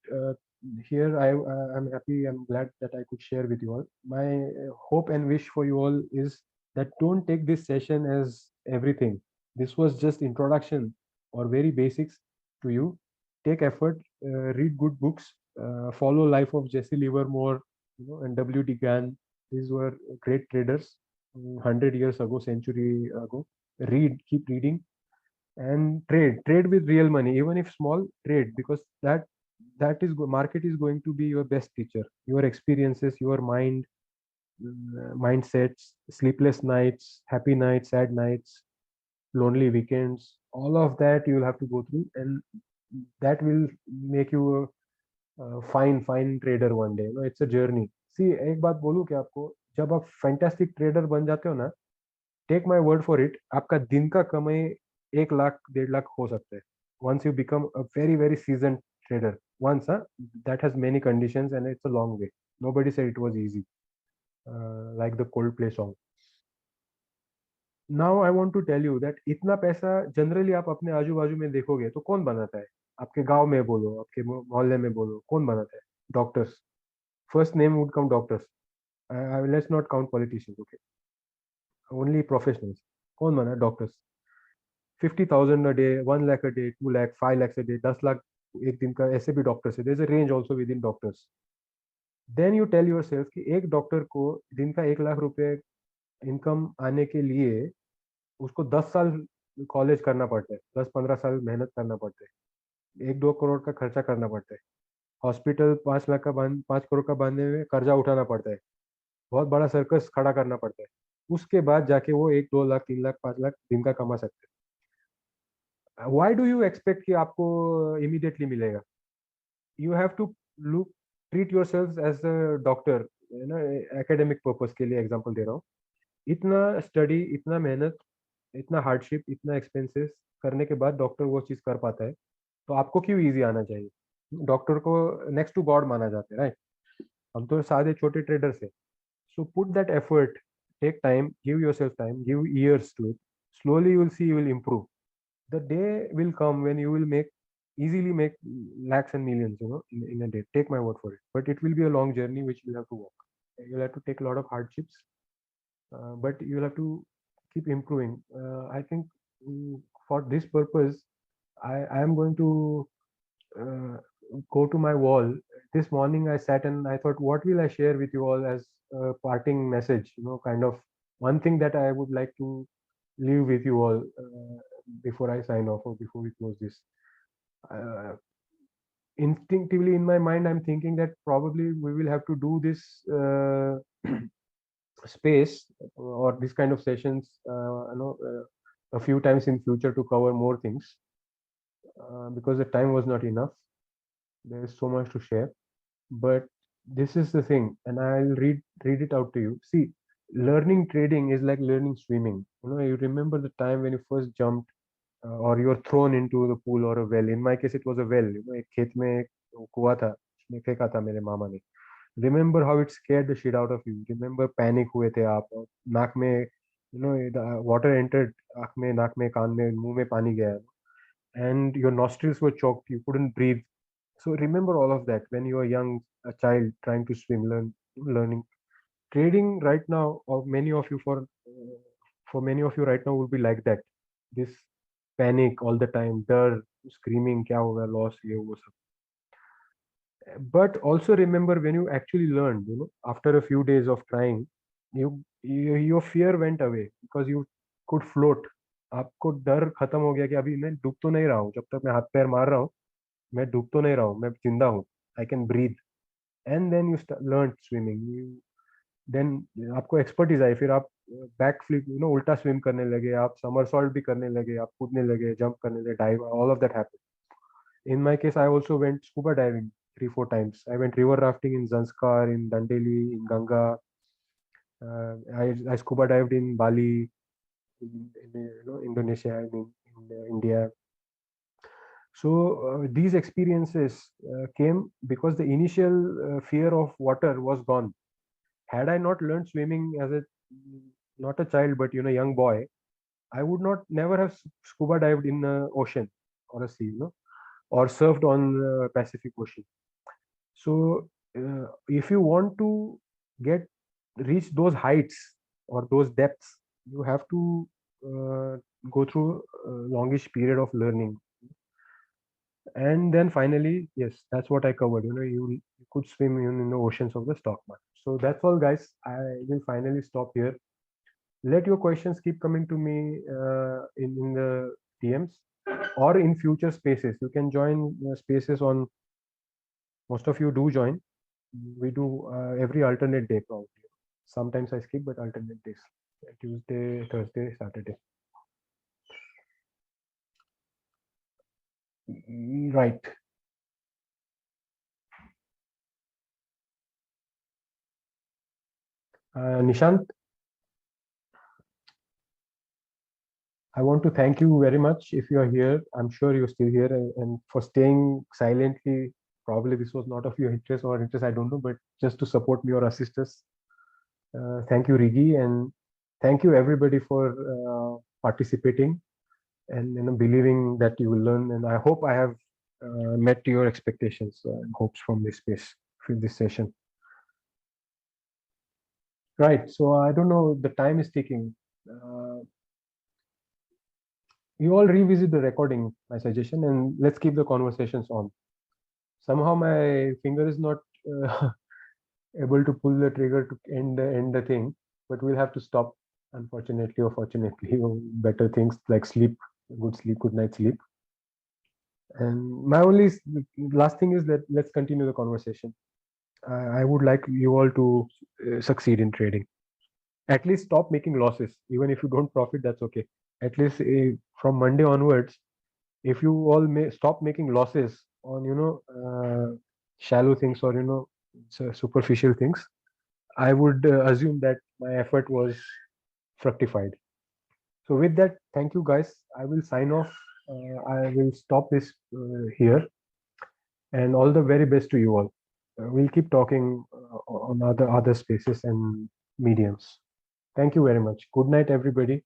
here I'm happy, I'm glad that I could share with you all. My hope and wish for you all is that don't take this session as everything. This was just introduction or very basics to you. Take effort, read good books, follow life of Jesse Livermore, and W.D. Gann. These were great traders 100 years ago, century ago. Read, keep reading, and trade with real money, even if small. Trade, because market is going to be your best teacher. Your experiences, your mind, mindsets, sleepless nights, happy nights, sad nights, lonely weekends, all of that you will have to go through, and that will make you a fine trader one day. It's a journey. See, एक बात बोलूं क्या आपको, जब आप fantastic trader बन जाते हो ना, take my word for it, आपका दिन का कमाई 1 लाख 1.5 लाख हो सकता है, once you become a very seasoned trader. Once, that has many conditions and it's a long way. Nobody said it was easy, like the Coldplay song. Now I want to tell you that इतना पैसा generally आप अपने आजू बाजू में देखोगे तो कौन बनाता है? आपके गांव में बोलो, आपके मोहल्ले में बोलो, कौन बनाता है? Doctors. First name would come doctors. Let's not count politicians, okay, only professionals. कौन बना? Doctors. 50,000 a day, 1 lakh a day, 2 lakh, 5 lakhs a day, 10 lakh एक दिन का, ऐसे भी डॉक्टर्स है. There is a range also within doctors. Then you tell yourself कि एक डॉक्टर को दिन का 1 लाख रुपए इनकम आने के लिए उसको 10 साल कॉलेज करना पड़ता है, 10-15 साल मेहनत करना पड़ता है, 1-2 करोड़ का खर्चा करना पड़ता है, हॉस्पिटल 5 लाख का 5 करोड़ का बांधने में कर्जा उठाना पड़ता है, बहुत बड़ा सर्कस खड़ा करना पड़ता है. उसके बाद जाके वो 1-2 लाख 3 लाख 5 लाख दिन का कमा सकते हैं. वाई डू यू एक्सपेक्ट कि आपको इमीडिएटली मिलेगा? You have to look, treat yourself as a doctor. ना, एकेडमिक पर्पज के लिए एग्जाम्पल दे रहा हूँ. इतना स्टडी, इतना मेहनत, इतना हार्डशिप, इतना एक्सपेंसेस करने के बाद डॉक्टर वो चीज कर पाता है, तो आपको क्यों इजी आना चाहिए? डॉक्टर को नेक्स्ट टू गॉड माना जाता है, राइट? हम तो सादे छोटे ट्रेडर्स है. So put that effort, take time, give yourself time, give years to it. Slowly you will see you will improve. The day will come when you will easily make lakhs and millions, in a day. Take my word for it. But it will be a long journey which you have to walk. You'll have to take a lot of hardships, but you'll have to keep improving. I think, for this purpose, I am going to uh, go to my wall. This morning I sat and I thought, what will I share with you all as a parting message? Kind of one thing that I would like to leave with you all before I sign off or before we close this. Uh, Instinctively in my mind, I'm thinking that probably we will have to do this space or this kind of sessions, a few times in future to cover more things, because the time was not enough. There is so much to share, but this is the thing, and I'll read it out to you. See, learning trading is like learning swimming. You remember the time when you first jumped, or you're thrown into the pool or a well. In my case, it was a well. एक खेत में एक कुआं था, उसमें फेंका था मेरे मामा ने. Remember how it scared the shit out of you. Remember panic हुए थे आप, और नाक में, the water entered आँख में, नाक में, कान में, मुंह में पानी गया, and your nostrils were choked. You couldn't breathe. So remember all of that when you are young, a child trying to swim, learning. Trading right now, or for many of you right now, will be like that. This panic all the time, डर, screaming, क्या होगा, loss, ये वो सब. But also remember when you actually learned, after a few days of trying, you your fear went away because you could float. आपको डर खत्म हो गया कि अभी मैं डूब तो नहीं रहा हूँ, जब तक मैं हाथ पैर मार रहा हूँ मैं डूब तो नहीं रहा हूँ, मैं जिंदा हूँ, I can breathe. And then you learn swimming. देन आपको एक्सपर्टीज आई, फिर आप बैक फ्लिप उल्टा स्विम करने लगे, आप समरसॉल्ट भी करने लगे, आप कूदने लगे, जंप करने लगे, dive, all of that happened. In my case, I also went scuba diving 3 4 times. I went river rafting in Zanskar, in Dandeli, in Ganga. I scuba dived in Bali, in Indonesia, in India. So these experiences came because the initial fear of water was gone. Had I not learned swimming as a not a child but young boy, I would not never have scuba dived in the ocean or a sea, or surfed on Pacific Ocean. So if you want to get reach those heights or those depths, you have to uh, go through a longish period of learning. And then finally, yes, that's what I covered. You could swim in the oceans of the stock market. So that's all, guys. I will finally stop here. Let your questions keep coming to me in the DMs or in future spaces. You can join spaces on. Most of you do join. We do every alternate day probably. Sometimes I skip, but alternate days. Tuesday, Thursday, Saturday. Right. Nishant, I want to thank you very much. If you are here, I'm sure you're still here, and for staying silently. Probably this was not of your interest or interest, I don't know, but just to support me or assist us. Thank you, Rigi, and thank you everybody for participating and believing that you will learn. And I hope I have met your expectations and hopes from this space, from this session. Right. So I don't know. The time is ticking. You all revisit the recording, my suggestion, and let's keep the conversations on. Somehow my finger is not able to pull the trigger to end the thing, but we'll have to stop. Unfortunately or fortunately, better things like sleep, good night sleep. And my only last thing is that let's continue the conversation. I would like you all to succeed in trading. At least stop making losses. Even if you don't profit, that's okay. At least from Monday onwards, if you all may stop making losses on shallow things or superficial things, I would assume that my effort was fructified. So with that, thank you guys. I will sign off. I will stop this here, and all the very best to you all. We'll keep talking on other spaces and mediums. Thank you very much. Good night, everybody.